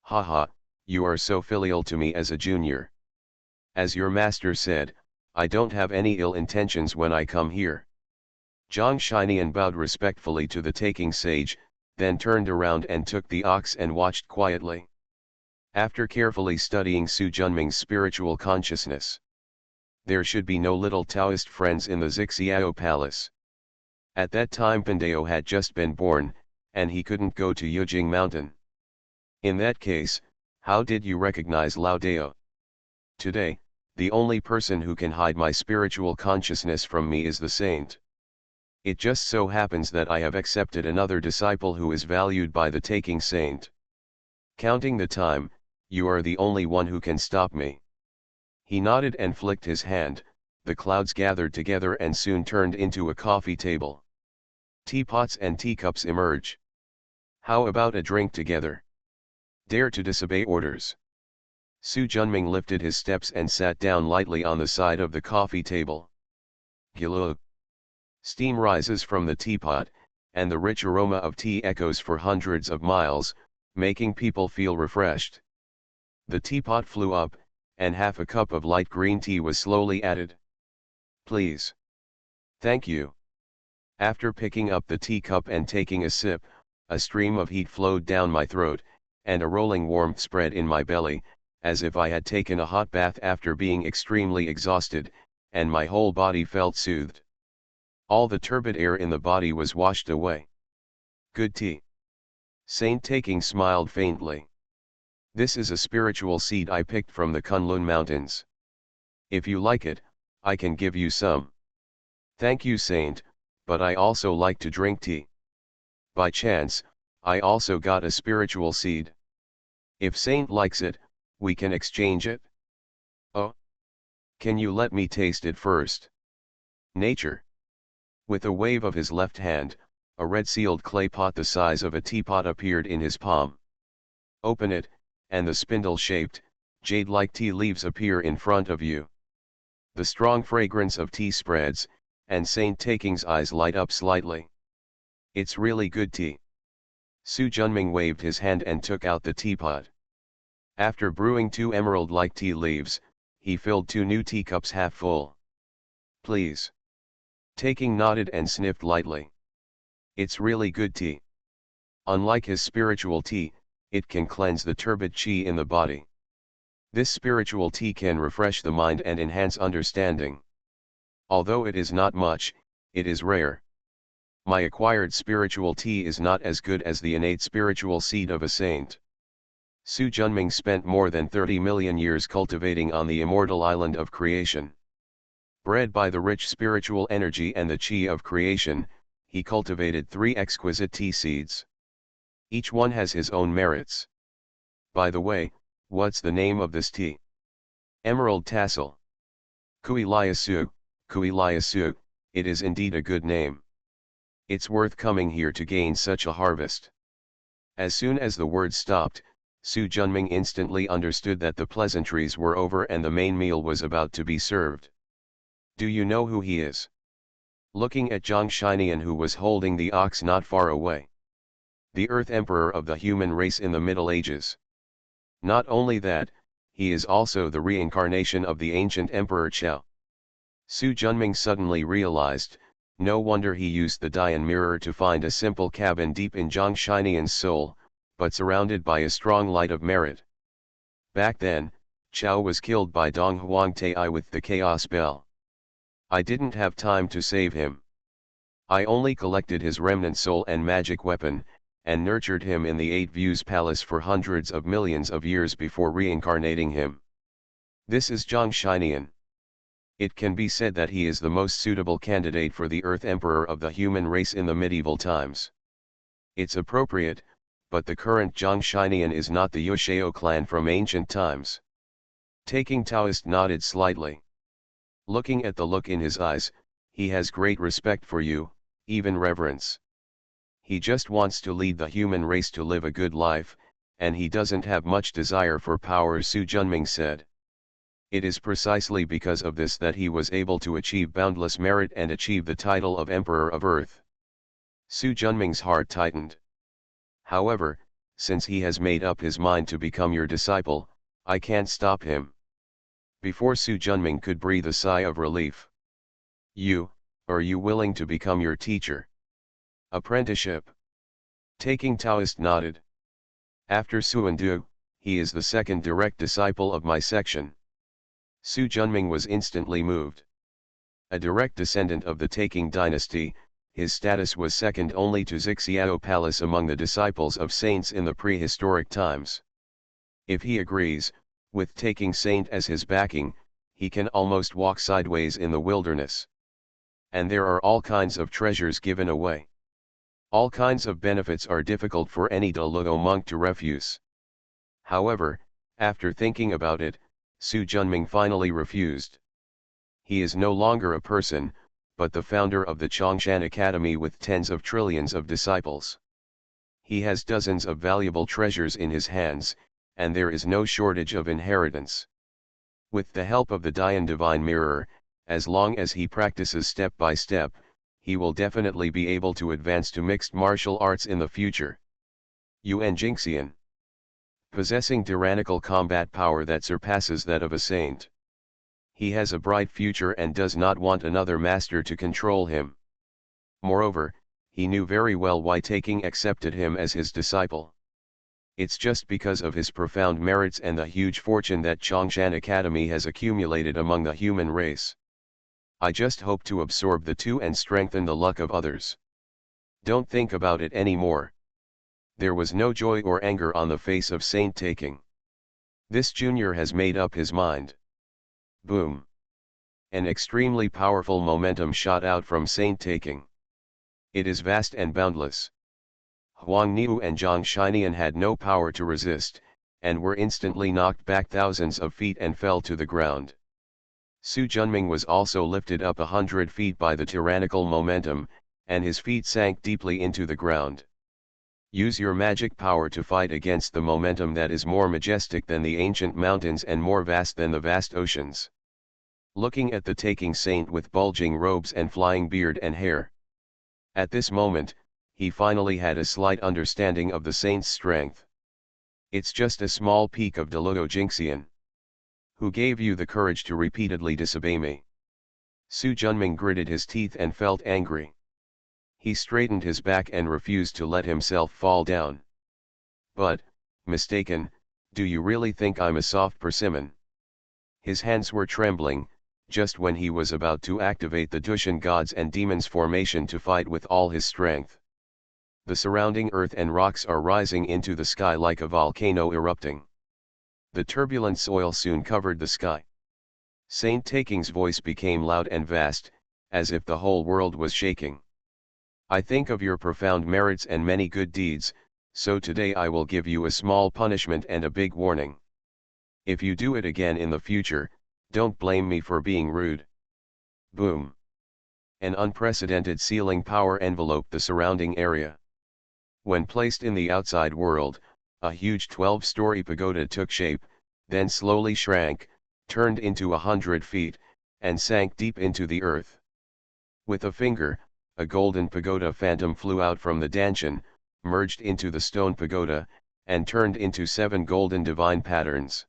Haha, you are so filial to me as a junior. As your master said, I don't have any ill intentions when I come here. Zhang Shinian bowed respectfully to the taking sage, then turned around and took the ox and watched quietly. After carefully studying Su Junming's spiritual consciousness, there should be no little Taoist friends in the Zixiao Palace. At that time Pandeo had just been born, and he couldn't go to Yujing Mountain. In that case, how did you recognize Lao Dao? Today, the only person who can hide my spiritual consciousness from me is the saint. It just so happens that I have accepted another disciple who is valued by the taking saint. Counting the time, you are the only one who can stop me. He nodded and flicked his hand. The clouds gathered together and soon turned into a coffee table. Teapots and teacups emerge. How about a drink together? Dare to disobey orders. Su Junming lifted his steps and sat down lightly on the side of the coffee table. Gilug. Steam rises from the teapot, and the rich aroma of tea echoes for hundreds of miles, making people feel refreshed. The teapot flew up, and half a cup of light green tea was slowly added. Please. Thank you. After picking up the teacup and taking a sip, a stream of heat flowed down my throat, and a rolling warmth spread in my belly, as if I had taken a hot bath after being extremely exhausted, and my whole body felt soothed. All the turbid air in the body was washed away. Good tea. Saint Taking smiled faintly. This is a spiritual seed I picked from the Kunlun Mountains. If you like it, I can give you some. Thank you, Saint, but I also like to drink tea. By chance, I also got a spiritual seed. If Saint likes it, we can exchange it. Oh? Can you let me taste it first? Nature. With a wave of his left hand, a red sealed clay pot the size of a teapot appeared in his palm. Open it, and the spindle-shaped, jade-like tea leaves appear in front of you. The strong fragrance of tea spreads, and Saint Taking's eyes light up slightly. It's really good tea. Su Junming waved his hand and took out the teapot. After brewing 2 emerald-like tea leaves, he filled 2 new teacups half full. Please. Taking nodded and sniffed lightly. It's really good tea. Unlike his spiritual tea, it can cleanse the turbid qi in the body. This spiritual tea can refresh the mind and enhance understanding. Although it is not much, it is rare. My acquired spiritual tea is not as good as the innate spiritual seed of a saint. Su Junming spent more than 30 million years cultivating on the immortal island of creation. Bred by the rich spiritual energy and the qi of creation, he cultivated 3 exquisite tea seeds. Each one has his own merits. By the way, what's the name of this tea? Emerald Tassel. Kui Liasu, it is indeed a good name. It's worth coming here to gain such a harvest. As soon as the word stopped, Su Junming instantly understood that the pleasantries were over and the main meal was about to be served. Do you know who he is? Looking at Zhang Shinian, who was holding the ox not far away. The Earth Emperor of the human race in the Middle Ages. Not only that, he is also the reincarnation of the ancient Emperor Chao. Su Junming suddenly realized, no wonder he used the Dian mirror to find a simple cabin deep in Zhang Shinian's soul, but surrounded by a strong light of merit. Back then, Chao was killed by Dong Huangtai with the chaos bell. I didn't have time to save him. I only collected his remnant soul and magic weapon, and nurtured him in the 8 Views Palace for hundreds of millions of years before reincarnating him. This is Zhang Shinian. It can be said that he is the most suitable candidate for the Earth Emperor of the human race in the medieval times. It's appropriate, but the current Zhang Shinian is not the Yushao clan from ancient times. Taking Taoist nodded slightly. Looking at the look in his eyes, he has great respect for you, even reverence. He just wants to lead the human race to live a good life, and he doesn't have much desire for power, Su Junming said. It is precisely because of this that he was able to achieve boundless merit and achieve the title of Emperor of Earth. Su Junming's heart tightened. However, since he has made up his mind to become your disciple, I can't stop him. Before Su Junming could breathe a sigh of relief. Are you willing to become your teacher? Apprenticeship. Taking Taoist nodded. After Suandu, he is the second direct disciple of my section. Su Junming was instantly moved. A direct descendant of the Taking dynasty, his status was second only to Xixiao Palace among the disciples of saints in the prehistoric times. If he agrees, with Taking Saint as his backing, he can almost walk sideways in the wilderness. And there are all kinds of treasures given away. All kinds of benefits are difficult for any Daluo monk to refuse. However, after thinking about it, Su Junming finally refused. He is no longer a person, but the founder of the Chongshan Academy with tens of trillions of disciples. He has dozens of valuable treasures in his hands, and there is no shortage of inheritance. With the help of the Dian Divine Mirror, as long as he practices step by step, he will definitely be able to advance to mixed martial arts in the future. Yuan Jingxian. Possessing tyrannical combat power that surpasses that of a saint. He has a bright future and does not want another master to control him. Moreover, he knew very well why Taking accepted him as his disciple. It's just because of his profound merits and the huge fortune that Chongshan Academy has accumulated among the human race. I just hope to absorb the two and strengthen the luck of others. Don't think about it anymore. There was no joy or anger on the face of Saint Taking. This junior has made up his mind. Boom. An extremely powerful momentum shot out from Saint Taking. It is vast and boundless. Huang Niu and Zhang Shinian had no power to resist, and were instantly knocked back thousands of feet and fell to the ground. Su Junming was also lifted up 100 feet by the tyrannical momentum, and his feet sank deeply into the ground. Use your magic power to fight against the momentum that is more majestic than the ancient mountains and more vast than the vast oceans. Looking at the Taking Saint with bulging robes and flying beard and hair. At this moment, he finally had a slight understanding of the saint's strength. It's just a small peak of Daluo Jingxian. Who gave you the courage to repeatedly disobey me? Su Junming gritted his teeth and felt angry. He straightened his back and refused to let himself fall down. But, mistaken, do you really think I'm a soft persimmon? His hands were trembling, just when he was about to activate the Dushan gods and demons formation to fight with all his strength. The surrounding earth and rocks are rising into the sky like a volcano erupting. The turbulent soil soon covered the sky. Saint Taking's voice became loud and vast, as if the whole world was shaking. I think of your profound merits and many good deeds, so today I will give you a small punishment and a big warning. If you do it again in the future, don't blame me for being rude. Boom. An unprecedented sealing power enveloped the surrounding area. When placed in the outside world, a huge 12-story pagoda took shape, then slowly shrank, turned into 100 feet, and sank deep into the earth. With a finger, a golden pagoda phantom flew out from the Danshan, merged into the stone pagoda, and turned into 7 golden divine patterns.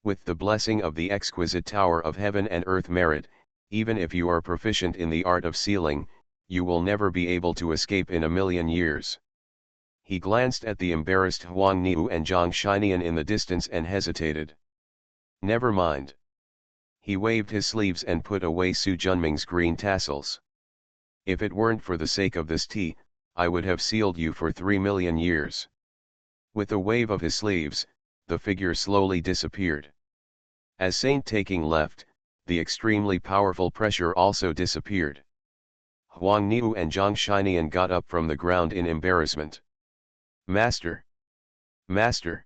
With the blessing of the exquisite Tower of Heaven and Earth merit, even if you are proficient in the art of sealing, you will never be able to escape in a million years. He glanced at the embarrassed Huang Niu and Zhang Shinian in the distance and hesitated. Never mind. He waved his sleeves and put away Su Junming's green tassels. If it weren't for the sake of this tea, I would have sealed you for 3 million years. With a wave of his sleeves, the figure slowly disappeared. As Saint Taking left, the extremely powerful pressure also disappeared. Huang Niu and Zhang Shinian got up from the ground in embarrassment. Master! Master!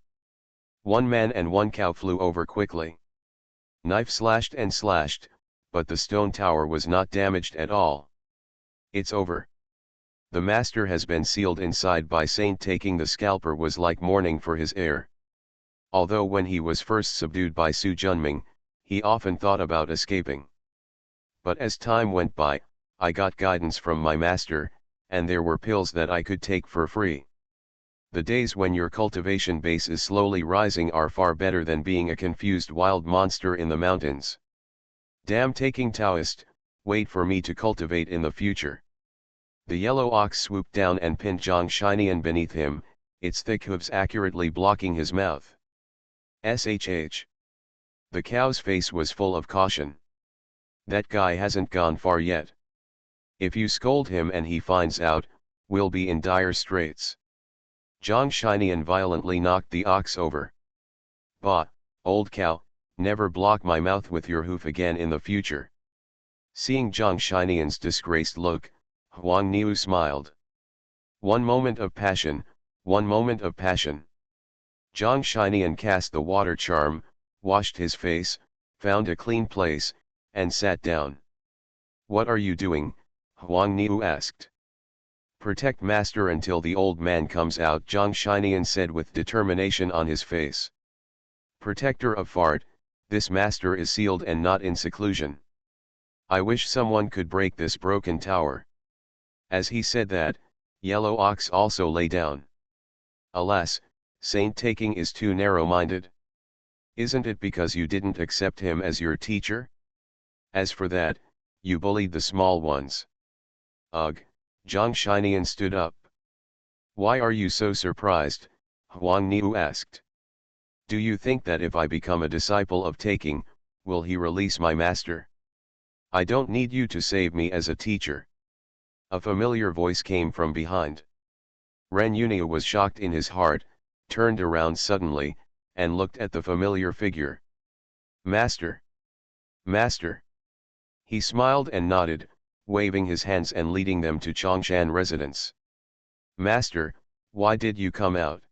One man and one cow flew over quickly. Knife slashed and slashed, but the stone tower was not damaged at all. It's over. The master has been sealed inside by Saint. Taking the scalper was like mourning for his heir. Although when he was first subdued by Su Junming, he often thought about escaping. But as time went by, I got guidance from my master, and there were pills that I could take for free. The days when your cultivation base is slowly rising are far better than being a confused wild monster in the mountains. Damn, taking Taoist, wait for me to cultivate in the future. The yellow ox swooped down and pinned Zhang Shinian beneath him, its thick hooves accurately blocking his mouth. SHH. The cow's face was full of caution. That guy hasn't gone far yet. If you scold him and he finds out, we'll be in dire straits. Zhang Shinian violently knocked the ox over. Bah, old cow, never block my mouth with your hoof again in the future. Seeing Zhang Shinian's disgraced look, Huang Niu smiled. One moment of passion, one moment of passion. Zhang Shinian cast the water charm, washed his face, found a clean place, and sat down. What are you doing? Huang Niu asked. Protect master until the old man comes out, Zhang Shinian said with determination on his face. Protector of Fart, this master is sealed and not in seclusion. I wish someone could break this broken tower. As he said that, Yellow Ox also lay down. Alas, Saint Taking is too narrow-minded. Isn't it because you didn't accept him as your teacher? As for that, you bullied the small ones. Ugh, Zhang Shinian stood up. Why are you so surprised? Huang Niu asked. Do you think that if I become a disciple of Taking, will he release my master? I don't need you to save me as a teacher. A familiar voice came from behind. Ren Yunai was shocked in his heart, turned around suddenly, and looked at the familiar figure. Master! Master! He smiled and nodded, waving his hands and leading them to Chongshan residence. Master, why did you come out?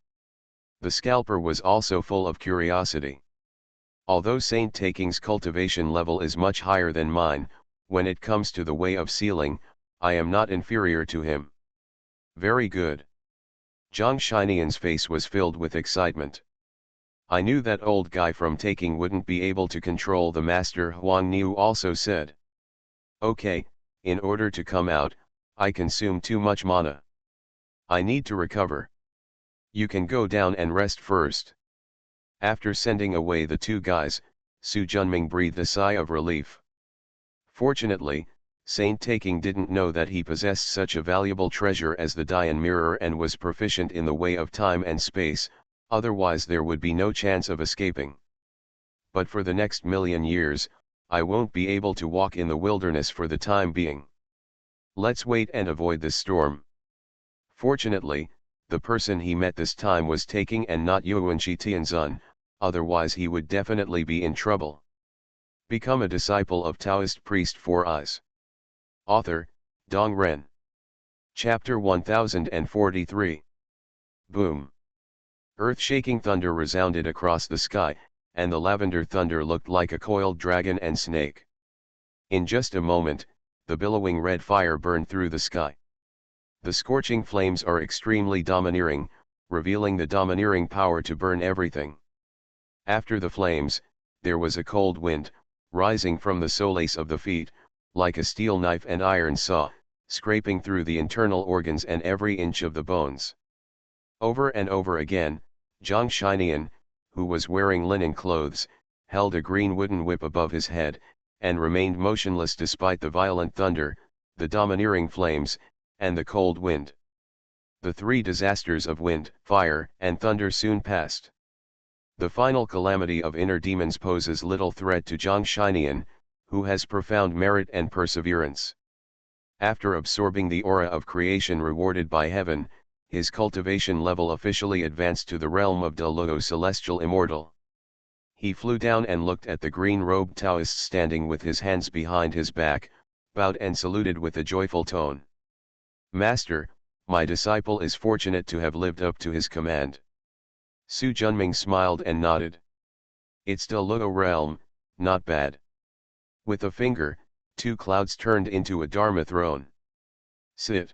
The scalper was also full of curiosity. Although Saint Taking's cultivation level is much higher than mine, when it comes to the way of sealing, I am not inferior to him. Very good. Zhang Shinian's face was filled with excitement. I knew that old guy from Taking wouldn't be able to control the master, Huang Niu also said. Okay, in order to come out, I consume too much mana. I need to recover. You can go down and rest first. After sending away the two guys, Su Junming breathed a sigh of relief. Fortunately, Saint Taking didn't know that he possessed such a valuable treasure as the Dian Mirror and was proficient in the way of time and space, otherwise there would be no chance of escaping. But for the next million years, I won't be able to walk in the wilderness for the time being. Let's wait and avoid this storm. Fortunately, the person he met this time was Taking and not Yuanshi Tianzun, otherwise he would definitely be in trouble. Become a disciple of Taoist priest 4 Eyes. Author, Dong Ren. Chapter 1043. Boom. Earth-shaking thunder resounded across the sky, and the lavender thunder looked like a coiled dragon and snake. In just a moment, the billowing red fire burned through the sky. The scorching flames are extremely domineering, revealing the domineering power to burn everything. After the flames, there was a cold wind, rising from the soles of the feet, like a steel knife and iron saw, scraping through the internal organs and every inch of the bones. Over and over again, Zhang Shinian, who was wearing linen clothes, held a green wooden whip above his head, and remained motionless despite the violent thunder, the domineering flames, and the cold wind. The three disasters of wind, fire, and thunder soon passed. The final calamity of inner demons poses little threat to Zhang Shinian, who has profound merit and perseverance. After absorbing the aura of creation rewarded by heaven, his cultivation level officially advanced to the realm of De Luo Celestial Immortal. He flew down and looked at the green-robed Taoist standing with his hands behind his back, bowed and saluted with a joyful tone. Master, my disciple is fortunate to have lived up to his command. Su Junming smiled and nodded. It's De Luo realm, not bad. With a finger, two clouds turned into a Dharma throne. Sit.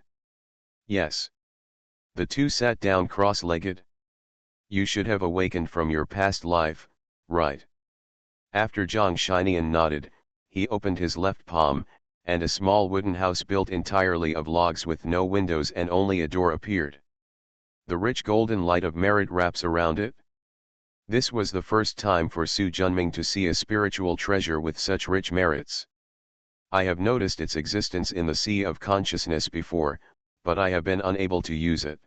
Yes. The two sat down cross-legged. You should have awakened from your past life, right? After Zhang Shinian nodded, he opened his left palm, and a small wooden house built entirely of logs with no windows and only a door appeared. The rich golden light of merit wraps around it. This was the first time for Su Junming to see a spiritual treasure with such rich merits. I have noticed its existence in the sea of consciousness before, but I have been unable to use it.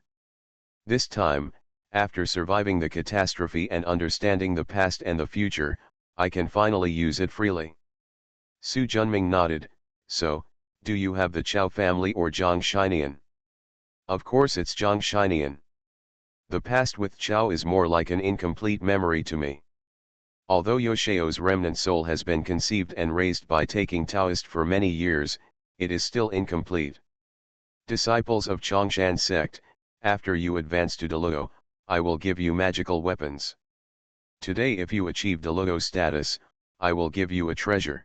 This time, after surviving the catastrophe and understanding the past and the future, I can finally use it freely. Su Junming nodded. So, do you have the Chao family or Zhang Shinian? Of course it's Zhang Shinian. The past with Chao is more like an incomplete memory to me. Although Yosheo's remnant soul has been conceived and raised by taking Taoist for many years, it is still incomplete. Disciples of Chongshan sect, after you advance to Deluo, I will give you magical weapons. Today if you achieve Deluo status, I will give you a treasure.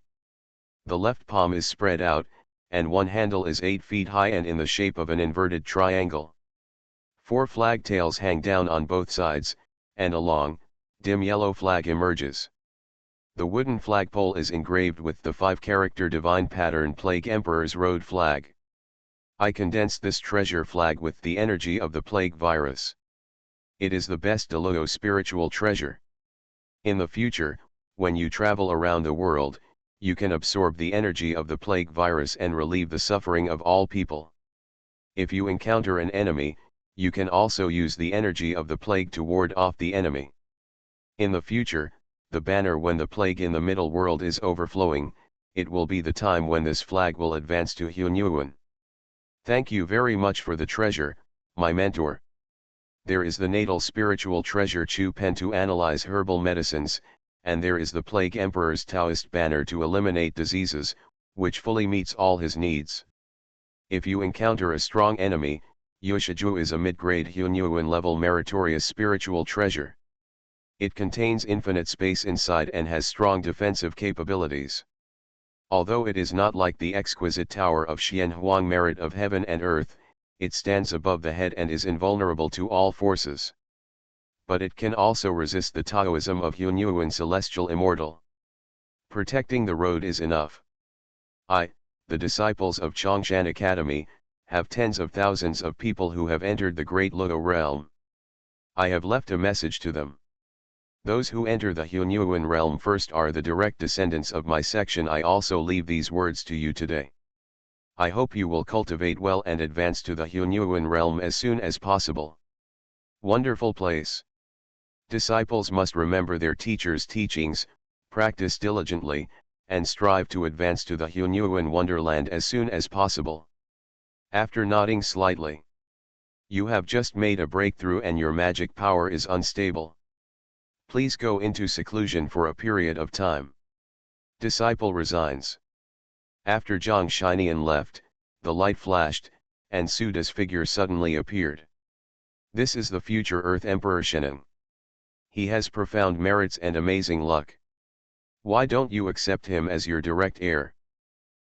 The left palm is spread out, and one handle is 8 feet high and in the shape of an inverted triangle. 4 flag tails hang down on both sides, and a long, dim yellow flag emerges. The wooden flagpole is engraved with the 5-character divine pattern Plague Emperor's Road flag. I condensed this treasure flag with the energy of the plague virus. It is the best Deluo spiritual treasure. In the future, when you travel around the world, you can absorb the energy of the plague virus and relieve the suffering of all people. If you encounter an enemy, you can also use the energy of the plague to ward off the enemy. In the future, the banner when the plague in the middle world is overflowing, it will be the time when this flag will advance to Hunyuan. Thank you very much for the treasure, my mentor. There is the natal spiritual treasure Chu Pen to analyze herbal medicines, and there is the Plague Emperor's Taoist banner to eliminate diseases, which fully meets all his needs. If you encounter a strong enemy, Yoshiju is a mid-grade Hunyuan level meritorious spiritual treasure. It contains infinite space inside and has strong defensive capabilities. Although it is not like the exquisite tower of Xianhuang merit of heaven and earth, it stands above the head and is invulnerable to all forces. But it can also resist the Taoism of Hunyuan celestial immortal. Protecting the road is enough. The disciples of Chongshan Academy, have tens of thousands of people who have entered the Great Luo realm. I have left a message to them. Those who enter the Hunyuan realm first are the direct descendants of my section. I also leave these words to you today. I hope you will cultivate well and advance to the Hunyuan realm as soon as possible. Wonderful place. Disciples must remember their teacher's teachings, practice diligently, and strive to advance to the Hunyuan wonderland as soon as possible. After nodding slightly, you have just made a breakthrough and your magic power is unstable. Please go into seclusion for a period of time. Disciple resigns. After Zhang Shinian left, the light flashed, and Suda's figure suddenly appeared. This is the future Earth Emperor Sheneng. He has profound merits and amazing luck. Why don't you accept him as your direct heir?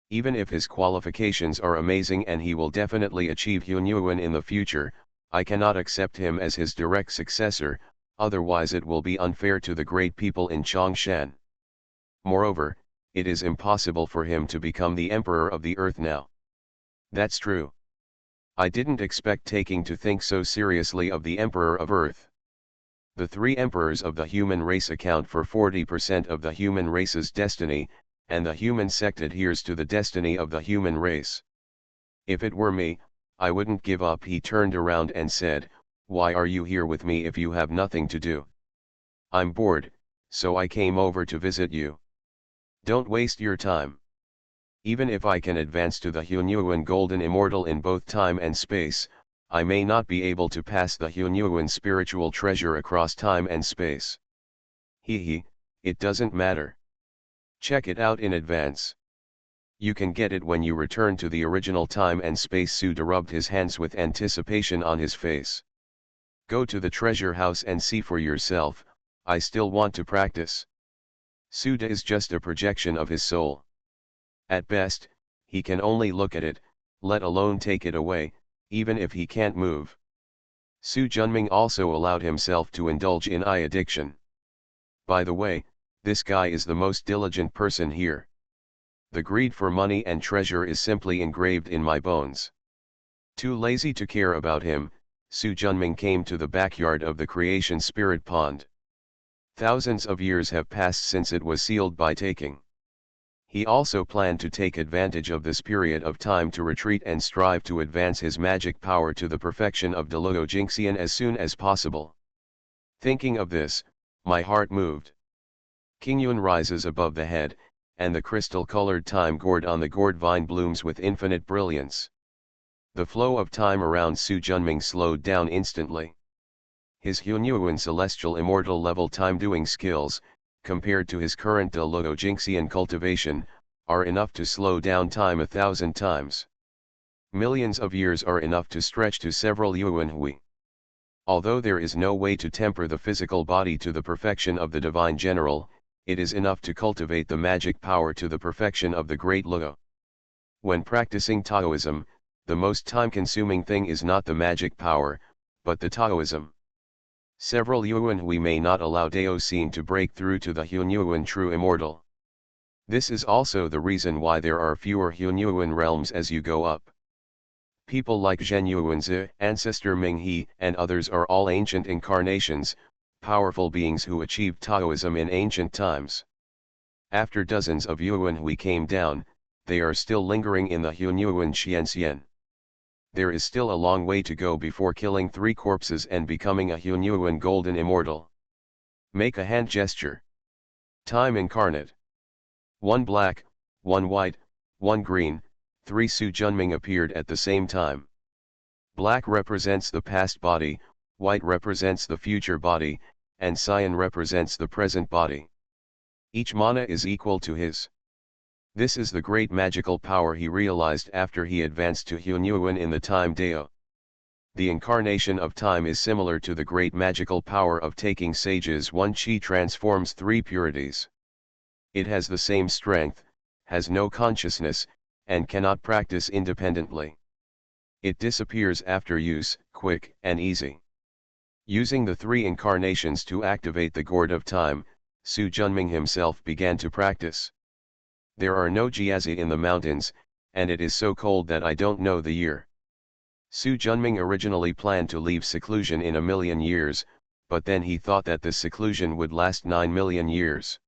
Even if his qualifications are amazing and he will definitely achieve Hunyuan in the future, I cannot accept him as his direct successor, otherwise it will be unfair to the great people in Chongshan. Moreover, it is impossible for him to become the emperor of the earth now. That's true. I didn't expect taking to think so seriously of the emperor of earth. The 3 emperors of the human race account for 40% of the human race's destiny, and the human sect adheres to the destiny of the human race. If it were me, I wouldn't give up. He turned around and said, "Why are you here with me if you have nothing to do?" "I'm bored, so I came over to visit you." "Don't waste your time. Even if I can advance to the Hunyuan Golden Immortal in both time and space, I may not be able to pass the Hunyuan spiritual treasure across time and space." It doesn't matter. Check it out in advance. You can get it when you return to the original time and space. Suda rubbed his hands with anticipation on his face. Go to the treasure house and see for yourself. I still want to practice. Suda is just a projection of his soul. At best, he can only look at it, let alone take it away, even if he can't move. Su Junming also allowed himself to indulge in eye addiction. By the way, this guy is the most diligent person here. The greed for money and treasure is simply engraved in my bones. Too lazy to care about him, Su Junming came to the backyard of the creation spirit pond. Thousands of years have passed since it was sealed by taking. He also planned to take advantage of this period of time to retreat and strive to advance his magic power to the perfection of Deluo Jingxian as soon as possible. Thinking of this, my heart moved. Qingyun rises above the head, and the crystal-colored time gourd on the gourd vine blooms with infinite brilliance. The flow of time around Su Junming slowed down instantly. His Hunyuan celestial immortal level time-doing skills, compared to his current Deluo Jingxian cultivation, are enough to slow down time 1,000 times. Millions of years are enough to stretch to several yuan hui. Although there is no way to temper the physical body to the perfection of the divine general, it is enough to cultivate the magic power to the perfection of the great Luo. When practicing Taoism, the most time-consuming thing is not the magic power, but the Taoism. Several yuan hui may not allow Daoxin to break through to the Hunyuan true immortal. This is also the reason why there are fewer Hunyuan realms as you go up. People like Zhen Yuanzi, Ancestor Ming He, and others are all ancient incarnations, powerful beings who achieved Taoism in ancient times. After dozens of yuan hui came down, they are still lingering in the Hunyuan Xianxian. There is still a long way to go before killing 3 corpses and becoming a Hunyuan golden immortal. Make a hand gesture. Time incarnate. 1 black, 1 white, 1 green, 3 Su Junming appeared at the same time. Black represents the past body, white represents the future body, and cyan represents the present body. Each mana is equal to his. This is the great magical power he realized after he advanced to Hunyuan in the time Dao. The incarnation of time is similar to the great magical power of taking sages. 1 Qi transforms 3 purities. It has the same strength, has no consciousness, and cannot practice independently. It disappears after use, quick and easy. Using the 3 incarnations to activate the gourd of time, Su Junming himself began to practice. There are no jiazi in the mountains, and it is so cold that I don't know the year. Su Junming originally planned to leave seclusion in 1,000,000 years, but then he thought that this seclusion would last 9,000,000 years.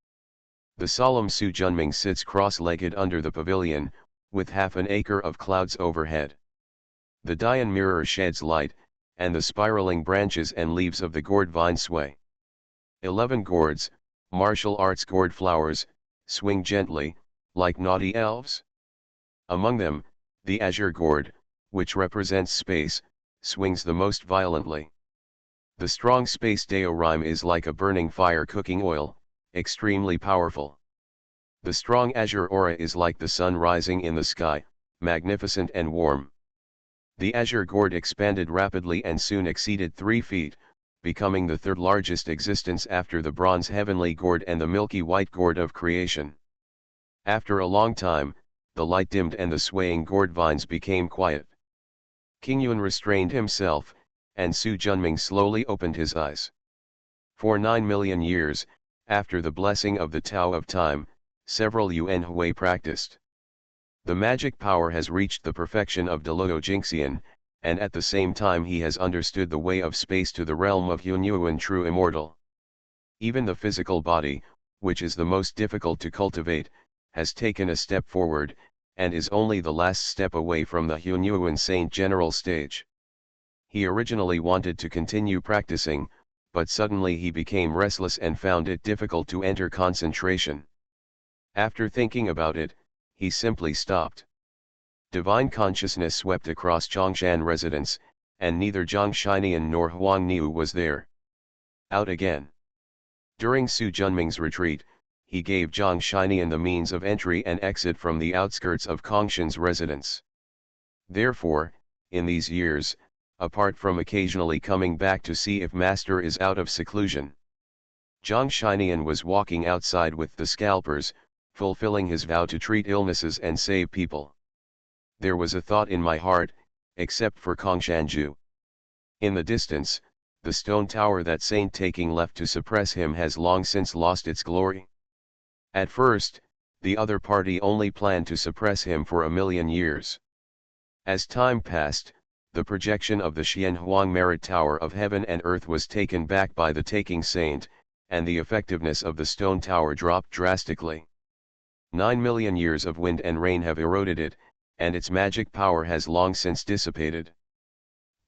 The solemn Su Junming sits cross-legged under the pavilion, with half an acre of clouds overhead. The Dian mirror sheds light, and the spiraling branches and leaves of the gourd vine sway. 11 gourds, martial arts gourd flowers, swing gently, like naughty elves. Among them, the azure gourd, which represents space, swings the most violently. The strong space Dao rhyme is like a burning fire cooking oil, extremely powerful. The strong azure aura is like the sun rising in the sky, magnificent and warm. The azure gourd expanded rapidly and soon exceeded 3 feet, becoming the 3rd largest existence after the bronze heavenly gourd and the milky white gourd of creation. After a long time, the light dimmed and the swaying gourd vines became quiet. Qingyun restrained himself, and Su Junming slowly opened his eyes. For 9,000,000 years, after the blessing of the Tao of Time, several yuan hui practiced. The magic power has reached the perfection of Deluo Jingxian, and at the same time he has understood the way of space to the realm of Hunyuan true immortal. Even the physical body, which is the most difficult to cultivate, has taken a step forward, and is only the last step away from the Hunyuan Saint General stage. He originally wanted to continue practicing, but suddenly he became restless and found it difficult to enter concentration. After thinking about it, he simply stopped. Divine consciousness swept across Zhongshan residence, and neither Zhang Shinian nor Huang Niu was there. Out again. During Su Junming's retreat, he gave Zhang Shinian the means of entry and exit from the outskirts of Kongshan's residence. Therefore, in these years, apart from occasionally coming back to see if Master is out of seclusion, Zhang Shinian was walking outside with the scalpers, fulfilling his vow to treat illnesses and save people. There was a thought in my heart, except for Kongshanju. In the distance, the stone tower that Saint Taking left to suppress him has long since lost its glory. At first, the other party only planned to suppress him for 1,000,000 years. As time passed, the projection of the Xianhuang Merit Tower of Heaven and Earth was taken back by the Taking Saint, and the effectiveness of the stone tower dropped drastically. 9,000,000 years of wind and rain have eroded it, and its magic power has long since dissipated.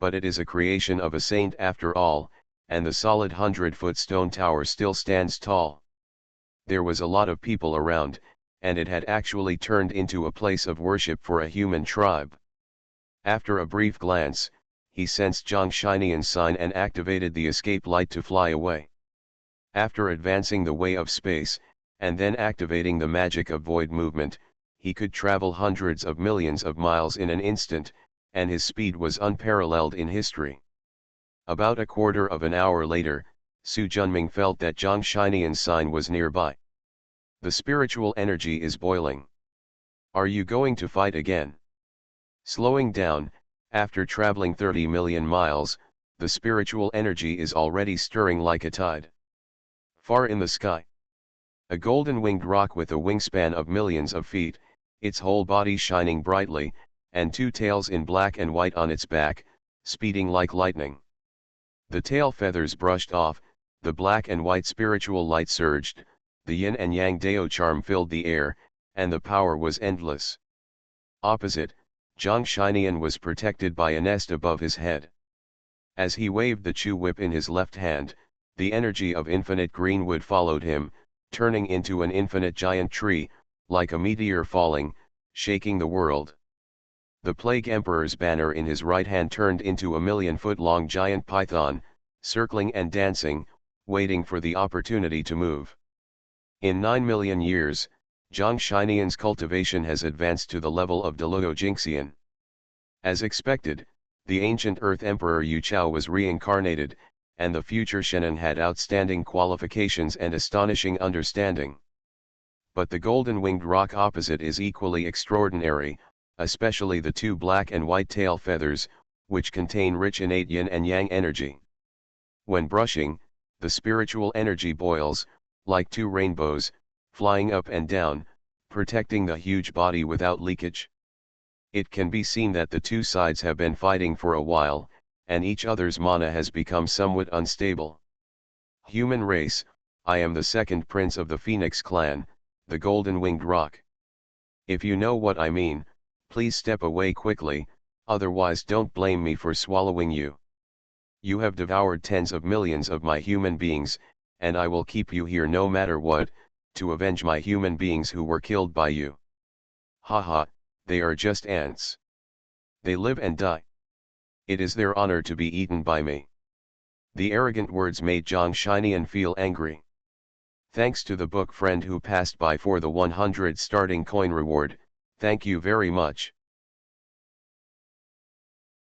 But it is a creation of a saint after all, and the solid 100-foot stone tower still stands tall. There was a lot of people around, and it had actually turned into a place of worship for a human tribe. After a brief glance, he sensed Zhang Shinian's sign and activated the escape light to fly away. After advancing the way of space, and then activating the magic of void movement, he could travel hundreds of millions of miles in an instant, and his speed was unparalleled in history. About a quarter of an hour later, Su Junming felt that Zhang Shinian's sign was nearby. The spiritual energy is boiling. Are you going to fight again? Slowing down, after traveling 30 million miles, the spiritual energy is already stirring like a tide. Far in the sky, a golden-winged rock with a wingspan of millions of feet, its whole body shining brightly, and two tails in black and white on its back, speeding like lightning. The tail feathers brushed off, the black and white spiritual light surged, the yin and yang Dao charm filled the air, and the power was endless. Opposite, Zhang Shinian was protected by a nest above his head. As he waved the Chu whip in his left hand, the energy of infinite greenwood followed him, turning into an infinite giant tree, like a meteor falling, shaking the world. The Plague Emperor's banner in his right hand turned into a 1,000,000-foot-long giant python, circling and dancing, waiting for the opportunity to move. In 9,000,000 years, Zhang Shinian's cultivation has advanced to the level of Deluo Jingxian. As expected, the ancient Earth Emperor Yu Chao was reincarnated, and the future Shenan had outstanding qualifications and astonishing understanding. But the golden-winged rock opposite is equally extraordinary, especially the two black and white tail feathers, which contain rich innate yin and yang energy. When brushing, the spiritual energy boils, like two rainbows, flying up and down, protecting the huge body without leakage. It can be seen that the two sides have been fighting for a while, and each other's mana has become somewhat unstable. Human race, I am the second prince of the Phoenix clan, the golden-winged rock. If you know what I mean, please step away quickly, otherwise don't blame me for swallowing you. You have devoured tens of millions of my human beings, and I will keep you here no matter what, to avenge my human beings who were killed by you. Haha, they are just ants. They live and die. It is their honor to be eaten by me. The arrogant words made Zhang Shinian feel angry. Thanks to the book friend who passed by for the 100 starting coin reward, thank you very much.